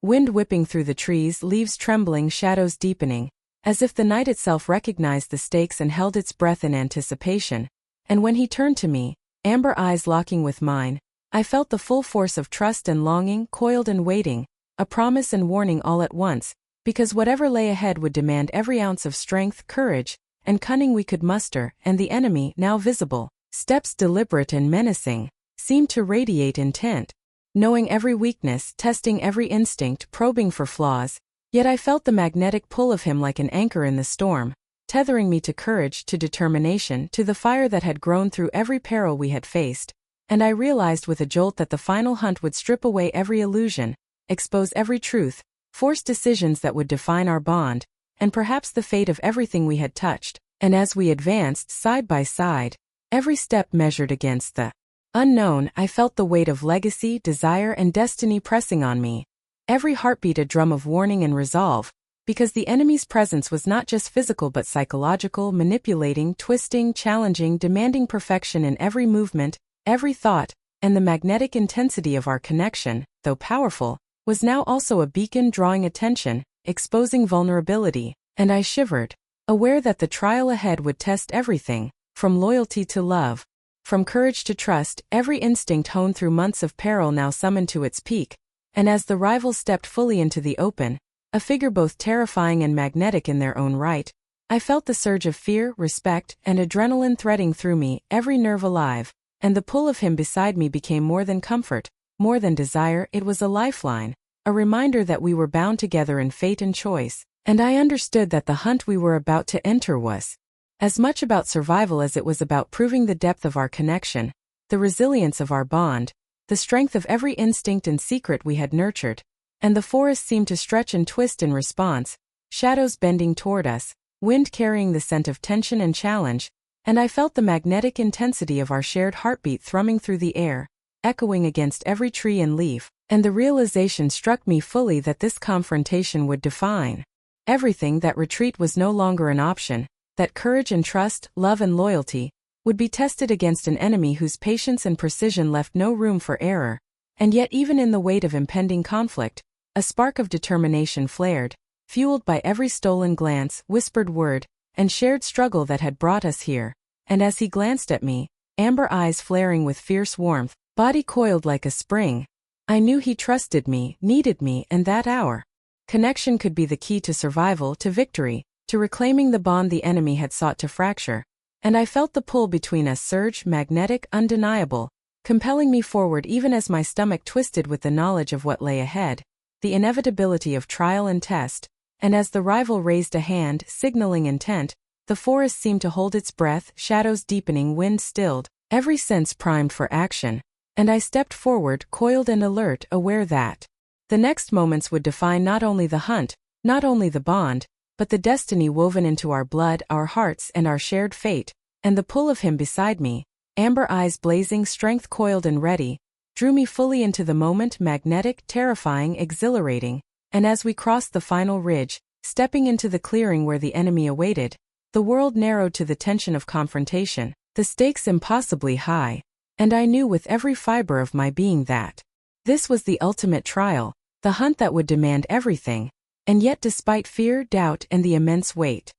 wind whipping through the trees, leaves trembling, shadows deepening, as if the night itself recognized the stakes and held its breath in anticipation. And when he turned to me, amber eyes locking with mine, I felt the full force of trust and longing, coiled and waiting, a promise and warning all at once, because whatever lay ahead would demand every ounce of strength, courage, and cunning we could muster, and the enemy, now visible, steps deliberate and menacing, seemed to radiate intent, knowing every weakness, testing every instinct, probing for flaws, yet I felt the magnetic pull of him like an anchor in the storm, tethering me to courage, to determination, to the fire that had grown through every peril we had faced, and I realized with a jolt that the final hunt would strip away every illusion, expose every truth, force decisions that would define our bond, and perhaps the fate of everything we had touched. And as we advanced side by side, every step measured against the unknown, I felt the weight of legacy, desire, and destiny pressing on me. Every heartbeat a drum of warning and resolve, because the enemy's presence was not just physical but psychological, manipulating, twisting, challenging, demanding perfection in every movement, every thought, and the magnetic intensity of our connection, though powerful, was now also a beacon drawing attention, exposing vulnerability, and I shivered, aware that the trial ahead would test everything, from loyalty to love, from courage to trust, every instinct honed through months of peril now summoned to its peak, and as the rivals stepped fully into the open, a figure both terrifying and magnetic in their own right, I felt the surge of fear, respect, and adrenaline threading through me, every nerve alive, and the pull of him beside me became more than comfort, more than desire, it was a lifeline, a reminder that we were bound together in fate and choice, and I understood that the hunt we were about to enter was as much about survival as it was about proving the depth of our connection, the resilience of our bond, the strength of every instinct and secret we had nurtured, and the forest seemed to stretch and twist in response, shadows bending toward us, wind carrying the scent of tension and challenge, and I felt the magnetic intensity of our shared heartbeat thrumming through the air, echoing against every tree and leaf, and the realization struck me fully that this confrontation would define everything, that retreat was no longer an option, that courage and trust, love and loyalty, would be tested against an enemy whose patience and precision left no room for error, and yet even in the weight of impending conflict, a spark of determination flared, fueled by every stolen glance, whispered word, and shared struggle that had brought us here, and as he glanced at me, amber eyes flaring with fierce warmth, body coiled like a spring, I knew he trusted me, needed me, and that our connection could be the key to survival, to victory, to reclaiming the bond the enemy had sought to fracture, and I felt the pull between us surge, magnetic, undeniable, compelling me forward even as my stomach twisted with the knowledge of what lay ahead, the inevitability of trial and test, and as the rival raised a hand, signaling intent, the forest seemed to hold its breath, shadows deepening, wind stilled, every sense primed for action, and I stepped forward, coiled and alert, aware that the next moments would define not only the hunt, not only the bond, but the destiny woven into our blood, our hearts, and our shared fate, and the pull of him beside me, amber eyes blazing, strength coiled and ready, drew me fully into the moment, magnetic, terrifying, exhilarating, and as we crossed the final ridge, stepping into the clearing where the enemy awaited, the world narrowed to the tension of confrontation, the stakes impossibly high, and I knew with every fiber of my being that this was the ultimate trial, the hunt that would demand everything, and yet despite fear, doubt, and the immense weight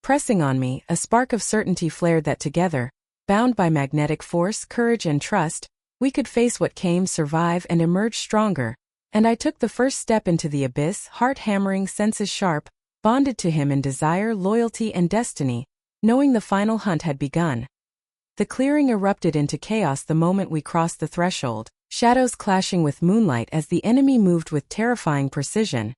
pressing on me, a spark of certainty flared that together, bound by magnetic force, courage, and trust, we could face what came, survive, and emerge stronger, and I took the first step into the abyss, heart hammering, senses sharp, bonded to him in desire, loyalty, and destiny, knowing the final hunt had begun. The clearing erupted into chaos the moment we crossed the threshold, shadows clashing with moonlight as the enemy moved with terrifying precision.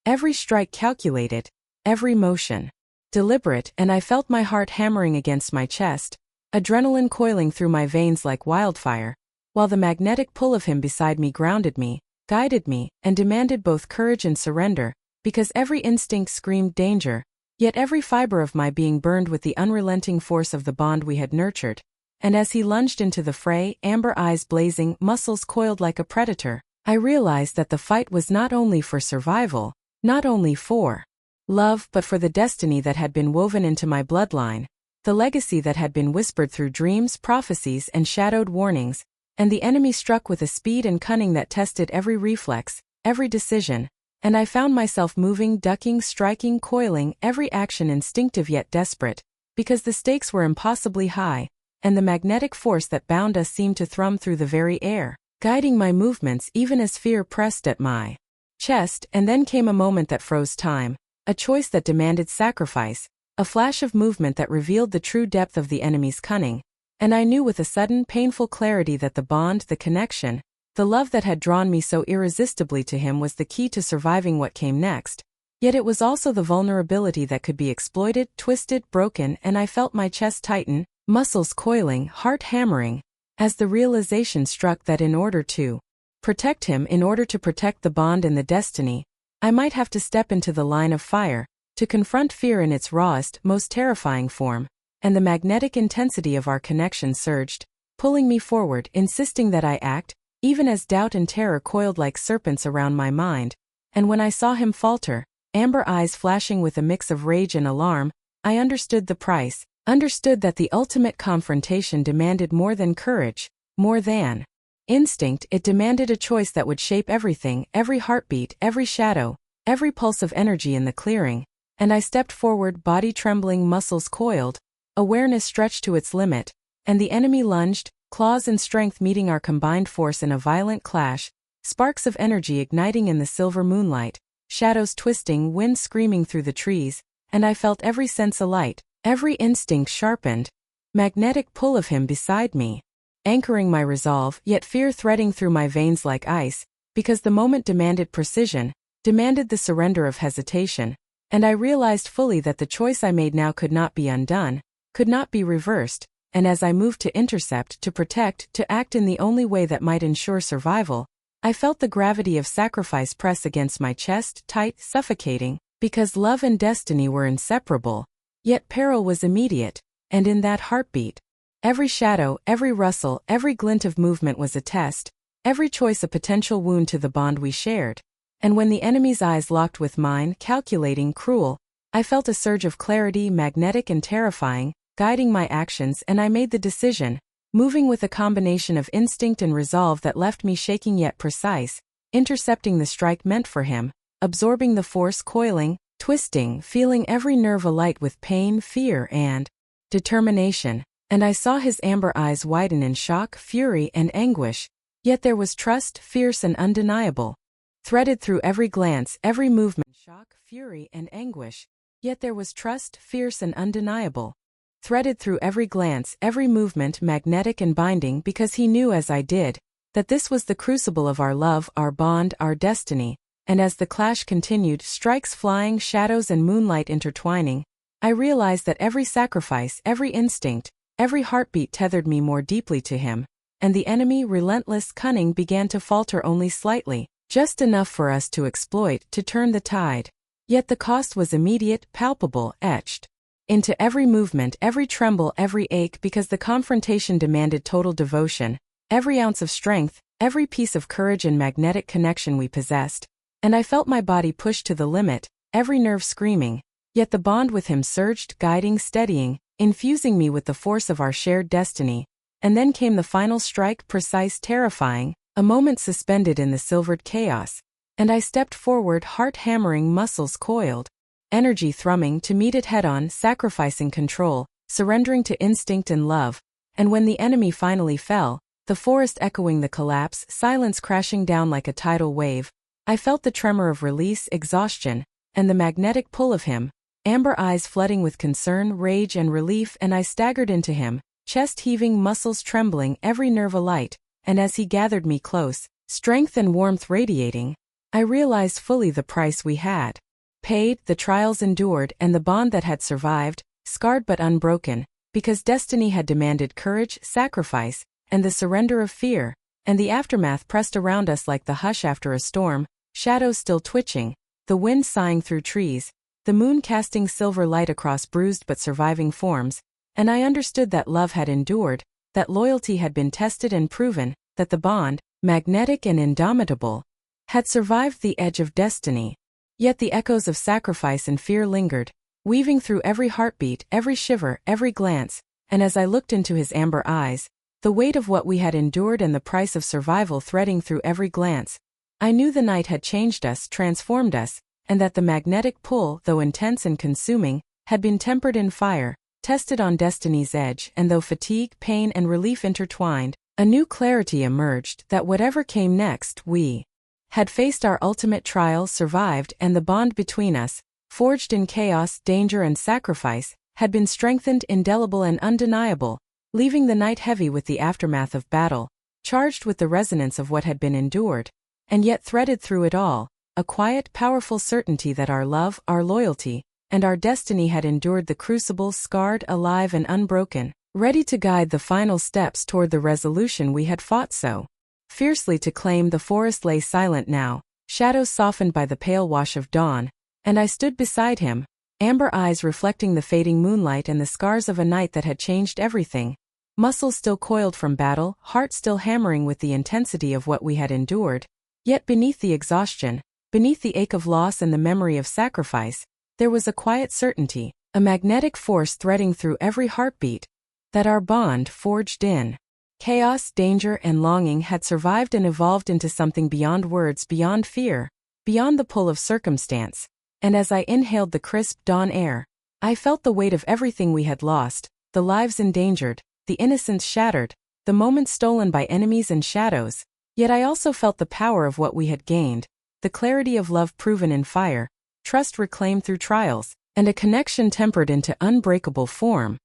Every strike calculated, every motion deliberate, and I felt my heart hammering against my chest, adrenaline coiling through my veins like wildfire, while the magnetic pull of him beside me grounded me, guided me, and demanded both courage and surrender, because every instinct screamed danger, yet every fiber of my being burned with the unrelenting force of the bond we had nurtured. And as he lunged into the fray, amber eyes blazing, muscles coiled like a predator, I realized that the fight was not only for survival, not only for love, but for the destiny that had been woven into my bloodline, the legacy that had been whispered through dreams, prophecies, and shadowed warnings, and the enemy struck with a speed and cunning that tested every reflex, every decision, and I found myself moving, ducking, striking, coiling, every action instinctive yet desperate, because the stakes were impossibly high, and the magnetic force that bound us seemed to thrum through the very air, guiding my movements even as fear pressed at my chest. And then came a moment that froze time, a choice that demanded sacrifice, a flash of movement that revealed the true depth of the enemy's cunning, and I knew with a sudden, painful clarity that the bond, the connection, the love that had drawn me so irresistibly to him was the key to surviving what came next. Yet it was also the vulnerability that could be exploited, twisted, broken, and I felt my chest tighten, muscles coiling, heart hammering, as the realization struck that in order to protect him, in order to protect the bond and the destiny, I might have to step into the line of fire, to confront fear in its rawest, most terrifying form, and the magnetic intensity of our connection surged, pulling me forward, insisting that I act, even as doubt and terror coiled like serpents around my mind. And when I saw him falter, amber eyes flashing with a mix of rage and alarm, I understood the price, understood that the ultimate confrontation demanded more than courage, more than instinct. It demanded a choice that would shape everything, every heartbeat, every shadow, every pulse of energy in the clearing, and I stepped forward, body trembling, muscles coiled, awareness stretched to its limit, and the enemy lunged, claws and strength meeting our combined force in a violent clash, sparks of energy igniting in the silver moonlight, shadows twisting, wind screaming through the trees, and I felt every sense alight, every instinct sharpened, magnetic pull of him beside me, anchoring my resolve, yet fear threading through my veins like ice, because the moment demanded precision, demanded the surrender of hesitation, and I realized fully that the choice I made now could not be undone, could not be reversed, and as I moved to intercept, to protect, to act in the only way that might ensure survival, I felt the gravity of sacrifice press against my chest, tight, suffocating, because love and destiny were inseparable, yet peril was immediate, and in that heartbeat, every shadow, every rustle, every glint of movement was a test, every choice a potential wound to the bond we shared. And when the enemy's eyes locked with mine, calculating, cruel, I felt a surge of clarity, magnetic and terrifying, guiding my actions, and I made the decision, moving with a combination of instinct and resolve that left me shaking yet precise, intercepting the strike meant for him, absorbing the force, coiling, twisting, feeling every nerve alight with pain, fear, and determination, and I saw his amber eyes widen in shock, fury, and anguish, yet there was trust, fierce and undeniable, threaded through every glance, every movement. Shock, fury, and anguish, yet there was trust, fierce and undeniable, threaded through every glance, every movement, magnetic and binding, because he knew as I did, that this was the crucible of our love, our bond, our destiny, and as the clash continued, strikes flying, shadows and moonlight intertwining, I realized that every sacrifice, every instinct, every heartbeat tethered me more deeply to him, and the enemy, relentless, cunning, began to falter only slightly, just enough for us to exploit, to turn the tide. Yet the cost was immediate, palpable, etched into every movement, every tremble, every ache, because the confrontation demanded total devotion, every ounce of strength, every piece of courage and magnetic connection we possessed, and I felt my body pushed to the limit, every nerve screaming, yet the bond with him surged, guiding, steadying, infusing me with the force of our shared destiny, and then came the final strike, precise, terrifying, a moment suspended in the silvered chaos, and I stepped forward, heart hammering, muscles coiled, energy thrumming, to meet it head-on, sacrificing control, surrendering to instinct and love, and when the enemy finally fell, the forest echoing the collapse, silence crashing down like a tidal wave, I felt the tremor of release, exhaustion, and the magnetic pull of him, amber eyes flooding with concern, rage, and relief, and I staggered into him, chest heaving, muscles trembling, every nerve alight, and as he gathered me close, strength and warmth radiating, I realized fully the price we had paid, the trials endured, and the bond that had survived, scarred but unbroken, because destiny had demanded courage, sacrifice, and the surrender of fear, and the aftermath pressed around us like the hush after a storm, shadows still twitching, the wind sighing through trees, the moon casting silver light across bruised but surviving forms, and I understood that love had endured, that loyalty had been tested and proven, that the bond, magnetic and indomitable, had survived the edge of destiny. Yet the echoes of sacrifice and fear lingered, weaving through every heartbeat, every shiver, every glance, and as I looked into his amber eyes, the weight of what we had endured and the price of survival threading through every glance, I knew the night had changed us, transformed us, and that the magnetic pull, though intense and consuming, had been tempered in fire, tested on destiny's edge, and though fatigue, pain, and relief intertwined, a new clarity emerged that whatever came next, we had faced our ultimate trial, survived, and the bond between us, forged in chaos, danger, and sacrifice, had been strengthened, indelible, and undeniable, leaving the night heavy with the aftermath of battle, charged with the resonance of what had been endured, and yet threaded through it all, a quiet, powerful certainty that our love, our loyalty, and our destiny had endured the crucible, scarred, alive, and unbroken, ready to guide the final steps toward the resolution we had fought so fiercely to claim. The forest lay silent now, shadows softened by the pale wash of dawn, and I stood beside him, amber eyes reflecting the fading moonlight and the scars of a night that had changed everything, muscles still coiled from battle, heart still hammering with the intensity of what we had endured, yet beneath the exhaustion, beneath the ache of loss and the memory of sacrifice, there was a quiet certainty, a magnetic force threading through every heartbeat, that our bond, forged in chaos, danger, and longing, had survived and evolved into something beyond words, beyond fear, beyond the pull of circumstance. And as I inhaled the crisp dawn air, I felt the weight of everything we had lost, the lives endangered, the innocence shattered, the moments stolen by enemies and shadows, yet I also felt the power of what we had gained, the clarity of love proven in fire, trust reclaimed through trials, and a connection tempered into unbreakable form,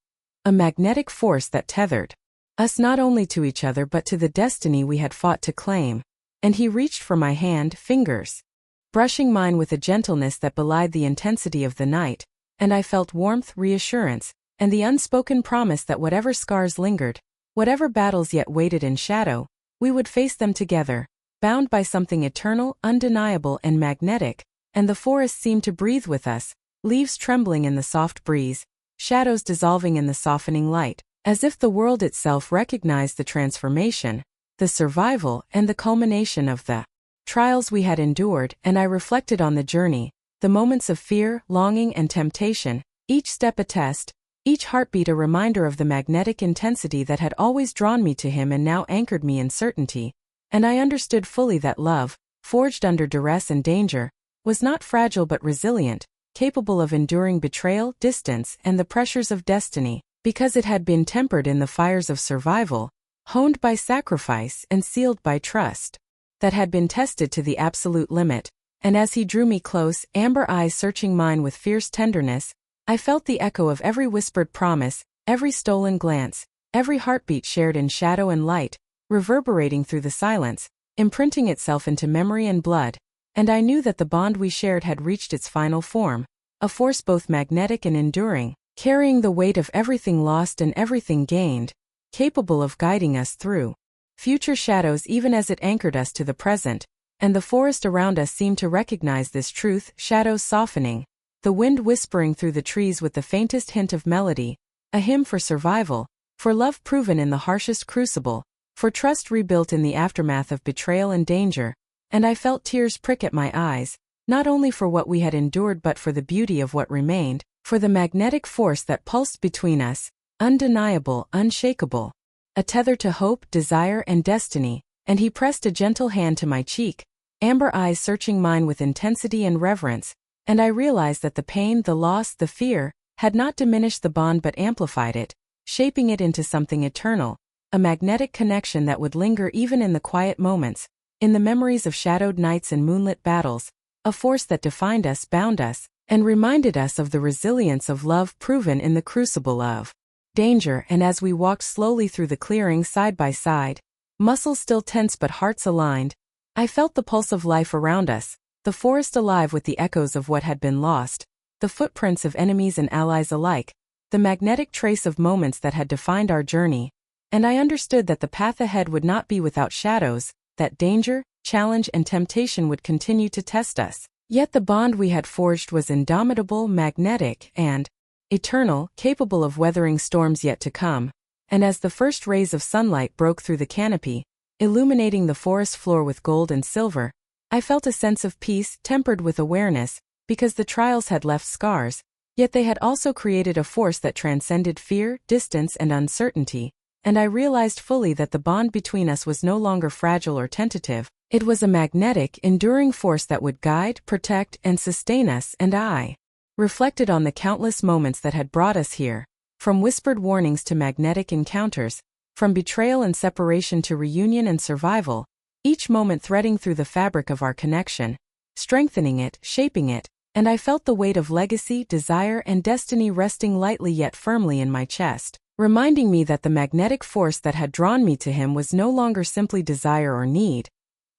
a magnetic force that tethered us not only to each other but to the destiny we had fought to claim. And he reached for my hand, fingers brushing mine with a gentleness that belied the intensity of the night, and I felt warmth, reassurance, and the unspoken promise that whatever scars lingered, whatever battles yet waited in shadow, we would face them together, bound by something eternal, undeniable, and magnetic. And the forest seemed to breathe with us, leaves trembling in the soft breeze, shadows dissolving in the softening light, as if the world itself recognized the transformation, the survival, and the culmination of the trials we had endured. And I reflected on the journey, the moments of fear, longing, and temptation, each step a test, each heartbeat a reminder of the magnetic intensity that had always drawn me to him and now anchored me in certainty. And I understood fully that love, forged under duress and danger, was not fragile but resilient, capable of enduring betrayal, distance, and the pressures of destiny, because it had been tempered in the fires of survival, honed by sacrifice, and sealed by trust that had been tested to the absolute limit. And as he drew me close, amber eyes searching mine with fierce tenderness, I felt the echo of every whispered promise, every stolen glance, every heartbeat shared in shadow and light, reverberating through the silence, imprinting itself into memory and blood. And I knew that the bond we shared had reached its final form, a force both magnetic and enduring, carrying the weight of everything lost and everything gained, capable of guiding us through future shadows even as it anchored us to the present. And the forest around us seemed to recognize this truth, shadows softening, the wind whispering through the trees with the faintest hint of melody, a hymn for survival, for love proven in the harshest crucible, for trust rebuilt in the aftermath of betrayal and danger. And I felt tears prick at my eyes, not only for what we had endured but for the beauty of what remained, for the magnetic force that pulsed between us, undeniable, unshakable, a tether to hope, desire, and destiny. And he pressed a gentle hand to my cheek, amber eyes searching mine with intensity and reverence, and I realized that the pain, the loss, the fear, had not diminished the bond but amplified it, shaping it into something eternal, a magnetic connection that would linger even in the quiet moments, in the memories of shadowed nights and moonlit battles, a force that defined us, bound us, and reminded us of the resilience of love proven in the crucible of danger. And as we walked slowly through the clearing side by side, muscles still tense but hearts aligned, I felt the pulse of life around us, the forest alive with the echoes of what had been lost, the footprints of enemies and allies alike, the magnetic trace of moments that had defined our journey, and I understood that the path ahead would not be without shadows, that danger, challenge and temptation would continue to test us. Yet the bond we had forged was indomitable, magnetic, and eternal, capable of weathering storms yet to come. And as the first rays of sunlight broke through the canopy, illuminating the forest floor with gold and silver, I felt a sense of peace tempered with awareness, because the trials had left scars, yet they had also created a force that transcended fear, distance and uncertainty, and I realized fully that the bond between us was no longer fragile or tentative. It was a magnetic, enduring force that would guide, protect, and sustain us. And I reflected on the countless moments that had brought us here, from whispered warnings to magnetic encounters, from betrayal and separation to reunion and survival, each moment threading through the fabric of our connection, strengthening it, shaping it, and I felt the weight of legacy, desire, and destiny resting lightly yet firmly in my chest, reminding me that the magnetic force that had drawn me to him was no longer simply desire or need.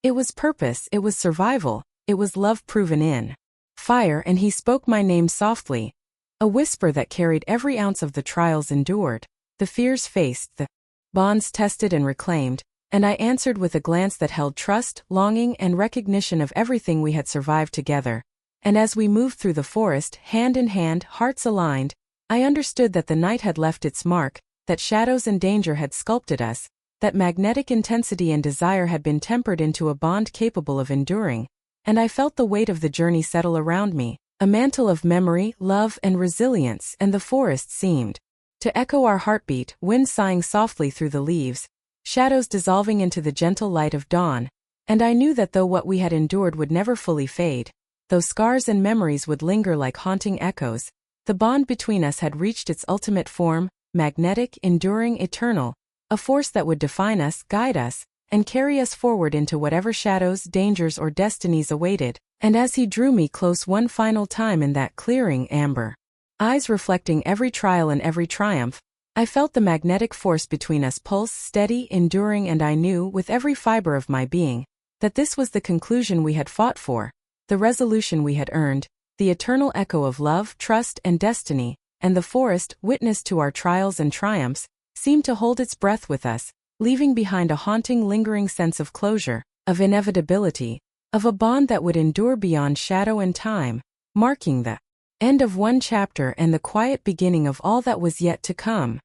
It was purpose, it was survival, it was love proven in fire. And he spoke my name softly, a whisper that carried every ounce of the trials endured, the fears faced, the bonds tested and reclaimed, and I answered with a glance that held trust, longing, and recognition of everything we had survived together. And as we moved through the forest, hand in hand, hearts aligned, I understood that the night had left its mark, that shadows and danger had sculpted us, that magnetic intensity and desire had been tempered into a bond capable of enduring, and I felt the weight of the journey settle around me, a mantle of memory, love, and resilience, and the forest seemed to echo our heartbeat, wind sighing softly through the leaves, shadows dissolving into the gentle light of dawn, and I knew that though what we had endured would never fully fade, though scars and memories would linger like haunting echoes, the bond between us had reached its ultimate form, magnetic, enduring, eternal, a force that would define us, guide us, and carry us forward into whatever shadows, dangers, or destinies awaited. And as he drew me close one final time in that clearing, amber eyes reflecting every trial and every triumph, I felt the magnetic force between us pulse, steady, enduring, and I knew, with every fiber of my being, that this was the conclusion we had fought for, the resolution we had earned, the eternal echo of love, trust, and destiny. And the forest, witness to our trials and triumphs, seemed to hold its breath with us, leaving behind a haunting, lingering sense of closure, of inevitability, of a bond that would endure beyond shadow and time, marking the end of one chapter and the quiet beginning of all that was yet to come.